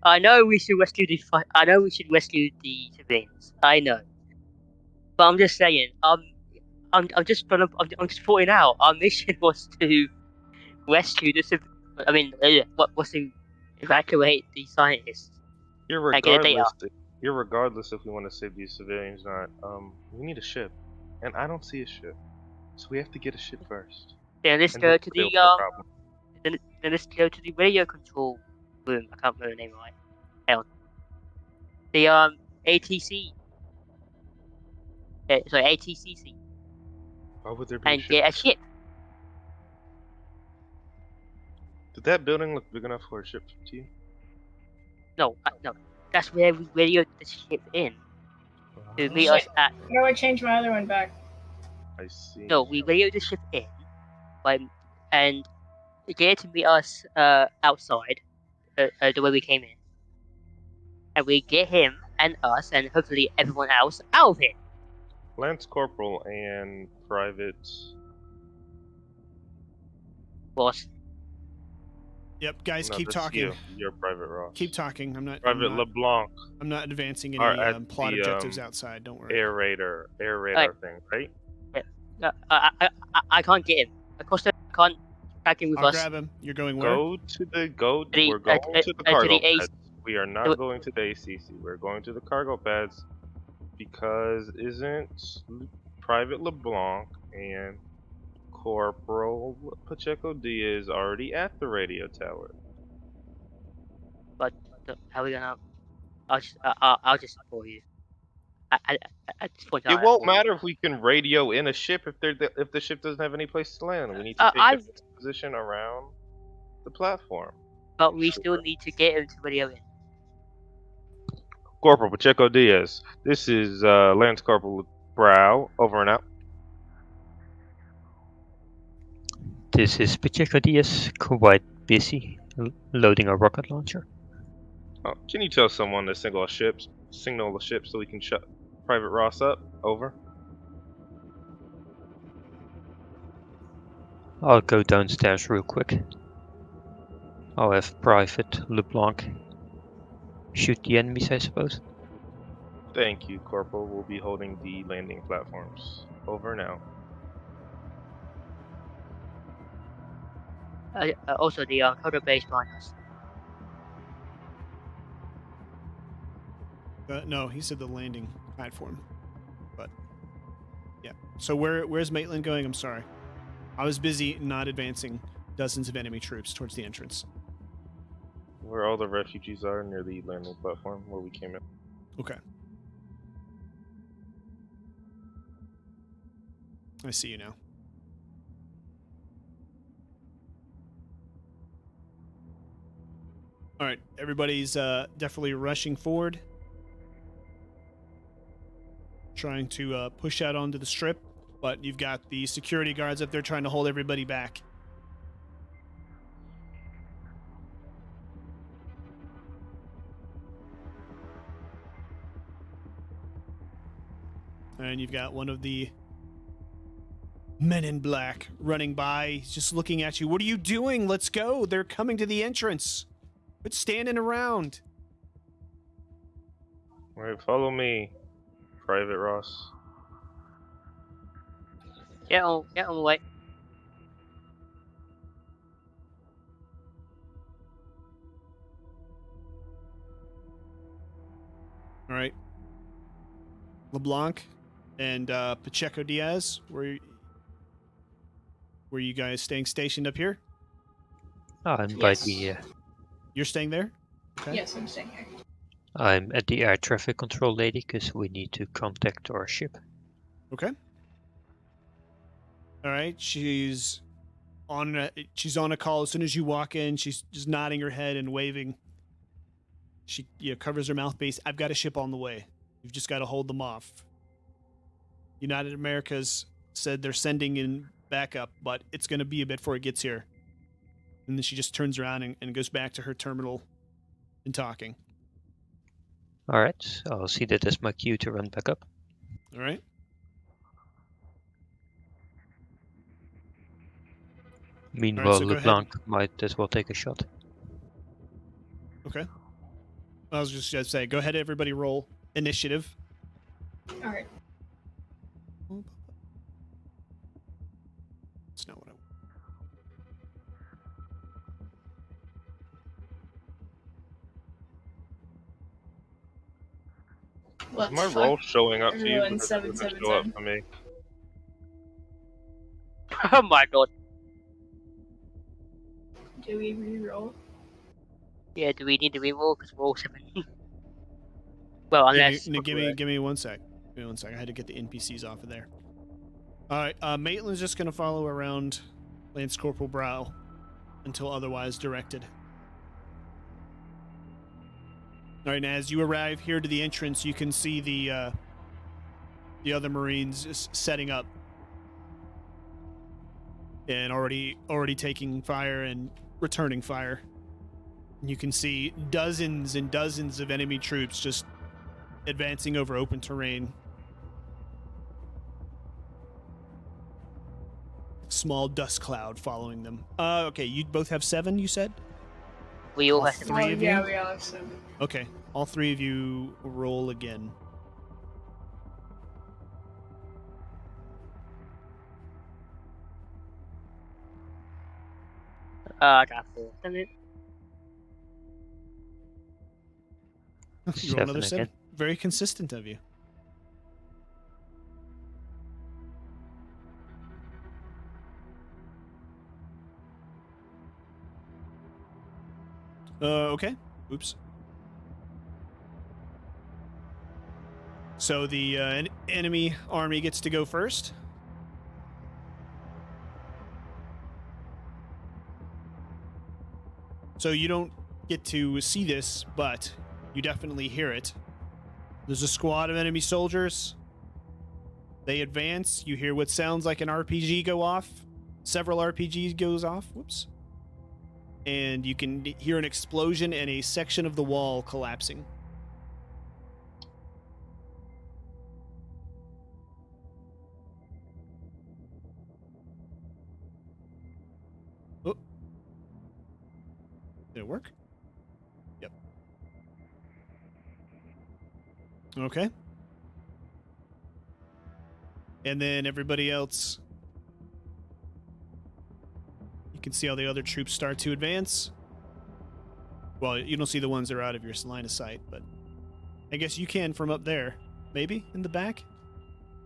I know we should rescue the. I know we should rescue the civilians. I know, but I'm just saying. I'm just trying to. I'm just pointing out. Our mission was to rescue the. I mean, what was to evacuate the scientists and get the data. Irregardless if we want to save these civilians or not, we need a ship, and I don't see a ship, so we have to get a ship first. Then let's And go we'll to deal the with the problem. Then let's go to the radio control room. I can't remember the name right. Hell. The ATC. Sorry, ATCC. Why would there be a And ship? get a ship. Did that building look big enough for a ship to you? No. That's where we radioed the ship in to meet Ah, us at. No, I changed my other one back. I see. No, we radioed the ship in, and get it to meet us outside, the way we came in, and we get him and us and hopefully everyone else out of it. Lance Corporal and Private. Boss. Yep, guys, No, keep that's talking. you. You're Private Ross. Keep talking. Private LeBlanc. I'm not advancing Are any at plot the, objectives outside. Don't worry. Air radar thing, right? I can't get him. Of course, I can't track him with I'll us. grab him. You're going where? We're going The- to the to cargo the AC. pads. We are not going to the ACC. We're going to the cargo pads because isn't Private LeBlanc and Corporal Pacheco Diaz already at the radio tower? But how are we gonna? I'll just support you. At this point, It won't matter if we can radio in a ship if the ship doesn't have any place to land. We need to take a position around the platform. But we still need to get him to radio in. Corporal Pacheco Diaz. This is Lance Corporal Brow. Over and out. This is Pacheco Diaz, quite busy loading a rocket launcher. Oh, can you tell someone to signal a ship so we can shut Private Ross up? Over. I'll go downstairs real quick. I'll have Private LeBlanc shoot the enemies, I suppose. Thank you, Corporal. We'll be holding the landing platforms. Over now. Also, the counter base behind us. No, he said the landing platform. But yeah. So where's Maitland going? I'm sorry. I was busy not advancing dozens of enemy troops towards the entrance. Where all the refugees are near the landing platform where we came in. Okay. I see you now. All right, everybody's definitely rushing forward, trying to push out onto the strip, but you've got the security guards up there trying to hold everybody back. And you've got one of the men in black running by. He's just looking at you. What are you doing? Let's go. They're coming to the entrance. Quit standing around. Alright, follow me, Private Ross. Get on the way. All right. LeBlanc and Pacheco Diaz, were you guys staying stationed up here? I'm by Yes. the. You're staying there? Okay. Yes, I'm staying here. I'm at the air traffic control lady because we need to contact our ship. Okay. All right. She's on a call as soon as you walk in. She's just nodding her head and waving. She covers her mouthpiece. I've got a ship on the way. You've just got to hold them off. United Americas said they're sending in backup, but it's going to be a bit before it gets here. And then she just turns around and goes back to her terminal and talking. All right, I'll see that as my cue to run back up. All right. Meanwhile, so go ahead. LeBlanc might as well take a shot. Okay. I was just going to say, go ahead, everybody roll initiative. All right. That's not what I want. Let's Is my fuck roll showing up to you? everyone Because it doesn't 777. show up to me. Oh my god. Do we re-roll? Yeah, do we need to reroll? Because we're all 7. Well, unless... Give me 1 sec. Give me 1 sec. I had to get the NPCs off of there. All right. Maitland's just going to follow around Lance Corporal Brow until otherwise directed. All right. And as you arrive here to the entrance, you can see the other Marines is setting up and already taking fire and returning fire. You can see dozens and dozens of enemy troops just advancing over open terrain. Small dust cloud following them. Okay, you both have 7, you said? We all All have 7. three of yeah, you? we all have 7. Okay, all 3 of you roll again. I got 4. Damn it. You roll another 7 7. Very consistent of you. Okay. Oops. So the enemy army gets to go first. So you don't get to see this, but you definitely hear it. There's a squad of enemy soldiers. They advance. You hear what sounds like an RPG go off. Several RPGs goes off. Whoops. And you can hear an explosion and a section of the wall collapsing. Oh. Did it work? Yep. Okay. And then everybody else, you can see all the other troops start to advance. Well, you don't see the ones that are out of your line of sight, but I guess you can from up there. Maybe in the back? Do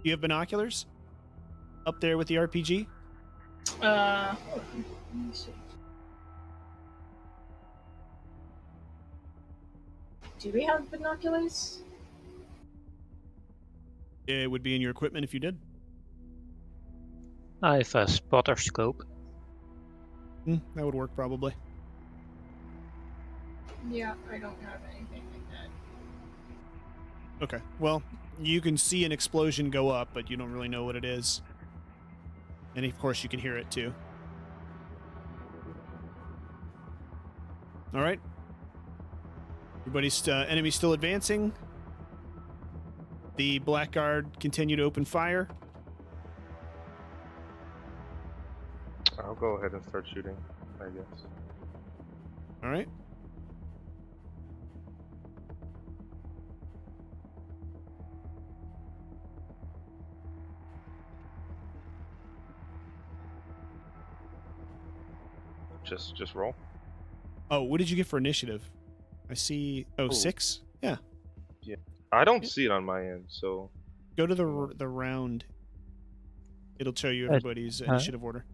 you have binoculars? Up there with the RPG? Hold on. Let me see. Do we have binoculars? It would be in your equipment if you did. I have a spotter scope. That would work probably. Yeah, I don't have anything like that. Okay. Well, you can see an explosion go up, but you don't really know what it is. And of course, you can hear it too. All right. Everybody's enemy still advancing. The Blackguard continue to open fire. I'll go ahead and start shooting, I guess. All right. Just roll. Oh, what did you get for initiative? I see. Oh, Ooh. 6? Yeah. I don't Yeah. see it on my end, so Go to the round. It'll show you everybody's initiative order.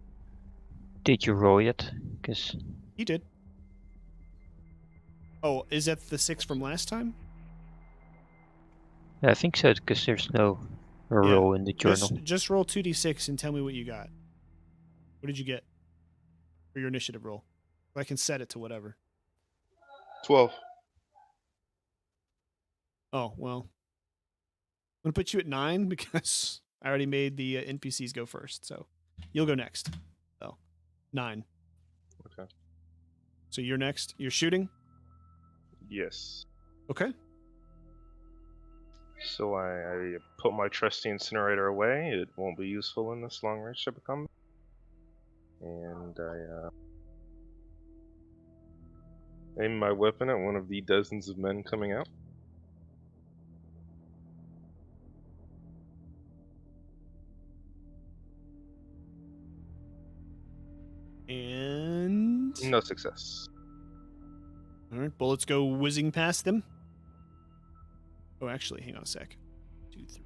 Did you roll yet? Because You did. Oh, is that the 6 from last time? I think so, because there's no roll in the journal. Just roll 2d6 and tell me what you got. What did you get for your initiative roll? I can set it to whatever. 12. Oh, well. I'm going to put you at 9 because I already made the NPCs go first. So you'll go next. So 9. Okay. So you're next. You're shooting? Yes. Okay. So I put my trusty incinerator away. It won't be useful in this long range type of combat. And I aim my weapon at one of the dozens of men coming out. And No success. all right, bullets go whizzing past them. Oh, actually, hang on a sec. 2, 3.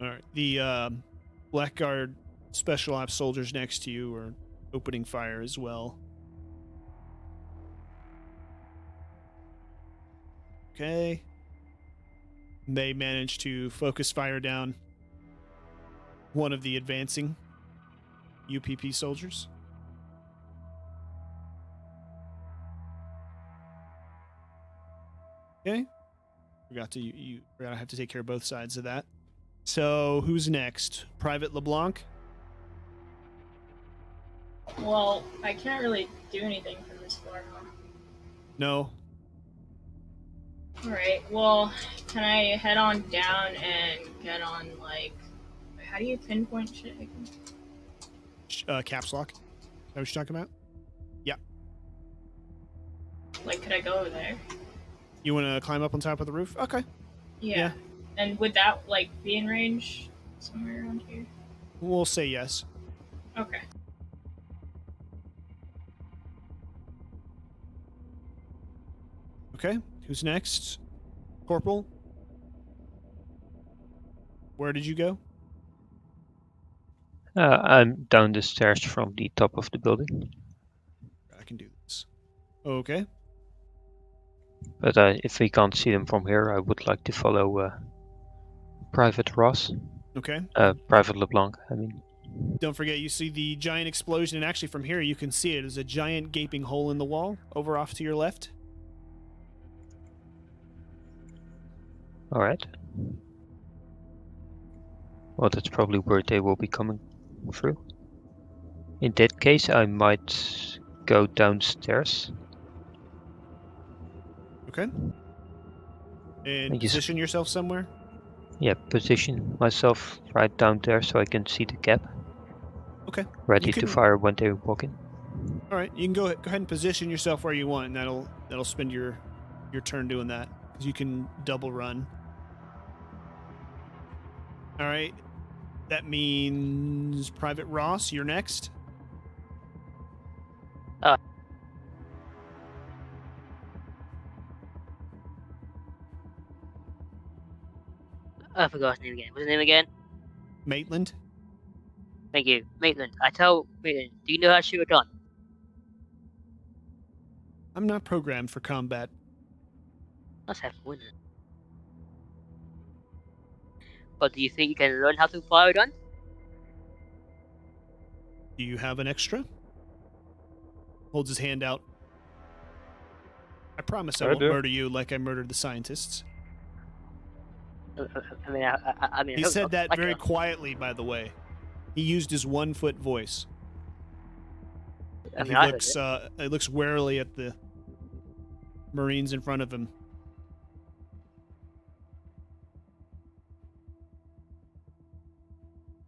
All right, the Blackguard special ops soldiers next to you are opening fire as well. Okay. They manage to focus fire down one of the advancing UPP soldiers. Okay. Forgot I have to take care of both sides of that. So who's next? Private LeBlanc? Well, I can't really do anything from this far, huh? No. Alright, well, can I head on down and get on, like, how do you pinpoint shit again? Caps lock. Is that what you're talking about? Yeah. Like, could I go over there? You want to climb up on top of the roof? Okay. Yeah. And would that, like, be in range somewhere around here? We'll say yes. Okay. Okay. Who's next? Corporal? Where did you go? I'm down the stairs from the top of the building. I can do this. Okay. But if we can't see them from here, I would like to follow Private Ross. Okay. Private LeBlanc, I mean. Don't forget, you see the giant explosion, and actually from here you can see it as a giant gaping hole in the wall over off to your left. All right. Well, that's probably where they will be coming through. In that case, I might go downstairs. Okay. And I just- position yourself somewhere. Yeah, position myself right down there so I can see the gap. Okay. Ready to fire when they walk in. All right, you can go ahead and position yourself where you want, and that'll spend your turn doing that, because you can double run. All right, that means Private Ross, you're next. I forgot his name again. What's his name again? Maitland. Thank you. Maitland. I tell Maitland, do you know how to shoot a gun? I'm not programmed for combat. Let's have fun. But do you think you can learn how to fire a gun? Do you have an extra? Holds his hand out. I promise I won't do. murder you like I murdered the scientists. I mean, He said that like very quietly, by the way. He used his 1-foot voice. I And mean, he I heard it. looks warily at the Marines in front of him.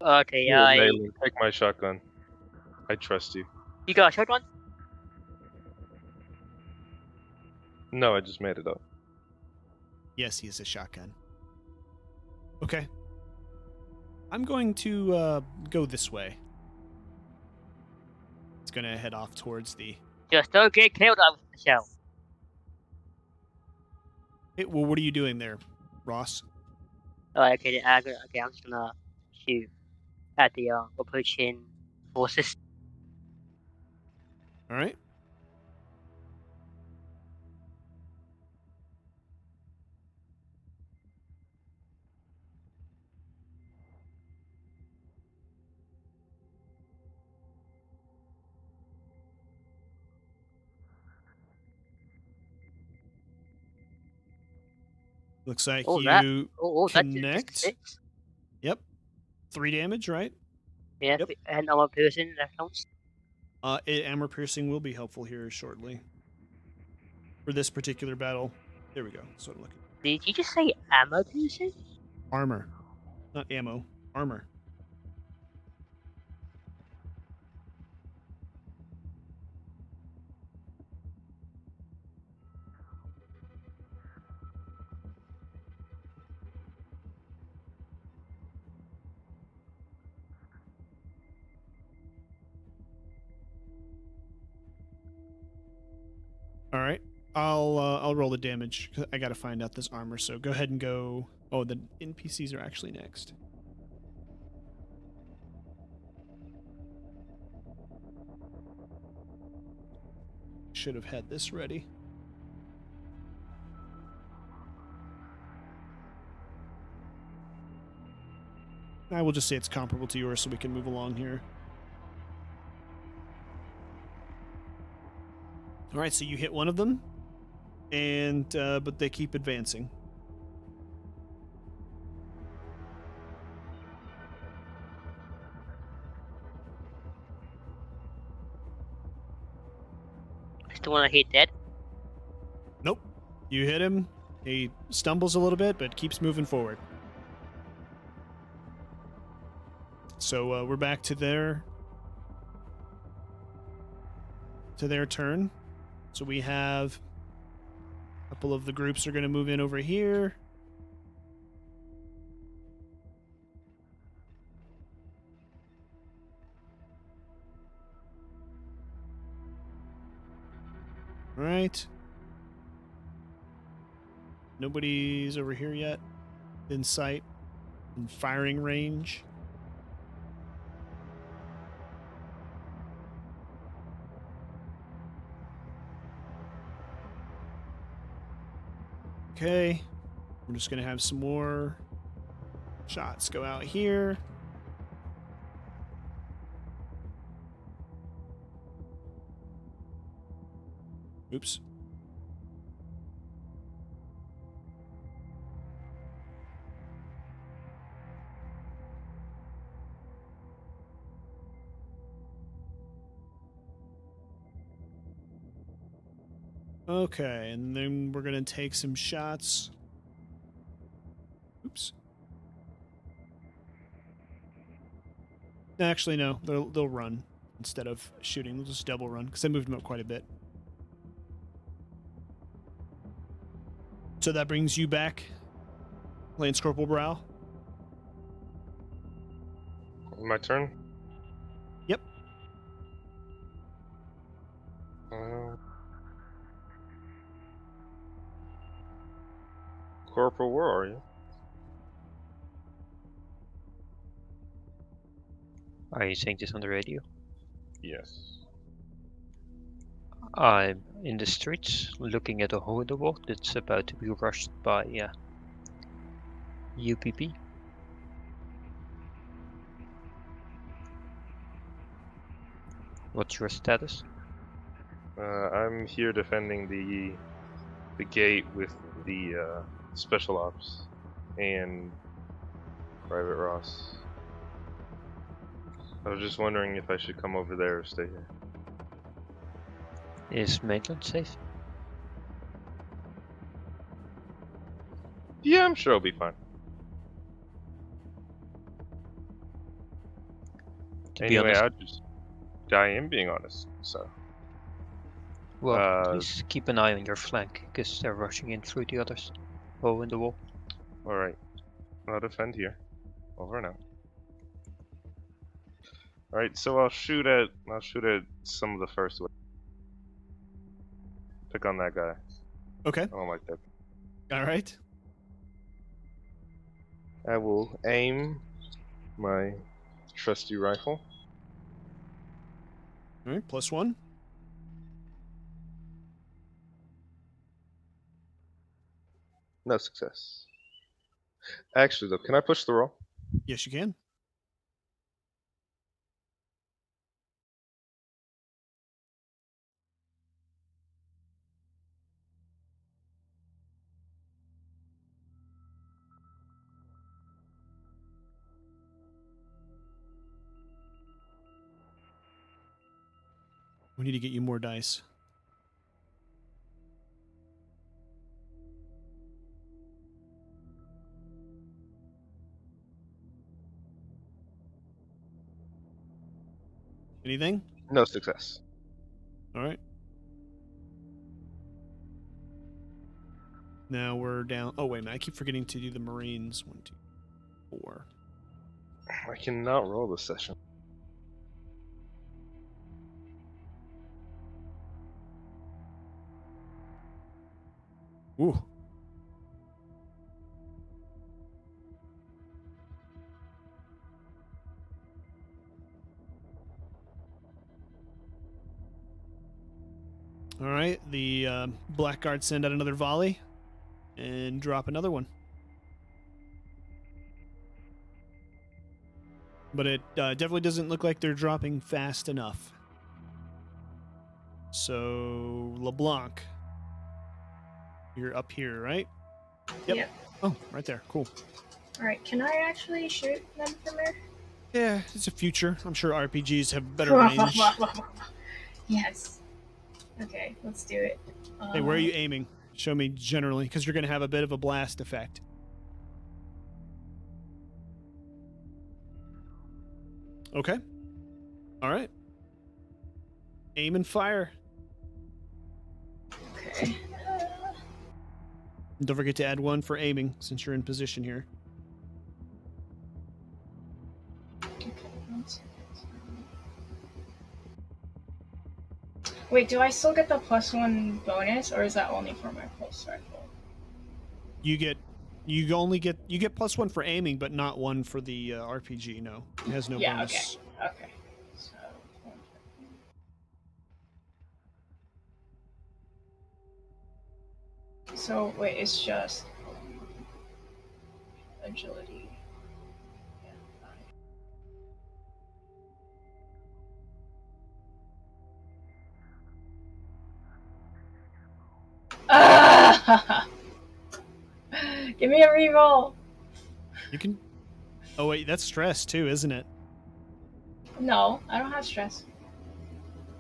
Okay, Here, Leyland, take my shotgun. I trust you. you got a shotgun? No, I just made it up. Yes, he has a shotgun. Okay. I'm going to go this way. It's going to head off towards the... Just don't get killed out with the shell. Hey, well, what are you doing there, Ross? Alright, okay, okay, I'm just gonna shoot at the approaching forces. All right. Looks like Oh, you that's just connect. 6. Yep. 3 damage, right? Yeah, Yep. and I'm a person that counts. Armor piercing will be helpful here shortly. For this particular battle. There we go. That's what I'm looking for. Did you just say ammo person? Armor. Not ammo. Armor. All right. I'll roll the damage. I got to find out this armor. So go ahead and go. Oh, the NPCs are actually next. Should have had this ready. I will just say it's comparable to yours so we can move along here. All right, so you hit one of them, and but they keep advancing. Is the one I hit dead? Nope. You hit him. He stumbles a little bit, but keeps moving forward. So we're back to their turn. So we have a couple of the groups are going to move in over here. All right. Nobody's over here yet. In sight. In firing range. Okay. We're just going to have some more shots go out here. Oops. Okay, and then we're going to take some shots. Oops. Actually, no. They'll run instead of shooting. They'll just double run because I moved them up quite a bit. So that brings you back, Lance Corporal Brow. My turn? Yep. Corporal, where are you? Are you saying this on the radio? Yes. I'm in the streets looking at a hoverboard that's about to be rushed by UPP. What's your status? I'm here defending the gate with the special ops and Private Ross. I was just wondering if I should come over there or stay here. Is Maitland safe? Yeah, I'm sure I'll be fine. To be Anyway, honest, I'll just die in being honest. So, well, please keep an eye on your flank, because they're rushing in through the others. Hole in the wall. all right, I'll defend here. Over and out. All right, so I'll shoot at some of the first wave. Pick on that guy. Okay. I don't like that. All right. I will aim my trusty rifle. All right. +1. No success. Actually, though, can I push the roll? Yes, you can. We need to get you more dice. Anything? No success. All right. Now we're down. Oh, wait a minute. I keep forgetting to do the Marines. 1, 2, 4. I cannot roll this session. Ooh. All right. The Blackguard send out another volley and drop another one. But it definitely doesn't look like they're dropping fast enough. So, LeBlanc, you're up here, right? Yep. Oh, right there. Cool. Alright, can I actually shoot them from there? Yeah, it's a future. I'm sure RPGs have better range. Yes. Okay, let's do it. Hey, where are you aiming? Show me generally, because you're going to have a bit of a blast effect. Okay. All right. Aim and fire. Okay. And don't forget to add 1 for aiming, since you're in position here. Okay, 1 second. Wait, do I still get the +1 bonus, or is that only for my pulse rifle? You only get +1 for aiming, but not 1 for the RPG. No, it has no bonus. Okay. So wait, it's just agility. Ah! Give me a reroll. You can. Oh wait, that's stress too, isn't it? No, I don't have stress.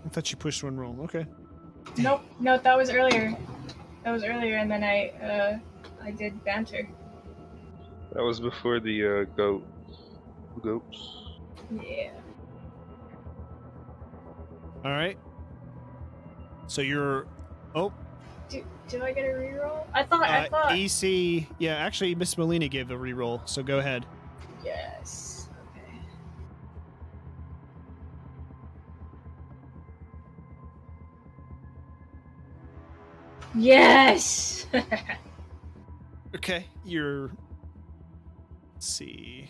I thought you pushed 1 roll. Okay. Nope, no, that was earlier. And then I did banter. That was before the goats. Yeah. All right. So you're. Oh. Do I get a reroll? I thought. AC. Yeah, actually, Miss Molina gave a reroll, so go ahead. Yes. Okay. Yes. Okay, you're. Let's see.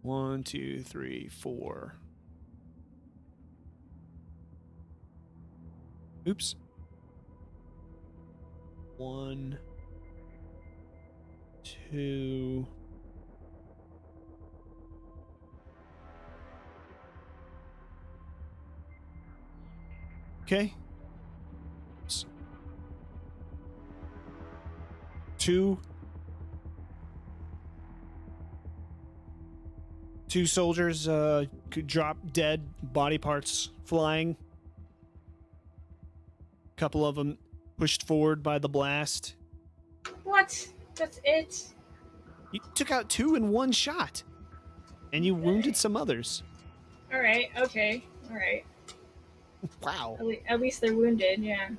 One, two, three, 4. Oops. 1, 2. Okay. two soldiers could drop dead, body parts flying. A couple of them pushed forward by the blast. What? That's it? You took out 2 in one shot, and you wounded some others. Alright, okay. Alright. Wow. At least they're wounded, yeah.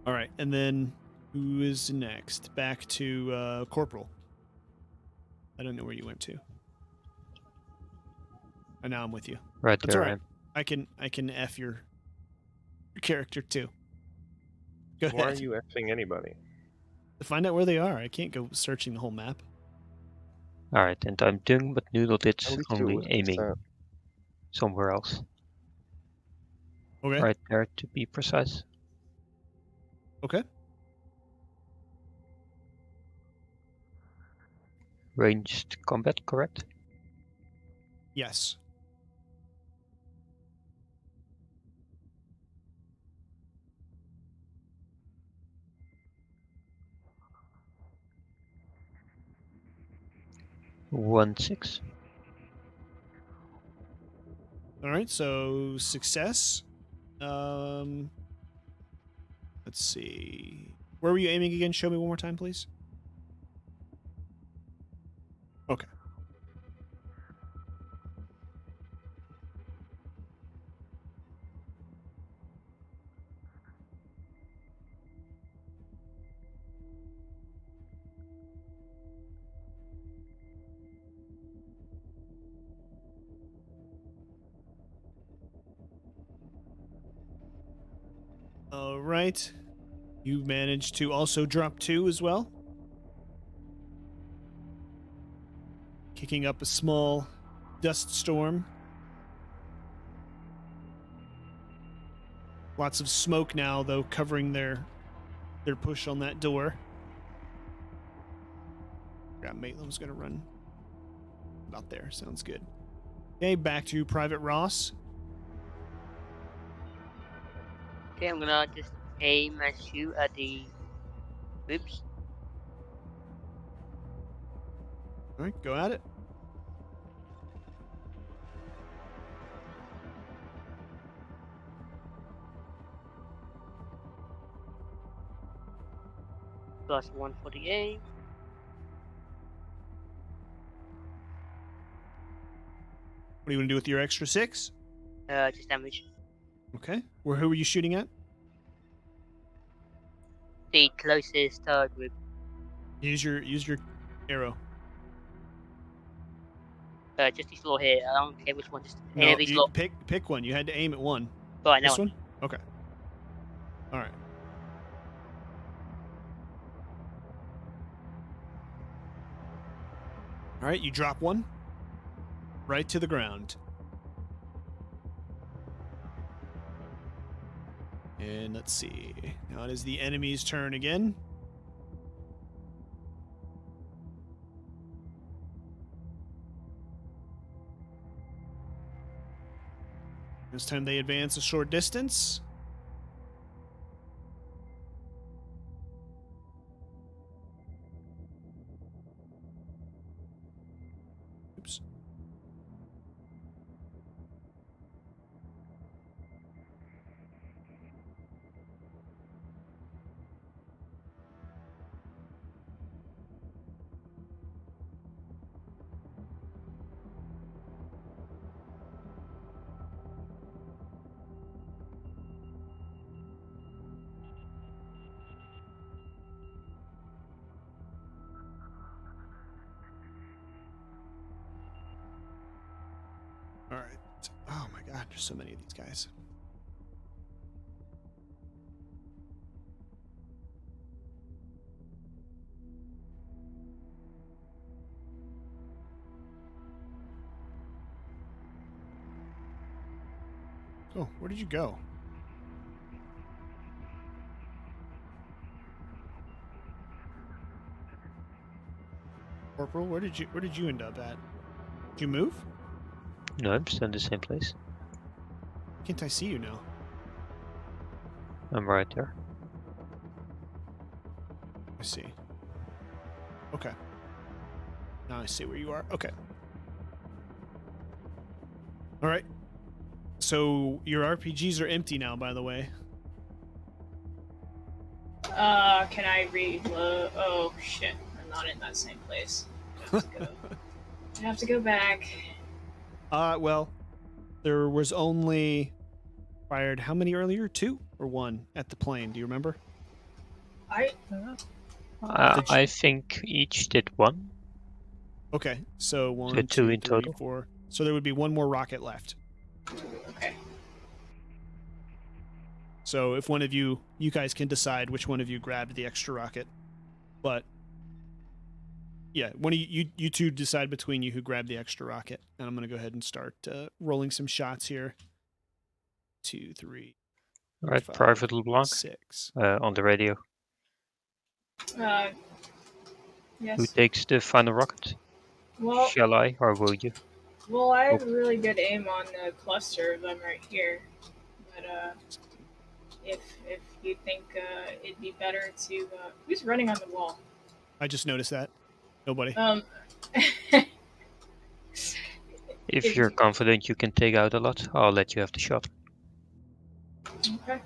All right, and then who is next? Back to Corporal. I don't know where you went to. And now I'm with you. Right That's there all I right. am. I can F your character too. Go Why are ahead. you effing anybody? To find out where they are. I can't go searching the whole map. Alright, and I'm doing what Noodle did, At least do it only with aiming consent. somewhere else. Okay. Right there, to be precise. Okay. Ranged combat, correct? Yes. One 6. All right. So success. Let's see. Where were you aiming again? Show me one more time, please. Okay. All right. You managed to also drop 2 as well. Kicking up a small dust storm. Lots of smoke now, though, covering their push on that door. Yeah, Maitland's gonna run about there. Sounds good. Okay, back to Private Ross. Okay, I'm gonna just aim and shoot at the groups. All right, go at it. +1 for the aim. What are you gonna do with your extra 6? Just damage. Okay. Who were you shooting at? The closest group. Use your arrow. Just these little here. I don't care which one. Just any No, of these you little. pick one. You had to aim at one. Right, This now. one? Okay. All right. All right, you drop one right to the ground. And let's see. Now it is the enemy's turn again. This time they advance a short distance. Oops. All right. Oh my God, there's so many of these guys. Oh, where did you go? Corporal, where did you end up at? Did you move? No, I'm still in the same place. Can't I see you now? I'm right there. I see. Okay. Now I see where you are. Okay. All right. So your RPGs are empty now, by the way. Can I reload? Oh shit, I'm not in that same place. I have to go. I have to go back. Well, there was only fired how many earlier? 2 or 1 at the plane? Do you remember? I I think each did 1, Okay, so so 1, 2 2, in 3, total. 4. So there would be 1 more rocket left. okay. So if one of you guys can decide which one of you grabbed the extra rocket, but yeah, one of you two decide between you who grabbed the extra rocket, and I'm gonna go ahead and start rolling some shots here. 2, 3, All right, 5, Private LeBlanc 6. on the radio. Who Yes. takes the final rocket? Well, Shall I, or will you? I Oh. have really good aim on the cluster of them right here. But if you think it'd be better to who's running on the wall? I just noticed that. Nobody. If you're confident you can take out a lot, I'll let you have the shot. Okay.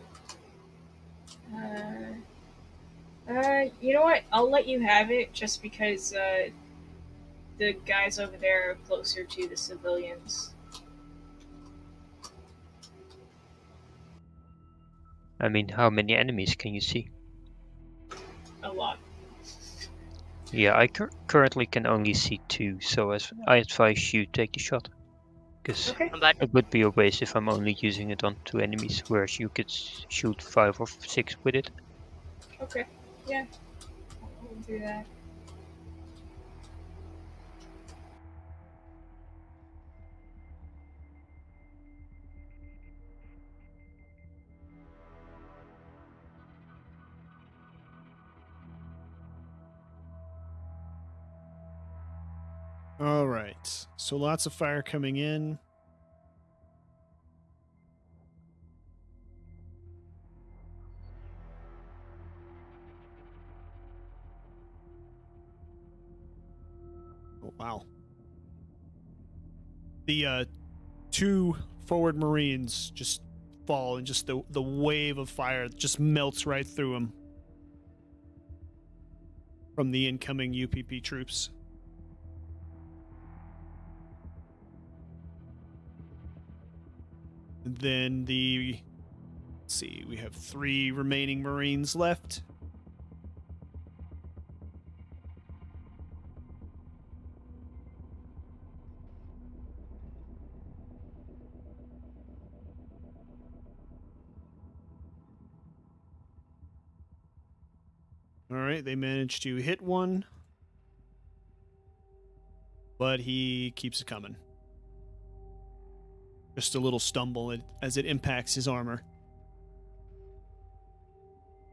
You know what? I'll let you have it just because the guys over there are closer to the civilians. I mean, how many enemies can you see? A lot. Yeah, I currently can only see 2, so I advise you take the shot. Because Okay. I'm back. it would be a waste if I'm only using it on 2 enemies, whereas you could shoot 5 or 6 with it. Okay. Yeah. We'll do that. All right. So lots of fire coming in. Oh, wow. The 2 forward Marines just fall, and just the wave of fire just melts right through them from the incoming UPP troops. And then let's see, we have 3 remaining Marines left. All right, they managed to hit one, but he keeps it coming. Just a little stumble as it impacts his armor.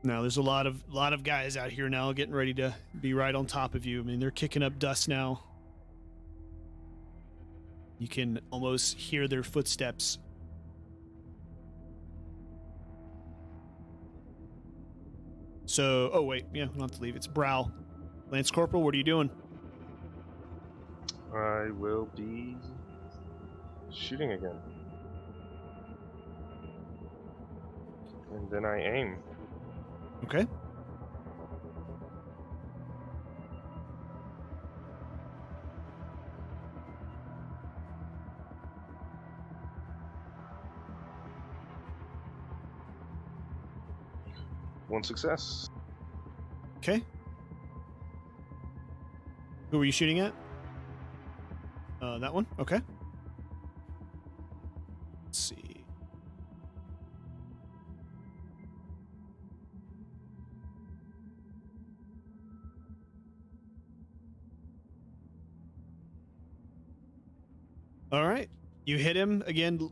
Now there's a lot of guys out here now getting ready to be right on top of you. I mean, they're kicking up dust now. You can almost hear their footsteps. So, oh wait, yeah, we don't have to leave. It's Brow. Lance Corporal, what are you doing? I will be shooting again. And then I aim. Okay. One success. Okay. Who were you shooting at? That one? Okay. Let's see. All right. You hit him again,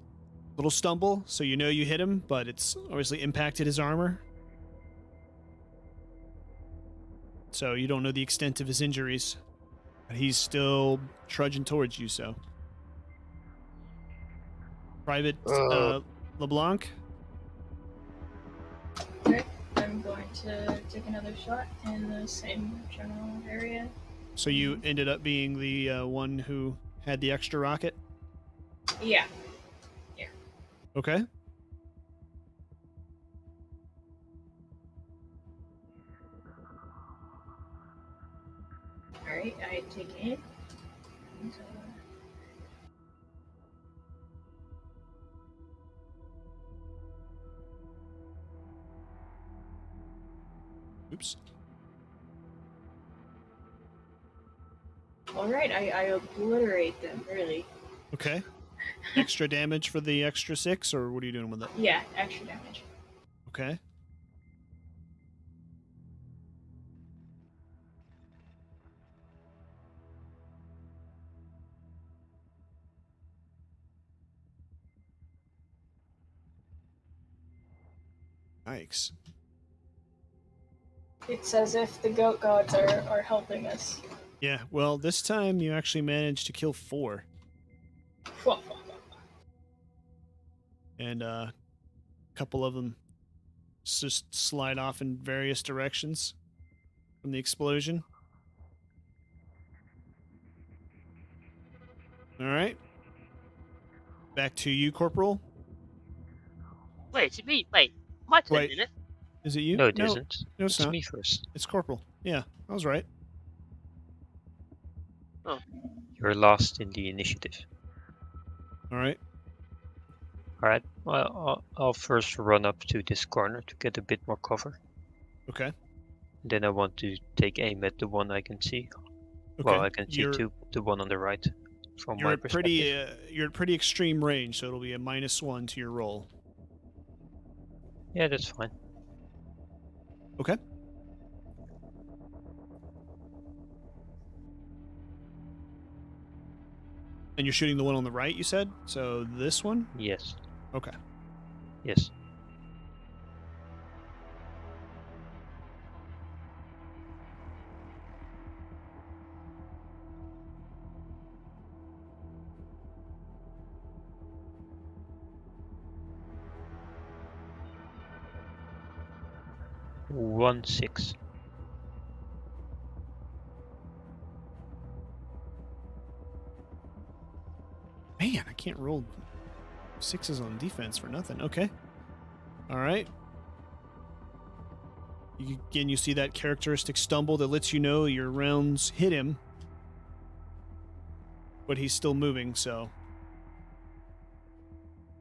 little stumble, so you know you hit him, but it's obviously impacted his armor. So you don't know the extent of his injuries. But he's still trudging towards you, so. Private LeBlanc? want to take another shot in the same general area. So you ended up being the one who had the extra rocket? Yeah. Okay. Alright, I take aim. And, Oops. Alright, I obliterate them, really. Okay. Extra damage for the extra 6, or what are you doing with it? Yeah, extra damage. Okay. Yikes. It's as if the goat gods are helping us. Yeah, well, this time you actually managed to kill 4. And a couple of them just slide off in various directions from the explosion. All right. Back to you, Corporal. Wait, it's me. Wait, my turn, Wait. isn't it? Is it you? No, it No, isn't. no, it's It's not. me first. It's Corporal. Yeah, I was right. You're last in the initiative. All right. Alright, well, I'll first run up to this corner to get a bit more cover. Okay. Then I want to take aim at the one I can see. Okay. Well, I can see the one on the right from You're my at perspective. you're at pretty extreme range, so it'll be a -1 to your roll. Yeah, that's fine. Okay. And you're shooting the one on the right, you said? So this one? Yes. Okay. Yes. One 6. Man, I can't roll 6s on defense for nothing. Okay. All right. Again, you see that characteristic stumble that lets you know your rounds hit him, but he's still moving, so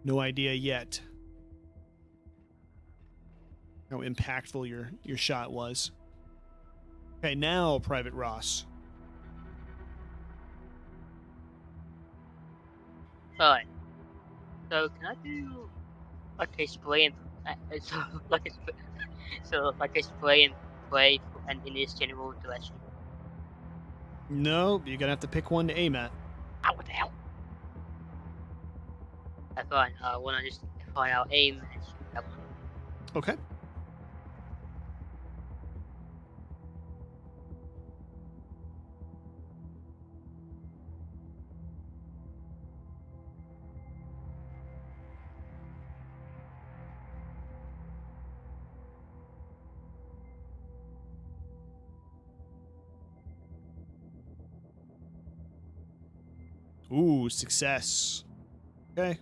no idea yet how impactful your shot was. Okay, now Private Ross. Alright. So can I do like a spray and so like a like a spray and pray and in this general direction? No, you're gonna have to pick one to aim at. Ah, what the hell? That's fine. I wanna just find out aim and shoot that one. Okay. Ooh, success. Okay.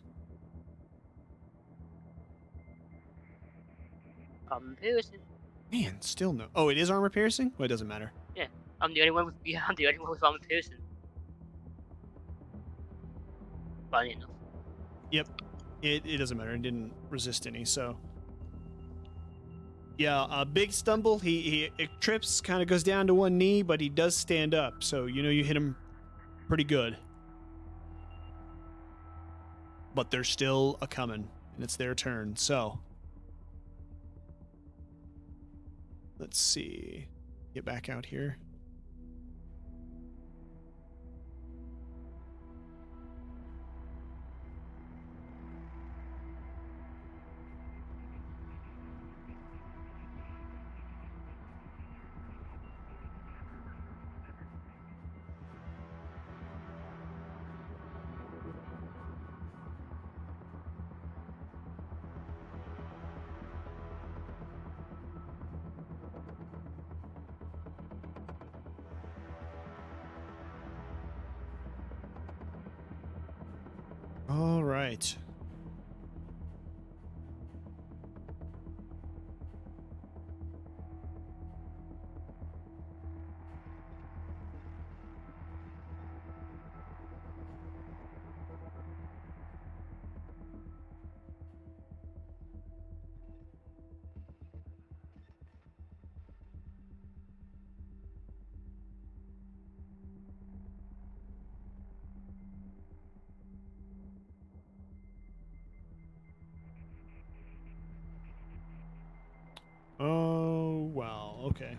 Piercing. Man, still no. Oh, it is armor piercing? Well, it doesn't matter. Yeah, I'm the only one with I'm the only one with armor piercing. Funny enough. Yep. It doesn't matter. It didn't resist any, so. Yeah, a big stumble. He trips, kind of goes down to one knee, but he does stand up, so you know you hit him pretty good. But there's still a coming, and it's their turn, so. Let's see. Get back out here. All right. Oh, wow. Okay.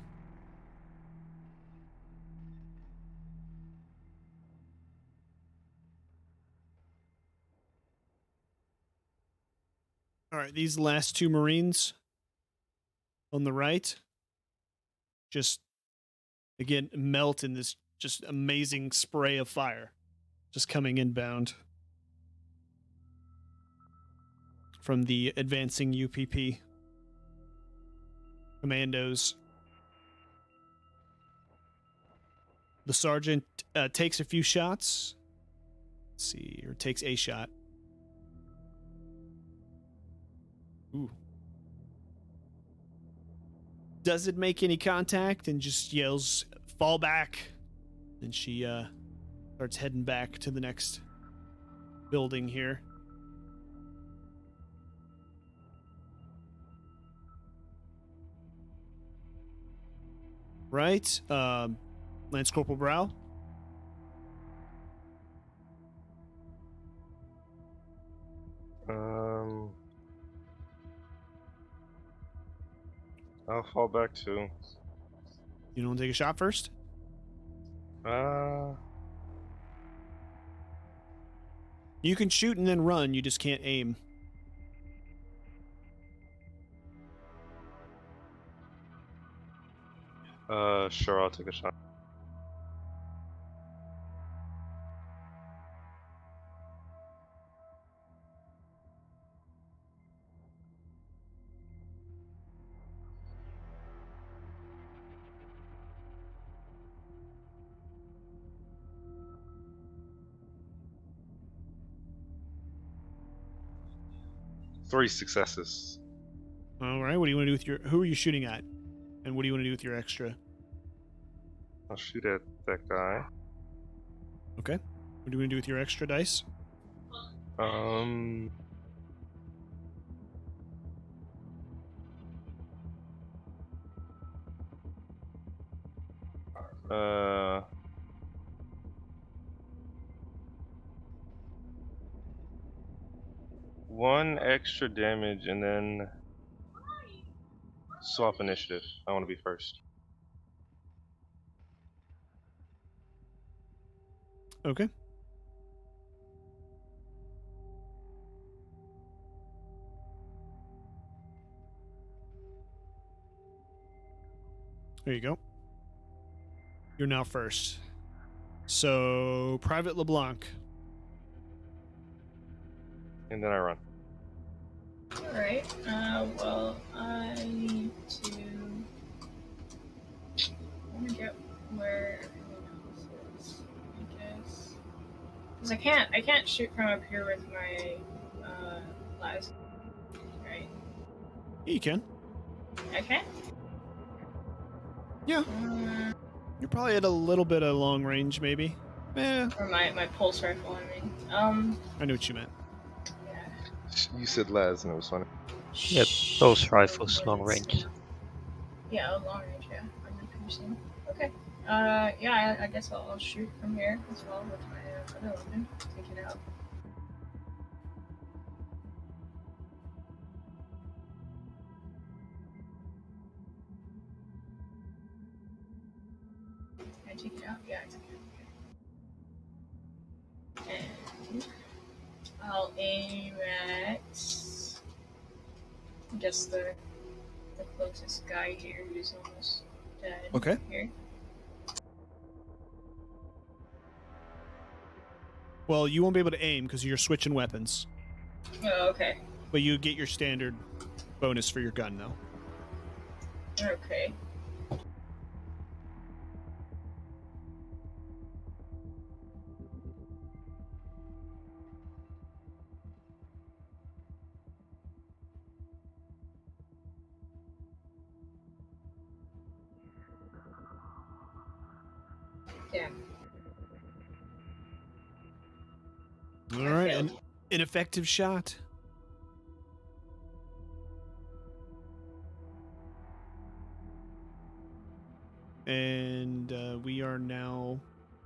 All right, these last two Marines on the right just, again, melt in this just amazing spray of fire just coming inbound from the advancing UPP commandos. The sergeant takes a few shots. Let's see, or takes a shot. Ooh. Doesn't make any contact and just yells, "Fall back!" And she starts heading back to the next building here. Right? Lance Corporal Brow. I'll fall back too. You don't take a shot first? Uh, You can shoot and then run, you just can't aim. sure, I'll take a shot. Three successes. All right, what do you want to do with your... Who are you shooting at? And what do you want to do with your extra? I'll shoot at that guy. Okay. What do you want to do with your extra dice? Um, uh, one extra damage and then swap initiative. I want to be first. Okay. There you go. You're now first. So, Private LeBlanc. And then I run. Alright, well, I need to... I want to get where everyone else is, I guess. Because I can't shoot from up here with my, last... Right? Yeah, you can. I can? Yeah. You're probably at a little bit of long range, maybe. Or my pulse rifle, I mean. I knew what you meant. Yeah. You said Laz, and it was funny. Yep, pulse rifles, long range. Yeah, long range, yeah. 100%. Okay. Yeah, I guess I'll shoot from here as well with my other weapon. Take it out. Can I take it out? Yeah, I took it out. Okay. And I'll aim at just the closest guy here who's almost dead. Okay. Here. Well, you won't be able to aim because you're switching weapons. Oh, okay. But you get your standard bonus for your gun, though. Okay. 10. All I right, failed. an ineffective shot. And we are now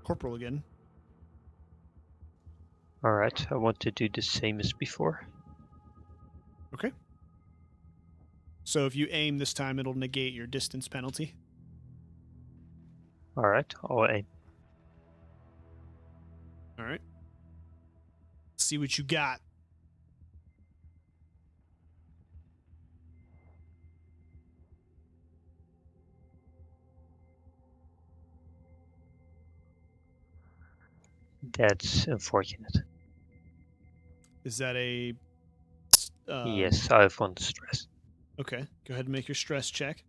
corporal again. Alright, I want to do the same as before. Okay. So if you aim this time, it'll negate your distance penalty. Alright, I'll aim. All right. See what you got. That's unfortunate. Is that a... Yes, I have 1 stress. Okay. Go ahead and make your stress check.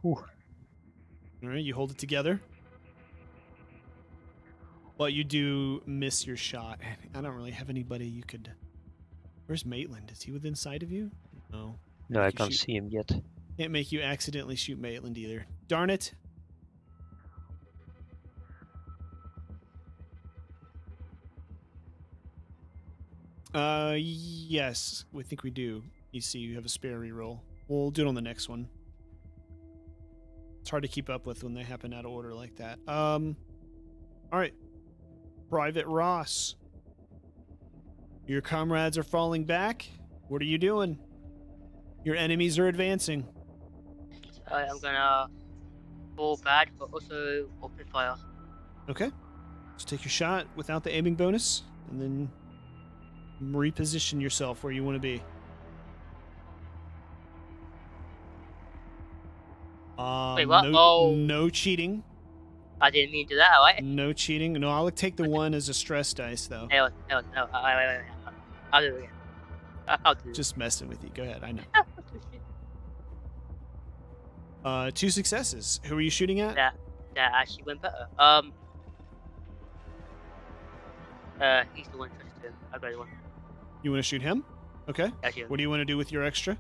Ooh. All right, you hold it together. But you do miss your shot. I don't really have anybody you could... Where's Maitland? Is he within sight of you? No. No, Make I you can't shoot. see him yet. Can't make you accidentally shoot Maitland either. Darn it. Yes, we think we do. You see, you have a spare reroll. We'll do it on the next one. It's hard to keep up with when they happen out of order like that. All right. Private Ross. Your comrades are falling back. What are you doing? Your enemies are advancing. I'm gonna fall back, but also open fire. Okay. Just take your shot without the aiming bonus, and then reposition yourself where you want to be. Wait, what? No cheating. I didn't mean to do that, right? No cheating. No, I'll take the 1 as a stress dice, though. No. Wait. I'll do it again. I'll do it. Just messing with you. Go ahead. I know. Shit. 2 successes. Who are you shooting at? That actually went better. He's the one interested. I got the one. You want to shoot him? Okay. Actually, What do you want to do with your extra?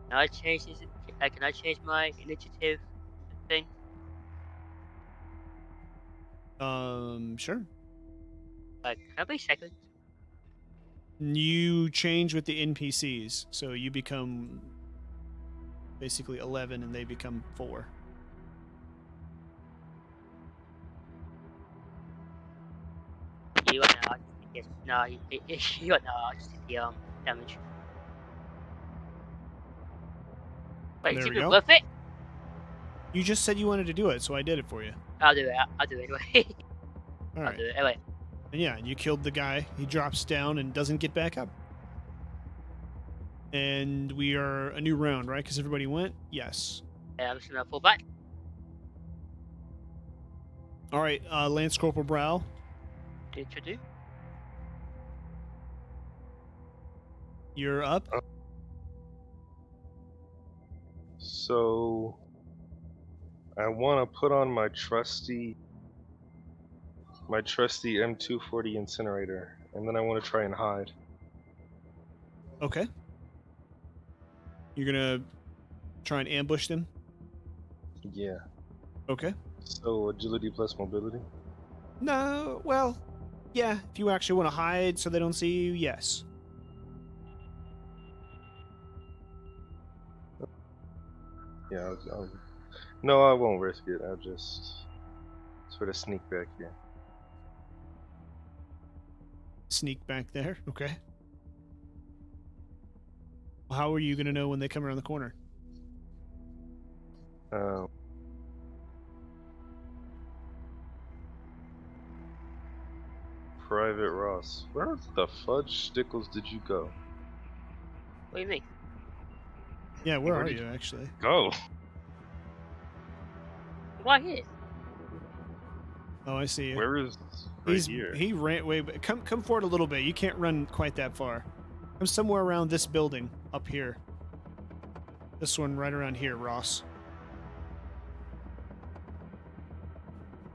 can I change this? Can I change my initiative thing? Sure. Can I be second? You change with the NPCs, so you become basically 11 and they become 4. You are now. Yes. No. You are now. I'll just hit the damage. Wait, There is we it go. worth it? You just said you wanted to do it, so I did it for you. I'll do it. I'll do it anyway. All I'll right. do it anyway. And yeah, you killed the guy. He drops down and doesn't get back up. And we are a new round, right? Because everybody went? Yes. Yeah, I'm just gonna fall back. All right, Lance Corporal Brow. Did you do? You're up. So I want to put on my trusty M240 incinerator, and then I want to try and hide. Okay. You're going to try and ambush them? Yeah. Okay. So agility plus mobility. No, well, yeah, if you actually want to hide so they don't see you, yes. Yeah. No, I won't risk it. I'll just sort of sneak back here. Sneak back there, okay. Well, how are you going to know when they come around the corner? Private Ross, where the fudge stickles did you go? What do you mean? Yeah, where Where are did you, actually? Go. Why here? Oh, I see you. Where is right here? He ran. Wait, come forward a little bit. You can't run quite that far. Come somewhere around this building up here. This one right around here, Ross.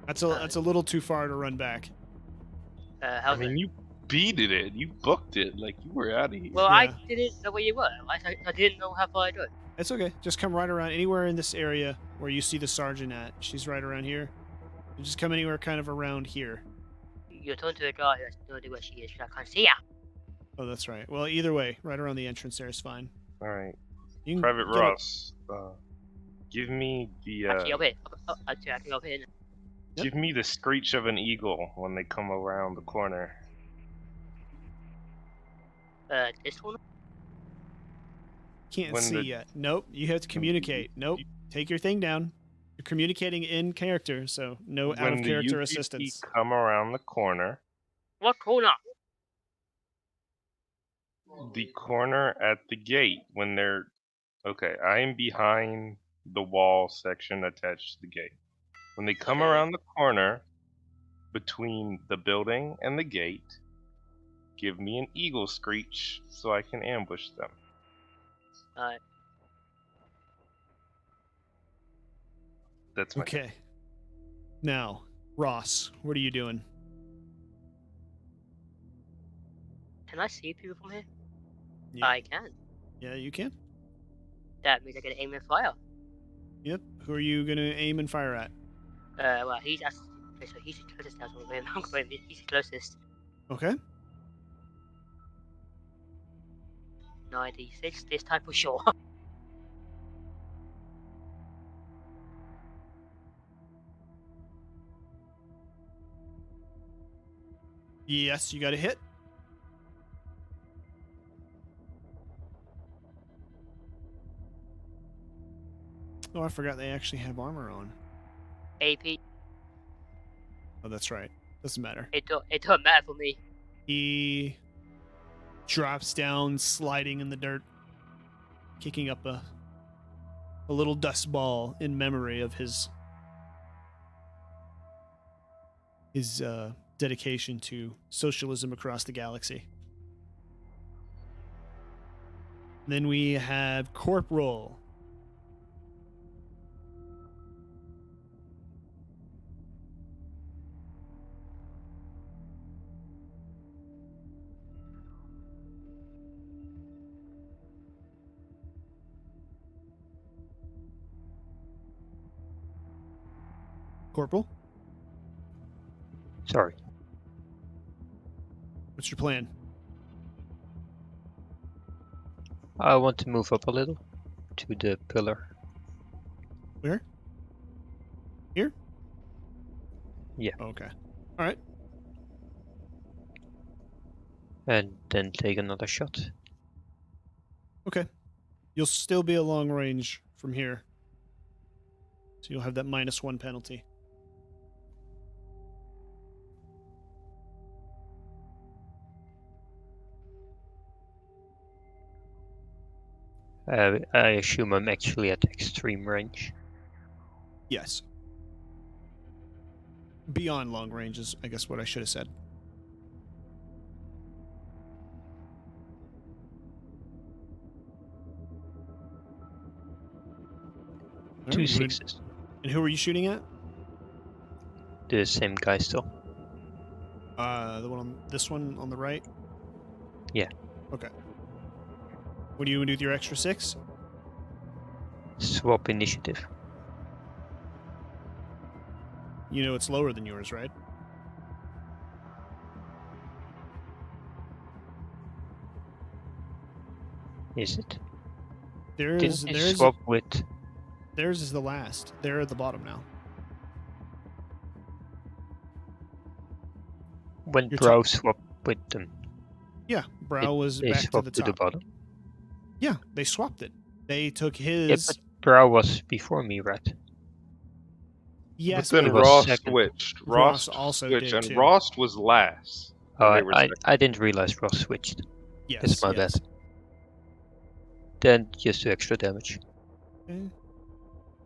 That's a little too far to run back. I How's mean, it? you beated it. You booked it. Like you were out of here. Well, Yeah. I didn't know where you were. I didn't know how far I got. It's okay. Just come right around anywhere in this area where you see the sergeant at. She's right around here. You just come anywhere kind of around here. You turn to the guy who has no idea where she is. I can't see her. Oh, that's right. Well, either way, right around the entrance there is fine. All right, You can Private get up- Ross. Give me the Actually, over here. Actually, I can go over here. Yep. give me the screech of an eagle when they come around the corner. This one? Can't When see the- yet. Nope. You have to communicate. Nope. Take your thing down. You're communicating in character, so no out When of the character UPP assistance. come around the corner, What corner? the corner at the gate when they're okay. I am behind the wall section attached to the gate. When they come Okay. around the corner between the building and the gate, give me an eagle screech so I can ambush them. Alright. That's my Okay. Now, Ross, what are you doing? Can I see people from here? Yeah. I can. Yeah, you can. That means I can aim and fire. Yep. Who are you going to aim and fire at? Well, he's actually. Okay, so he's the closest now, so I'm going. He's the closest. Okay. 96 this time for sure. Yes, you got a hit. Oh, I forgot they actually have armor on. AP. Oh, that's right. Doesn't matter. It don't matter for me. He drops down, sliding in the dirt, kicking up a little dust ball in memory of his dedication to socialism across the galaxy. Then we have Corporal. Corporal, Sorry. what's your plan? I want to move up a little to the pillar. Where? Here? Yeah. Okay. All right. And then take another shot. Okay. You'll still be a long range from here. So you'll have that -1 penalty. I assume I'm actually at extreme range. Yes. Beyond long range is, I guess, what I should have said. All right, Two you wanna- sixes. And who are you shooting at? The same guy still. The one on this one on the right? Yeah. Okay. What do you do with your extra 6? Swap initiative. You know it's lower than yours, right? Is it? Theirs Didn't you swap with? theirs is the last. They're at the bottom now. When Your Brow swapped with them, Yeah, Brow was they back to swapped the to the top. bottom. Yeah, they swapped it. They took Yeah, his. but Brow was before me, right? Yes, but then it was Ross second. switched. Ross Ross also switched, did, and too. Ross was last. Oh, when they were second. I didn't realize Ross switched. yes, That's my yes. bad. Then just do extra damage. Okay.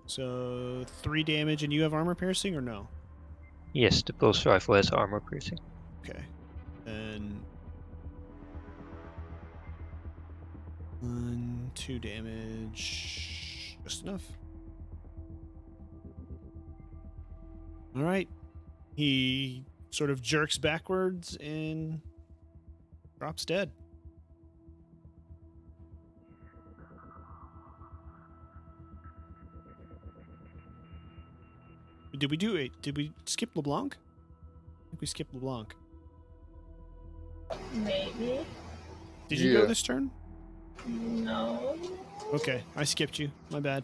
So 3 damage, and you have armor piercing or no? Yes, the pulse rifle has armor piercing. Okay. And 1, 2 damage. Just enough. All right. He sort of jerks backwards and drops dead. Did we do it? Did we skip LeBlanc? I think we skipped LeBlanc. Maybe. Did you go Yeah. this turn? No. Okay, I skipped you. My bad.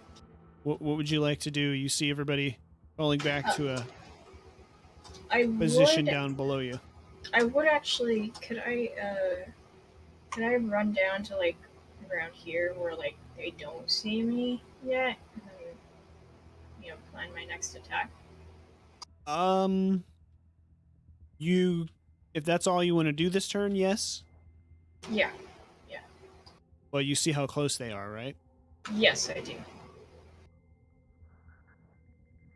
What would you like to do? You see everybody falling back to a I position would. down below you. I would actually. Could I run down to like around here where like they don't see me yet, and then plan my next attack? You, if that's all you want to do this turn, yes. Yeah. Well, you see how close they are, right? Yes, I do.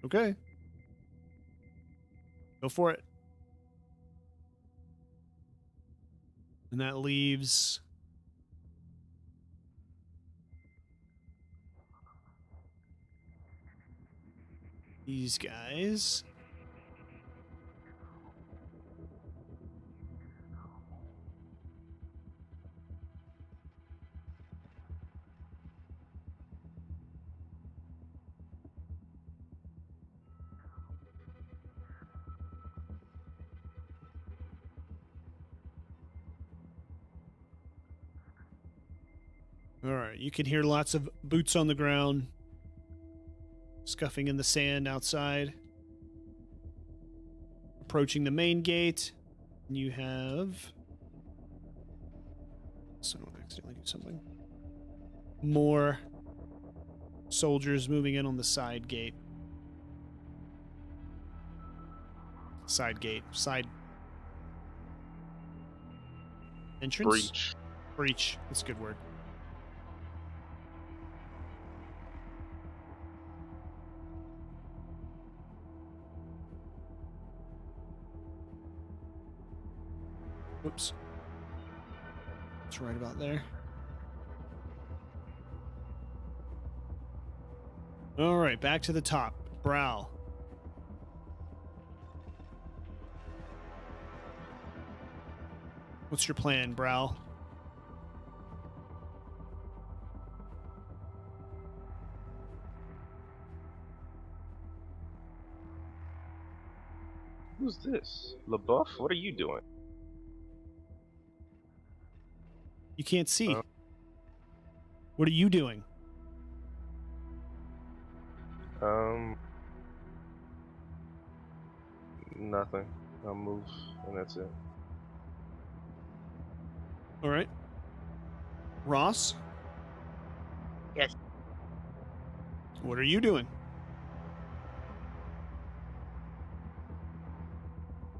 Okay. Go for it. And that leaves these guys. All right, you can hear lots of boots on the ground, scuffing in the sand outside. Approaching the main gate, you have. So I don't accidentally do something. More soldiers moving in on the side gate. Side entrance? Breach. Breach. That's a good word. Whoops. It's right about there. All right, back to the top. Brow. What's your plan, Brow? Who's this? LaBeouf? What are you doing? You can't see. Oh. What are you doing? Nothing. I'll move, and that's it. All right. Ross? Yes. What are you doing?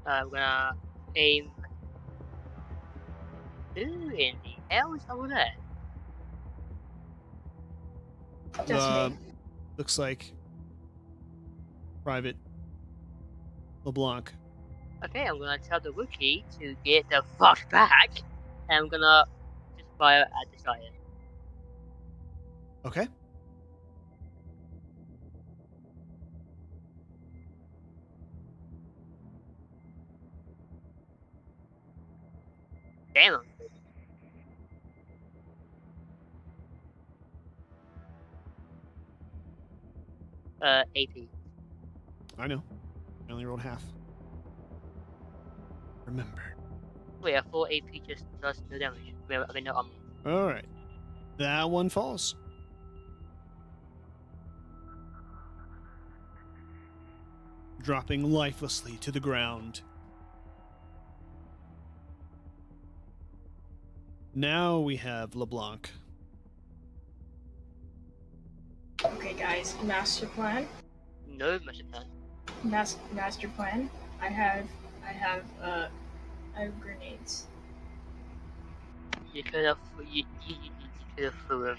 I'm gonna aim. Who in the hell is over there? That's me. Looks like Private LeBlanc. Okay, I'm gonna tell the rookie to get the fuck back, and I'm gonna just fire at the giant. Okay. Damn, I'm good. AP. I know. I only rolled half. Remember. Wait, a full AP just does no damage. I mean, no armor. All right. That one falls. Dropping lifelessly to the ground. Now we have LeBlanc. Okay, guys. Master plan. No master plan. Master plan. I have grenades. You could have you could have threw him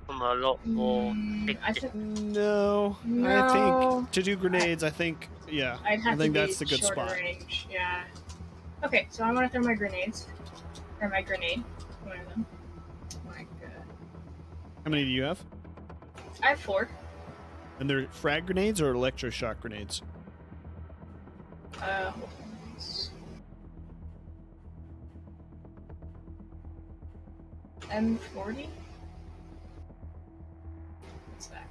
from a lot more. I think No. I No. think to do grenades, I think, yeah. I'd have I think to be that's the good shorter spot. range. Yeah. Okay, so I'm gonna throw my grenades, or my grenade. One of them. My God. How many do you have? I have 4. And they're frag grenades or electroshock grenades? Hold on. M40? What's that?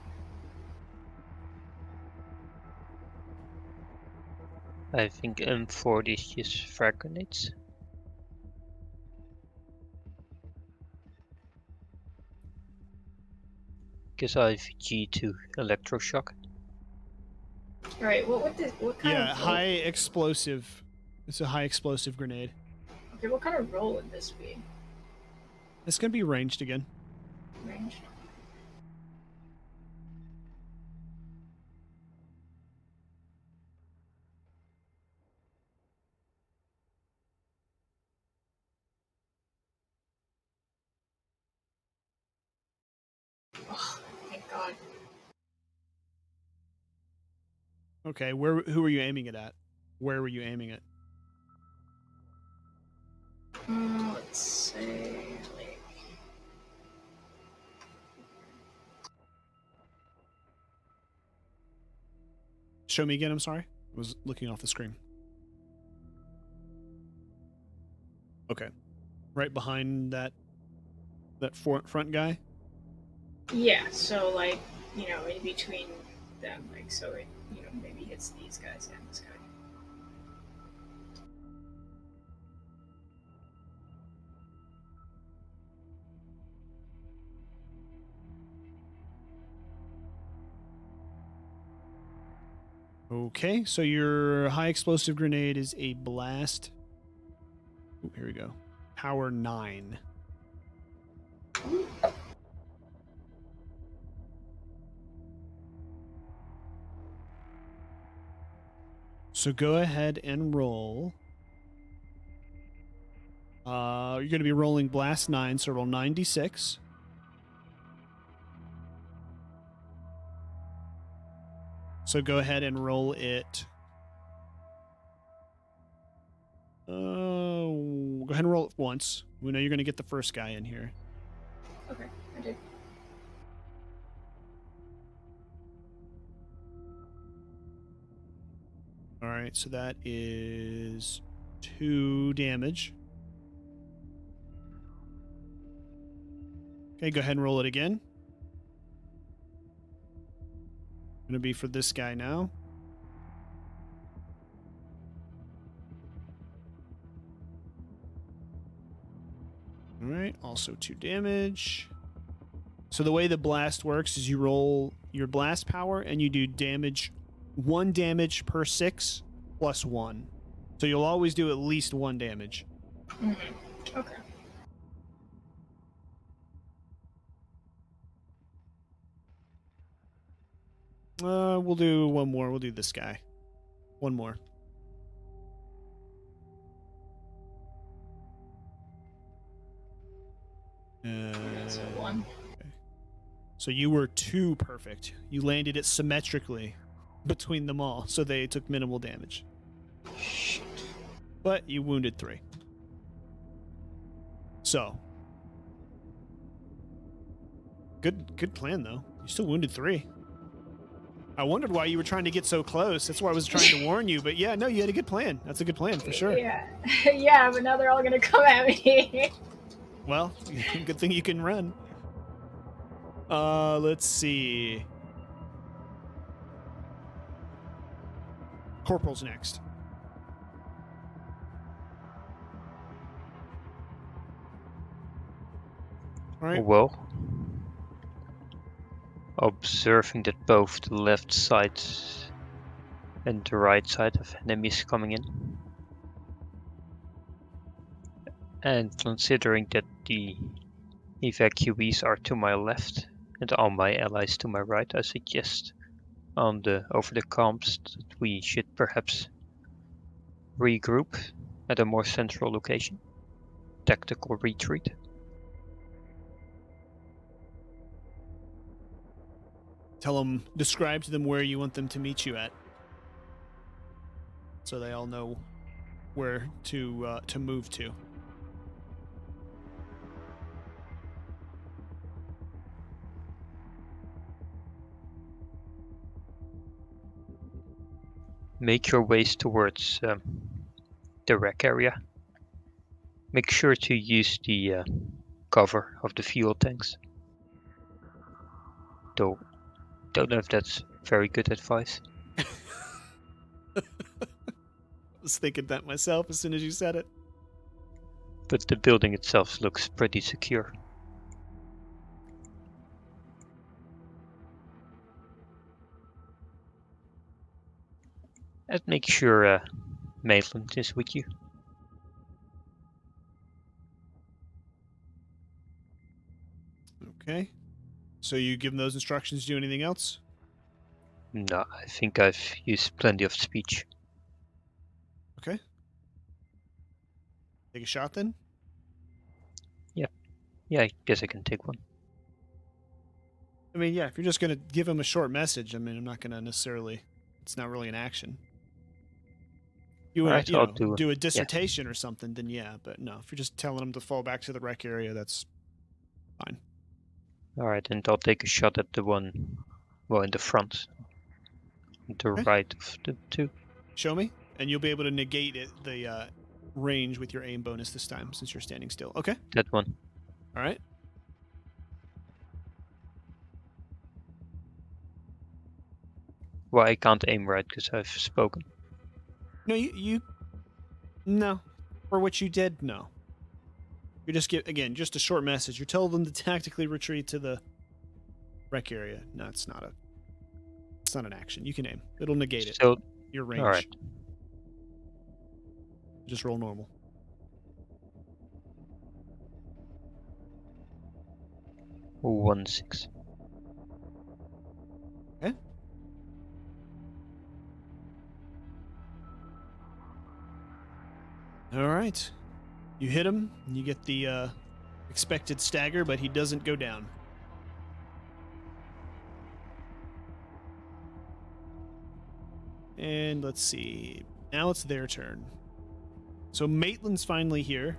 I think M40 is just frag grenades. Guess I have G2 electroshock. Right. What kind Yeah, of high explosive. It's a high explosive grenade. Okay, what kind of roll would this be? It's gonna be ranged again. Range. Oh, thank God. Okay, who were you aiming it at? Where were you aiming it? Let's say like. Show me again, I'm sorry. I was looking off the screen. Okay. Right behind that front guy? Yeah. So like in between them, like so it maybe hits these guys and this guy. Okay, so your high explosive grenade is a blast. Ooh, here we go. Power 9. So go ahead and roll. You're going to be rolling blast 9, so roll 9d6. So go ahead and roll it. Go ahead and roll it once. We know you're going to get the first guy in here. Okay, I did. All right, so that is 2 damage. Okay, go ahead and roll it again. Going to be for this guy now. All right, also 2 damage. So the way the blast works is you roll your blast power and you do damage, 1 damage per 6 plus 1. So you'll always do at least 1 damage. Okay. We'll do one more. We'll do this guy. One more. So 1. Okay. So you were 2 perfect. You landed it symmetrically between them all, so they took minimal damage. Shit. But you wounded 3. So good plan though. You still wounded 3. I wondered why you were trying to get so close. That's why I was trying to warn you. But yeah, no, you had a good plan. That's a good plan for sure. Yeah. Yeah, but now they're all gonna come at me. Well, good thing you can run. Let's see. Corporal's next. All right. Well, observing that both the left side and the right side of enemies coming in, and considering that the evacuees are to my left and all my allies to my right, I suggest over the comms that we should perhaps regroup at a more central location. Tactical retreat. Describe to them where you want them to meet you at, so they all know where to move to. Make your ways towards the wreck area. Make sure to use the cover of the fuel tanks. Though, don't know if that's very good advice. was thinking that myself as soon as you said it. But the building itself looks pretty secure. And make sure Maitland is with you. Okay. So you give him those instructions. Do anything else? No, I think I've used plenty of speech. Okay. Take a shot then. Yeah, I guess I can take one. I mean, yeah, if you're just going to give him a short message, I mean, I'm not going to necessarily, it's not really an action. You want Alright, to, you I'll know, do do a it. dissertation or something, then yeah, but no, if you're just telling him to fall back to the rec area, that's fine. Alright, and I'll take a shot at the one, well, in the front. The Okay. right of the two. Show me, and you'll be able to negate the range with your aim bonus this time, since you're standing still. Okay? That one. All right. Well, I can't aim right because I've spoken. No, no. For what you did, no. You just again, just a short message. You're telling them to tactically retreat to the rec area. No, it's not an action. You can aim. It'll negate it. So, Your range. alright. Just roll normal. Ooh, 1-6. Okay. All right. You hit him, and you get the expected stagger, but he doesn't go down. And let's see. Now it's their turn. So Maitland's finally here.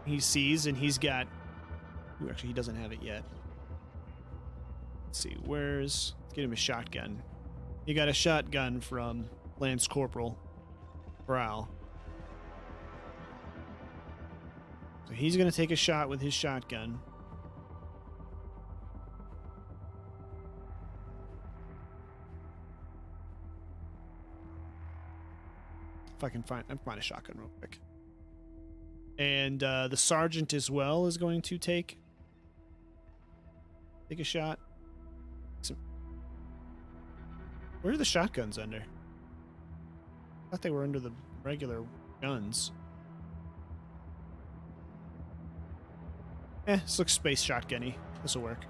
He sees, and he's got... Ooh, actually, he doesn't have it yet. Let's see. Let's get him a shotgun. He got a shotgun from Lance Corporal Brow. So he's going to take a shot with his shotgun. If I can find a shotgun real quick. And the sergeant as well is going to take a shot. Where are the shotguns under? I thought they were under the regular guns. This looks space shotgun-y. This'll work.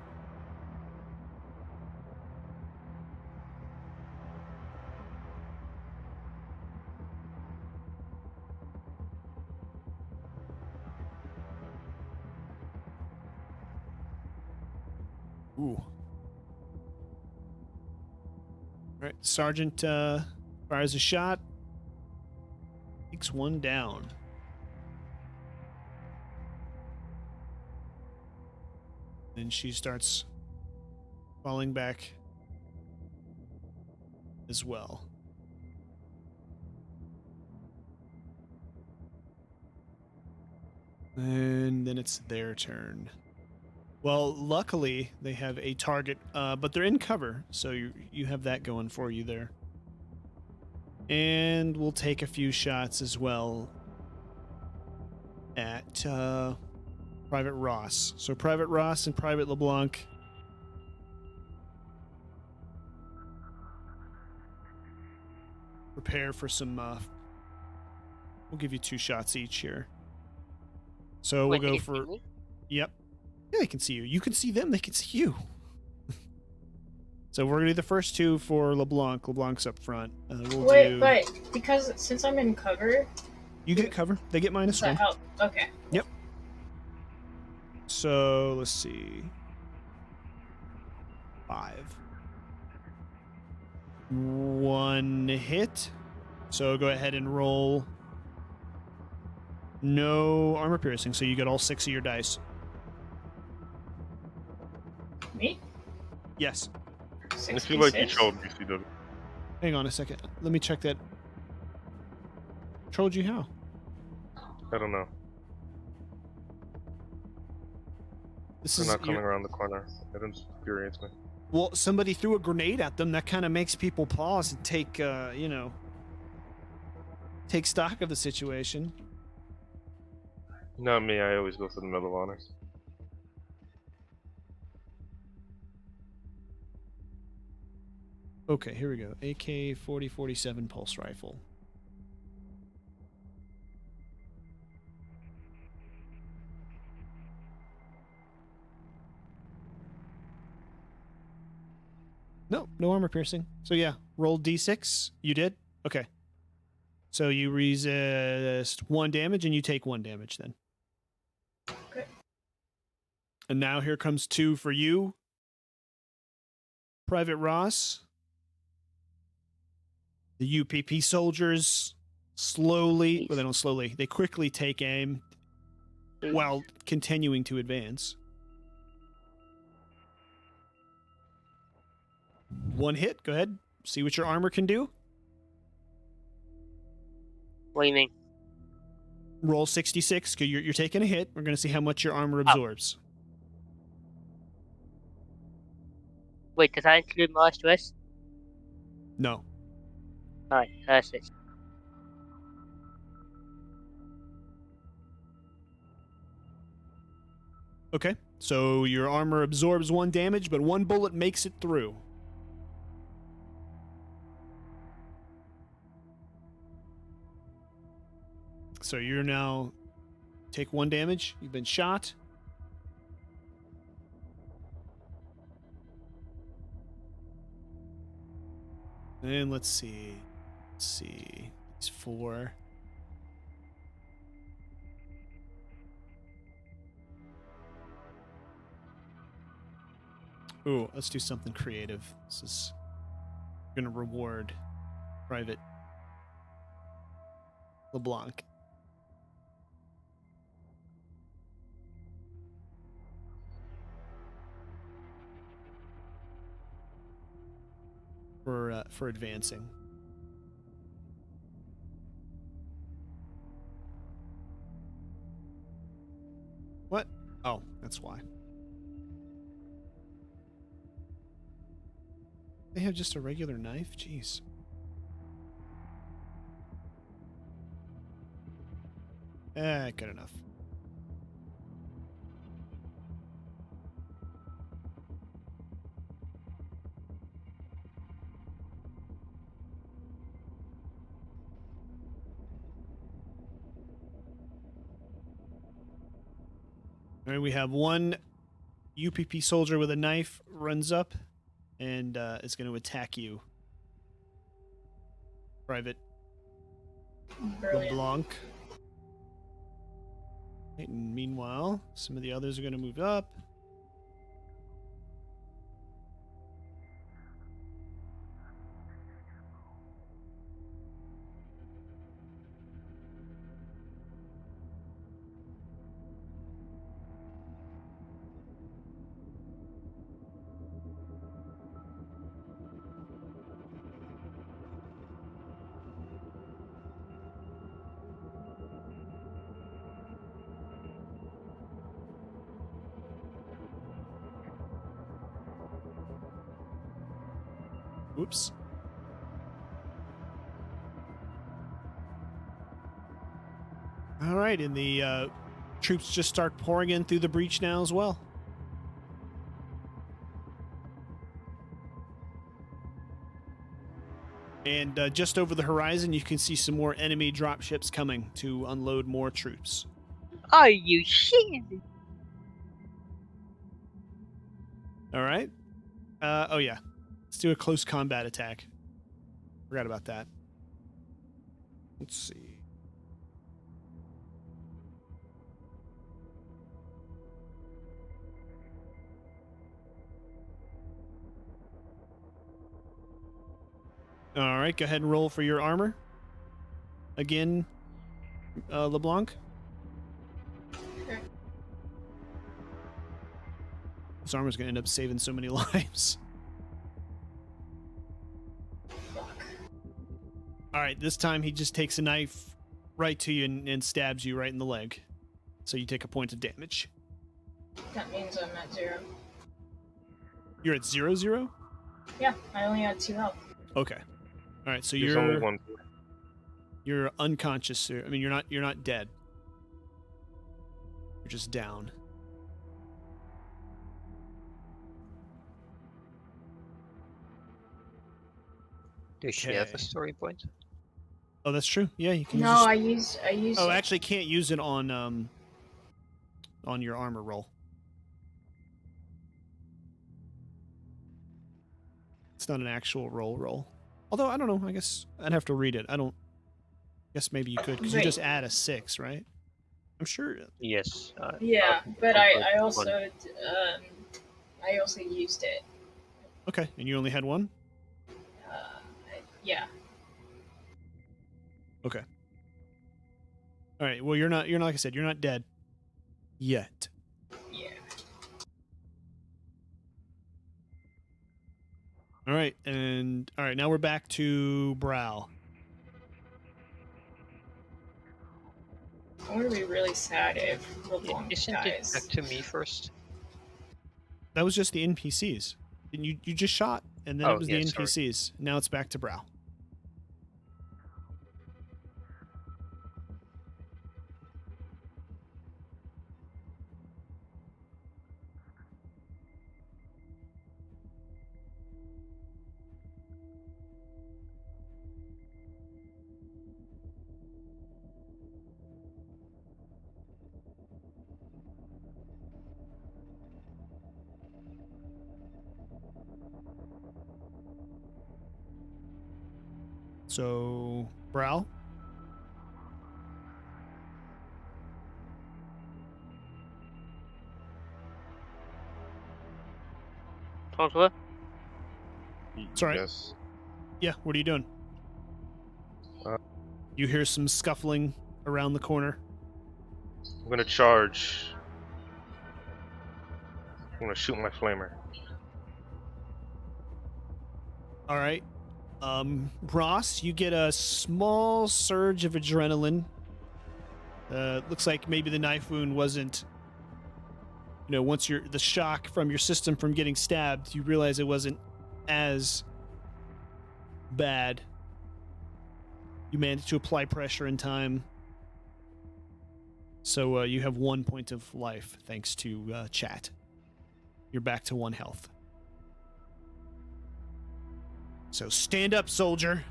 Ooh. Alright, Sergeant fires a shot. Takes one down. And she starts falling back as well. And then it's their turn. Well, luckily they have a target, but they're in cover, so you have that going for you there. And we'll take a few shots as well at Private Ross. So Private Ross and Private LeBlanc. Prepare for some... we'll give you 2 shots each here. So we'll Wait, they go can see for... me? Yep. Yeah, they can see you. You can see them. They can see you. So we're going to do the first 2 for LeBlanc. LeBlanc's up front. Wait, but because since I'm in cover... You get cover. They get Does -1. that help? Okay. Yep. So let's see. 5. 1 hit. So go ahead and roll. No armor piercing, so you get all 6 of your dice. Me? Yes. I feel like you 66? trolled BCW. Hang on a second. Let me check that. Trolled you how? I don't know. This They're is not coming around the corner. It infuriates me. well, somebody threw a grenade at them. That kind of makes people pause and take, you know. take stock of the situation. Not me. I always go for the Medal of Honors. Okay, here we go. AK 4047 pulse rifle. No, no armor piercing. So yeah, roll d6. You did? Okay. So you resist 1 damage and you take 1 damage then. Okay. And now here comes 2 for you, Private Ross. The UPP soldiers slowly, well, they don't slowly, they quickly take aim while continuing to advance. 1 hit, go ahead. See what your armor can do. What do you mean? Roll 66, because you're taking a hit. We're going to see how much your armor absorbs. Wait, does that include my stress? No. Alright, 6. Okay, so your armor absorbs 1 damage, but 1 bullet makes it through. So you're now take 1 damage. You've been shot. And let's see. Let's see. These 4. Ooh, let's do something creative. This is going to reward Private LeBlanc. For advancing. What? Oh, that's why. They have just a regular knife? Jeez. Good enough. All right, we have 1 UPP soldier with a knife runs up and is going to attack you, Private Brilliant. LeBlanc. Okay, and meanwhile, some of the others are going to move up. Whoops. All right, and the troops just start pouring in through the breach now as well. And just over the horizon, you can see some more enemy dropships coming to unload more troops. Are you shitting me? All right. Oh, yeah. Let's do a close combat attack. Forgot about that. Let's see. All right, go ahead and roll for your armor. Again, LeBlanc. Okay. This armor's going to end up saving so many lives. Fuck. All right, this time he just takes a knife right to you and stabs you right in the leg. So you take a point of damage. That means I'm at 0. You're at 0-0? Yeah, I only had 2 health. Okay. All right, so There's you're... only 1. You're unconscious. I mean, you're not dead. You're just down. Does she have a Okay. story point? Oh, that's true. Yeah, you can No, use. I used. Oh, it. actually, can't use it on your armor roll. It's not an actual roll. Although I don't know. I guess I'd have to read it. I don't. Guess maybe you could because you Right. just add a 6, right? I'm sure. Yes. Yeah, but convert I one. also used it. Okay, and you only had one. Yeah. Okay. All right. Well, you're not. Like I said, you're not dead yet. Yeah. All right, and all right. Now we're back to Brow. I would be really sad if LeBlanc Isn't it dies. back to me first? That was just the NPCs. And you just shot, and then Oh, it was yeah, the sorry. NPCs. Now it's back to Brow. So, Brow. Counselor? Sorry. Yes. Yeah, what are you doing? Uh, You hear some scuffling around the corner. I'm gonna charge. I'm gonna shoot my flamer. All right. Ross, you get a small surge of adrenaline. Looks like maybe the knife wound wasn't. Once the shock from your system from getting stabbed, you realize it wasn't as bad. You managed to apply pressure in time. So you have 1 point of life thanks to chat. You're back to 1 health. So stand up, soldier.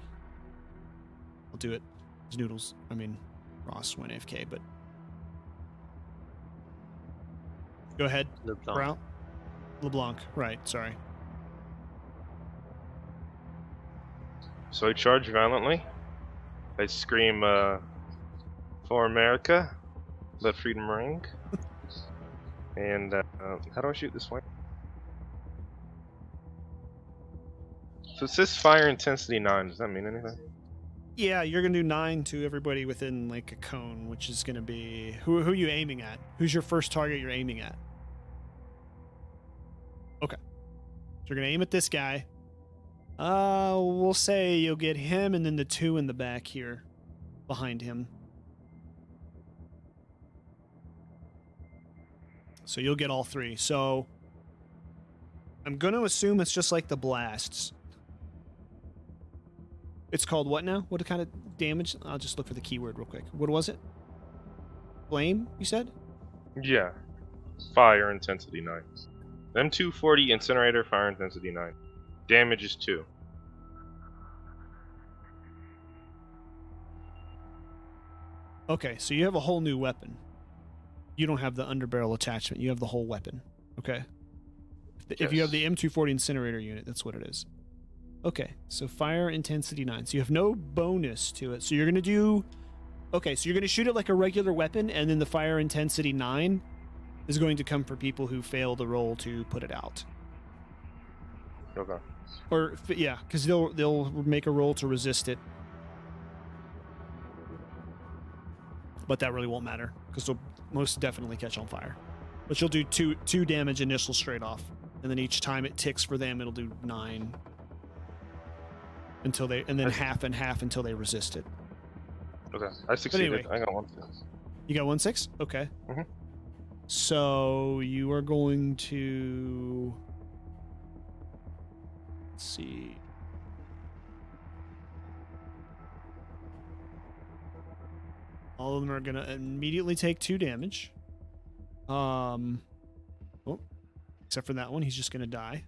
I'll do it. It's Noodles. I mean, Ross went AFK, but go ahead. LeBlanc. Brown. LeBlanc. Right. Sorry. So I charge violently. I scream, "For America, let freedom ring." And how do I shoot this one? So it says fire intensity 9. Does that mean anything? Yeah, you're gonna do 9 to everybody within like a cone, which is gonna be who are you aiming at? Who's your first target you're aiming at? Okay. So you're gonna aim at this guy. We'll say you'll get him and then the 2 in the back here behind him. So you'll get all 3. So I'm gonna assume it's just like the blasts. It's called what now? What kind of damage? I'll just look for the keyword real quick. What was it? Flame, you said? Yeah. Fire intensity 9. M240 incinerator, fire intensity 9. Damage is 2. Okay, so you have a whole new weapon. You don't have the underbarrel attachment. You have the whole weapon. Okay. If you have the M240 incinerator unit, that's what it is. Okay, so fire intensity 9. So you have no bonus to it. So you're going to do... Okay, so you're going to shoot it like a regular weapon, and then the fire intensity 9 is going to come for people who fail the roll to put it out. Okay. Or, yeah, because they'll make a roll to resist it. But that really won't matter, because they'll most definitely catch on fire. But you'll do two damage initial straight off. And then each time it ticks for them, it'll do 9. Until they, and then half and half until they resist it. Okay. I succeeded. anyway. I got 1 6. You got 1/6? Okay. Mhm. So you are going to... Let's see. All of them are gonna immediately take 2 damage. Oh, except for that one, he's just gonna die.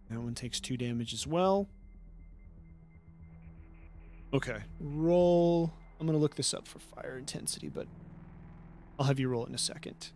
That one takes 2 damage as well. Okay, roll. I'm gonna look this up for fire intensity, but I'll have you roll it in a second.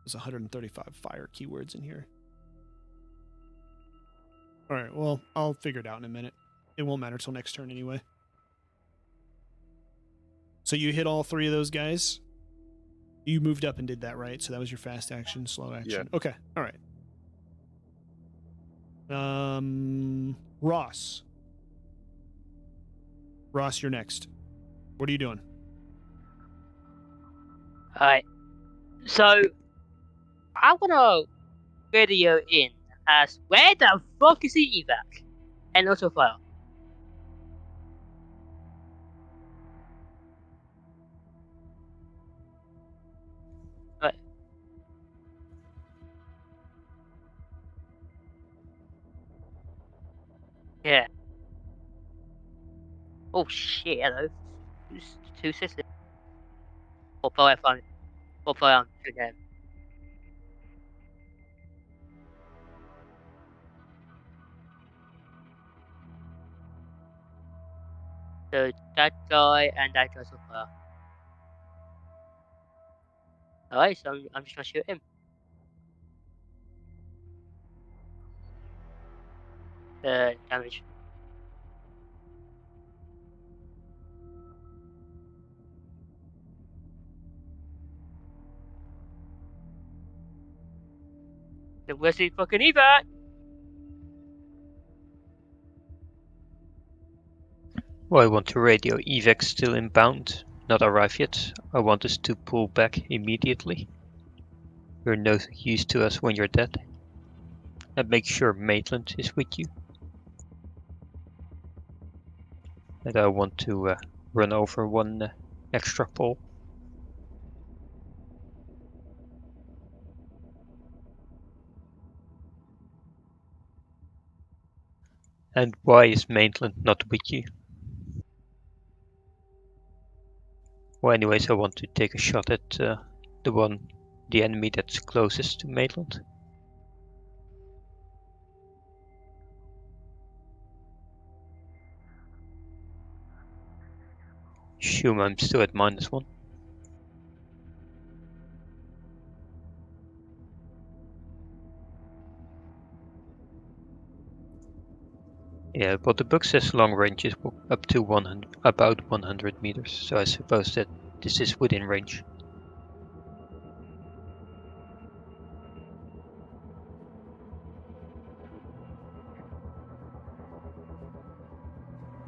There's 135 fire keywords in here. All right, well, I'll figure it out in a minute. It won't matter till next turn anyway. So you hit all 3 of those guys? You moved up and did that, right? So that was your fast action, slow action. Yeah. Okay, all right. Ross. Ross, you're next. What are you doing? Alright. So, I wanna video in as where the fuck is the evac? And also fire. Right. Yeah. Oh shit, hello. 2 systems. Hopefully I found it. Hopefully I'm shooting him. So that guy and that guy so far. Alright, so I'm just gonna shoot him. Damage. Then where's the fucking evac? Well, I want to radio evac still inbound, not arrive yet. I want us to pull back immediately. You're no use to us when you're dead. And make sure Maitland is with you. And I want to run over 1 extra pole. And why is Maitland not with you? Well, anyways, I want to take a shot at the enemy that's closest to Maitland. Assume I'm still at -1. Yeah, but the book says long range is up to about 100 meters, so I suppose that this is within range.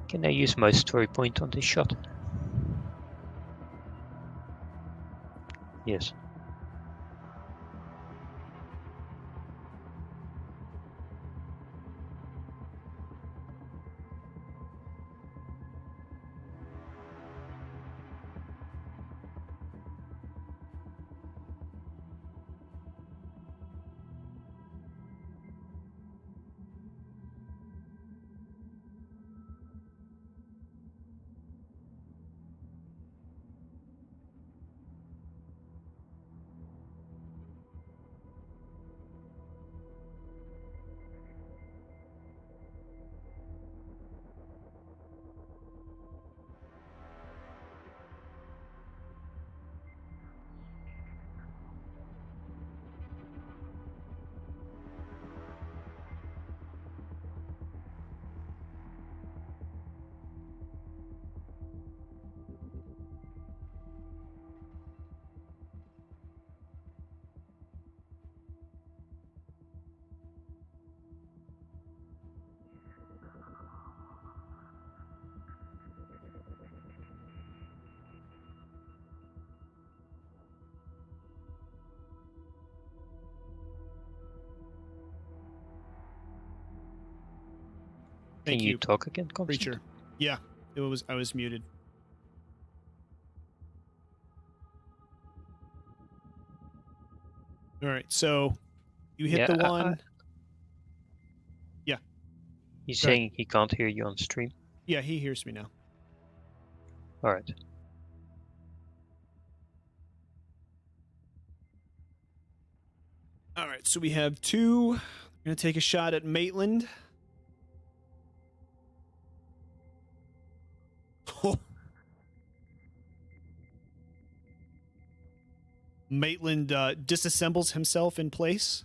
Can I use my story point on this shot? Yes. Thank Can you you, talk again, Constant? creature. Yeah, I was muted. All right, so you hit the one. Yeah. He's Go ahead. saying he can't hear you on stream. Yeah, he hears me now. All right. All right, so we have two. I'm gonna take a shot at Maitland. Maitland disassembles himself in place.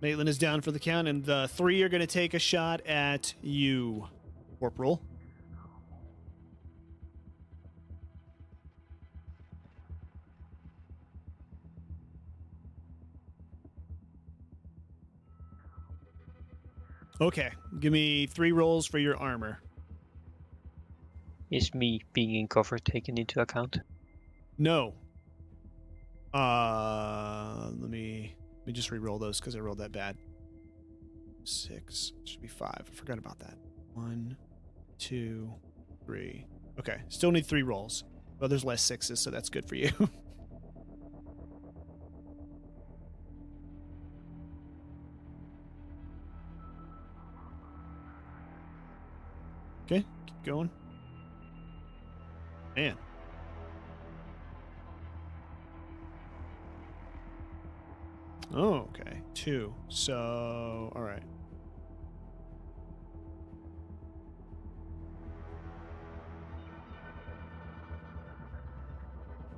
Maitland is down for the count, and the three are going to take a shot at you, Corporal. Okay, give me 3 rolls for your armor. Is me being in cover taken into account? No. Let me just re-roll those because I rolled that bad. 6 should be 5. I forgot about that. 1, 2, 3. Okay, still need 3 rolls. Well, there's less 6s, so that's good for you. Okay, keep going. Man. Oh, okay. 2. So, all right.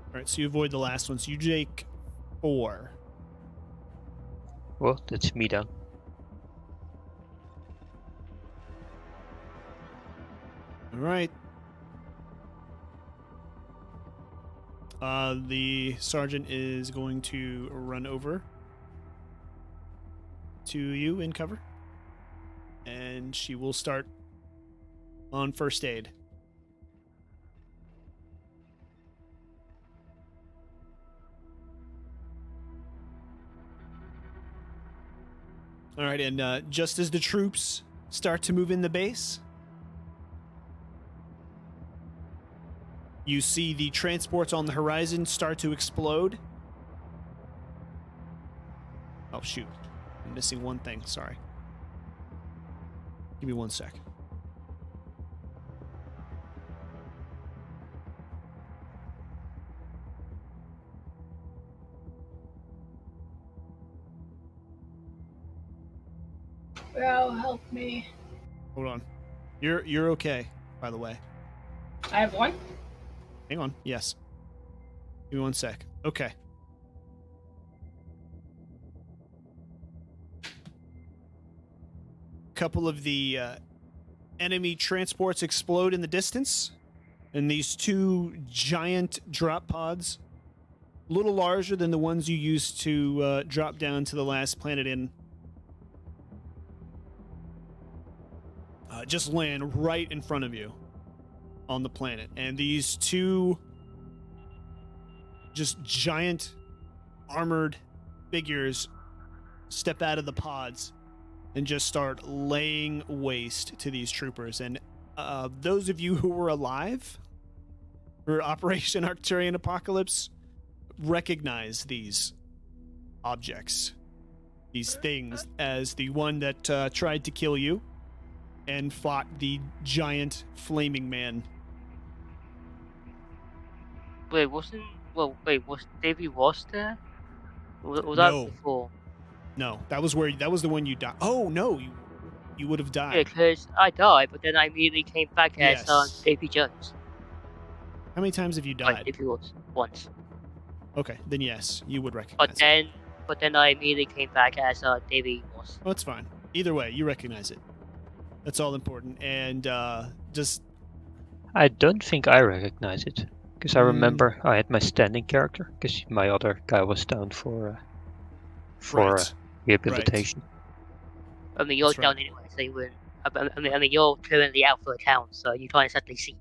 All right, so you avoid the last one. So you take 4. Well, that's me down. All right. The sergeant is going to run over to you in cover, and she will start on first aid. All right, and just as the troops start to move in the base, you see the transports on the horizon start to explode. Oh, shoot. I'm missing one thing. Sorry. Give me 1 sec. Bro, help me. Hold on. You're okay, by the way. I have 1. Hang on. Yes. Give me 1 sec. Okay. Couple of the enemy transports explode in the distance, and these 2 giant drop pods, a little larger than the ones you used to drop down to the last planet in, just land right in front of you on the planet. And these 2 just giant armored figures step out of the pods and just start laying waste to these troopers. And those of you who were alive for Operation Arcturian Apocalypse recognize these objects, these things, as the one that tried to kill you and fought the giant flaming man. Was Davy Ross there? Was No. that before? No, that was the one you died. Oh no, you would have Yeah, died. because I died, but then I immediately came back as Yes. Davy Jones. How many times have you Like died? Davy Ross once. Okay, then yes, you would recognize But it. then I immediately came back as Davy Ross. Oh, it's fine. Either way, you recognize it. That's all important. And just I don't think I recognize it, because I remember I had my standing character, because my other guy was down for right. rehabilitation. I mean, you're That's right. down anyway, so you wouldn't. I mean, you're currently out for a town, so you can't exactly see.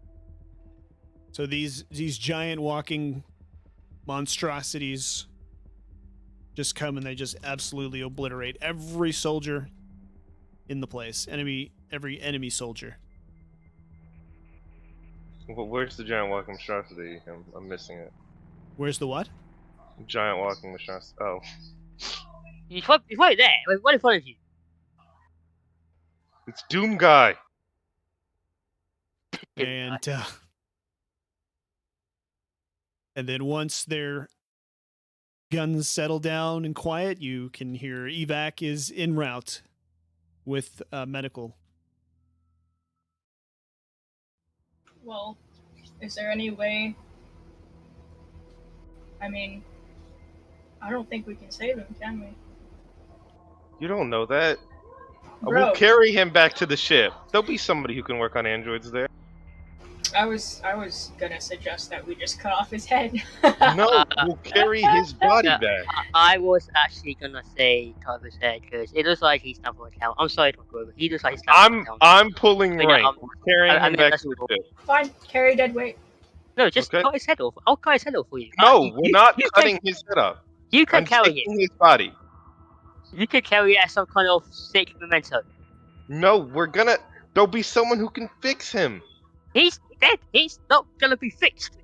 So these giant walking monstrosities just come and they just absolutely obliterate every soldier in the place. Every enemy soldier. Well, where's the giant walking monstrosity? I'm missing it. Where's the what? Giant walking monstrosity. Oh, He's right there. Right in front of you. it's Doom Guy. And then once their guns settle down and quiet, you can hear evac is en route with medical. Well, is there any way? I mean, I don't think we can save him, can we? You don't know that. Bro, We'll carry him back to the ship. There'll be somebody who can work on androids there. I was gonna suggest that we just cut off his head. No, we'll carry his body Yeah, back. I was actually gonna say cut his head because it looks like he's down for a count. I'm sorry to go over. He looks like he's down for a count. I'm pulling I mean, rank. We're carrying I him mean, back that's to the cool. ship. Fine, carry dead weight. No, just Okay. cut his head off. I'll cut his head off for you. No, we're not cutting his head off. You can I'm carry taking it. his body. You can carry it as some kind of sick memento. No, there'll be someone who can fix him. He's dead. He's not gonna be fixed.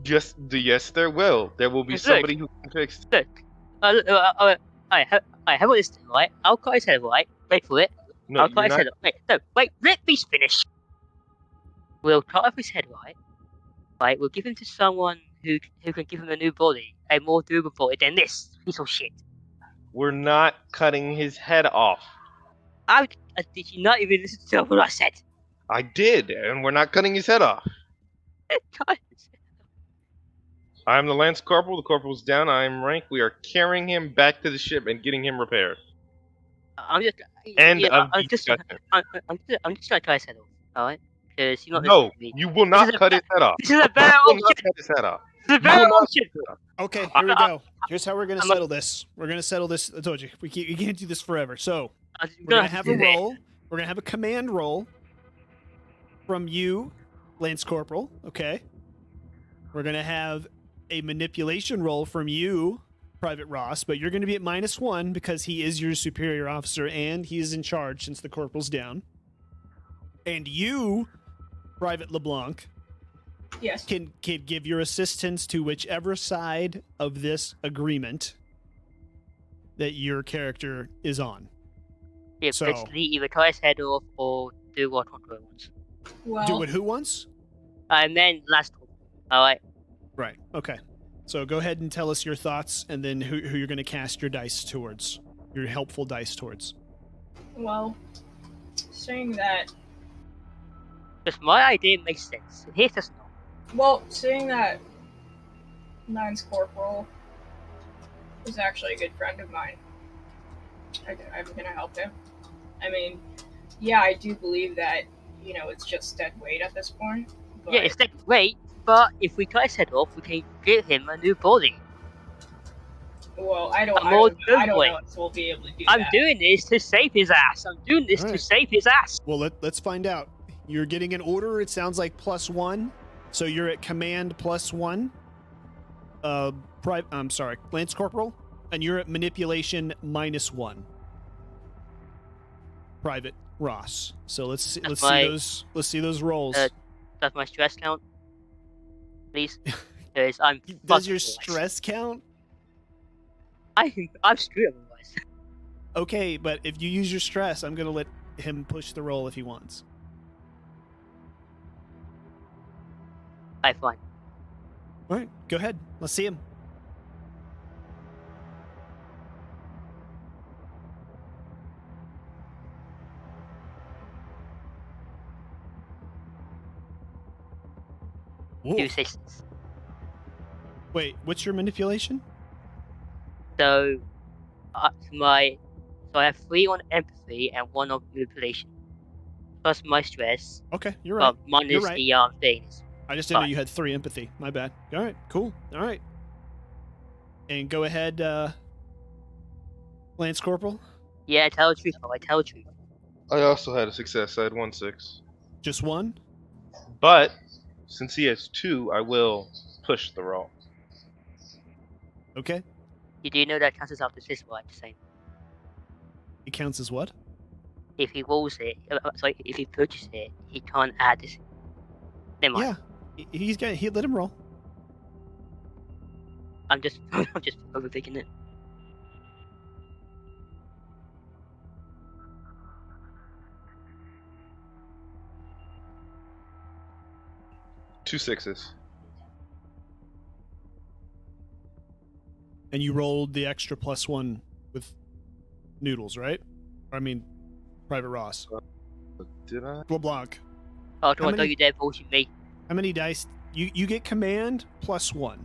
Yes, there will. There will be Look. somebody who can fix him. Look. Alright, have a listen, right? I'll cut his head, right? Wait for it. No, I'll cut you're his not. head off. Wait, let me finish. We'll cut off his head, right? Right, we'll give him to someone who can give him a new body, a more durable body than this piece of shit. We're not cutting his head off. Did you not even listen to what I said? I did, and we're not cutting his head off. I am the Lance Corporal. The Corporal's down. I am rank. We are carrying him back to the ship and getting him repaired. I'm just Discussion. I'm just gonna cut his head off, alright? Because you're not No, listening to me. you will not is a cut ba- his head off. This is a better You will not option. cut his head off. This is a You will better not option. cut his head off. Okay, here we go. Here's how we're gonna I'm a- settle this. We're gonna settle this. I told you we can't do this forever. So I'm we're gonna have a do that. roll. We're gonna have a command roll from you, Lance Corporal. Okay. We're gonna have a manipulation roll from you, Private Ross, but you're gonna be at -1 because he is your superior officer and he is in charge since the corporal's down. And you, Private LeBlanc, Yes. can give your assistance to whichever side of this agreement that your character is on. Yeah, So- basically either cut his head off or do what Conqueror wants. Well, Do what who wants? And then last one. Alright. Right. Okay. So go ahead and tell us your thoughts and then who you're going to cast your dice towards, your helpful dice towards. well, saying that, Because my idea makes sense. His does not. well, saying that Lance Corporal is actually a good friend of mine, I'm gonna help him. I mean, yeah, I do believe that, it's just dead weight at this point. But, Yeah, it's that great, but if we cut his head off, we can give him a new body. well, I A don't more know durable way. if we'll be able to do I'm that. doing this to save his ass. I'm doing this to Alright. save his ass. Well, let's find out. You're getting an order. It sounds like +1. So you're at command +1. I'm sorry, Lance Corporal, and you're at manipulation -1. Private Ross. So let's see those rolls. Does my stress count? Please? Because I'm Does your fucked stress count? otherwise. I'm screwed otherwise. Okay, but if you use your stress, I'm gonna let him push the roll if he wants. Alright, fine. All right, go ahead. Let's see him. Whoa. 2 6s. Wait, what's your manipulation? So, I have 3 on empathy and 1 on manipulation. Plus my stress, Okay, you're right. minus You're right. the things. I just didn't know fine. you had 3 empathy. My bad. All right, cool. All right. And go ahead, Lance Corporal. Yeah, tell the truth, I tell the truth. I also had a success. I had 1 6. Just 1? But since he has 2, I will push the roll. Okay. You do know that chances after this one the same. It counts as what? If he rolls it, sorry, if he purchases it, he can't add this. Never mind. Yeah. He's got. He let him roll. I'm just overthinking it. Two sixes. And you rolled the extra +1 with Noodles, right? I mean, Private Ross. Did I? LeBlanc. Oh, don't many- you dare bullshit me. How many dice? You get command +1.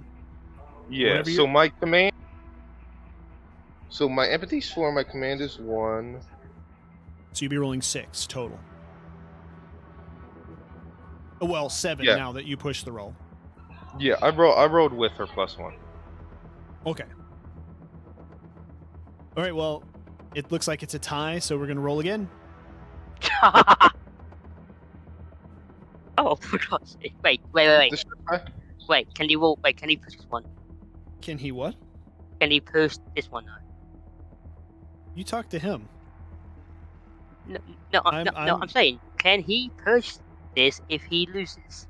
Yeah. Whatever So you're- my command. So my empathy's 4. My command is 1. So you'd be rolling 6 total. Oh, well, 7 Yeah. now that you push the roll. Yeah. I rolled with her +1. Okay. All right. Well, it looks like it's a tie, so we're gonna roll again. Oh, for God's sake. Wait. This guy? Wait, can he roll? Wait, can he push this one? Can he what? Can he push this one now? You talk to him. No, I'm- I'm saying, can he push this if he loses?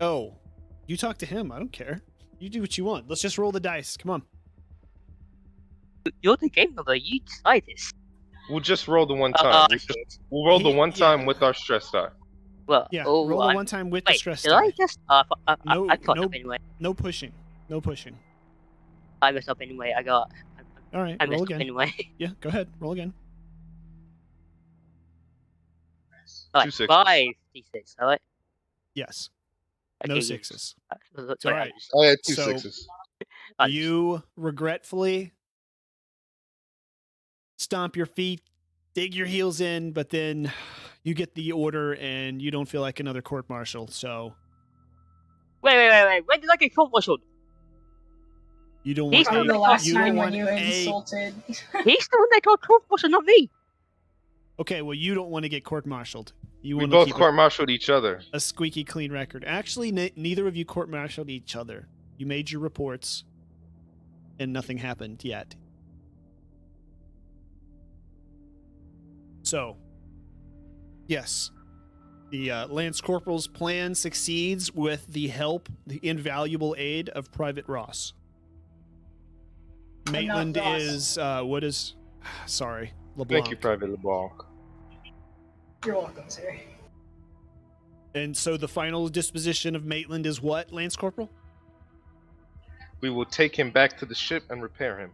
Oh, you talk to him. I don't care. You do what you want. Let's just roll the dice. Come on. You're the game member, you decide this. We'll just roll the one time. Shit. We'll roll the He- one time yeah. with our stress die. Well, Yeah. oh, roll the I'm- one time with the Wait, stress did die. I just? No- I caught no- up anyway. No pushing. No pushing. I messed up anyway. All right. I Roll messed up again. anyway. Yeah. Go ahead. Roll again. Alright, 2 6s. 5d6, alright? Yes. Okay, No yes. 6s. Sorry, all right. I had two So- 6s. You regretfully stomp your feet, dig your heels in, but then you get the order and you don't feel like another court martial. So Wait. When did I get court-martialed? you don't He's want the From one the that last you time don't when want you a- insulted. He's the one that got court-martialed, not me. Okay, well, you don't want to get court-martialed. You We want both to keep court-martialed each other. a squeaky clean record. Actually, neither of you court-martialed each other. You made your reports, and nothing happened yet. So, yes, the Lance Corporal's plan succeeds with the help, the invaluable aid of Private Ross. I'm not Maitland Ross. is, what is, sorry, LeBlanc. Thank you, Private LeBlanc. You're welcome, sir. And so the final disposition of Maitland is what, Lance Corporal? We will take him back to the ship and repair him.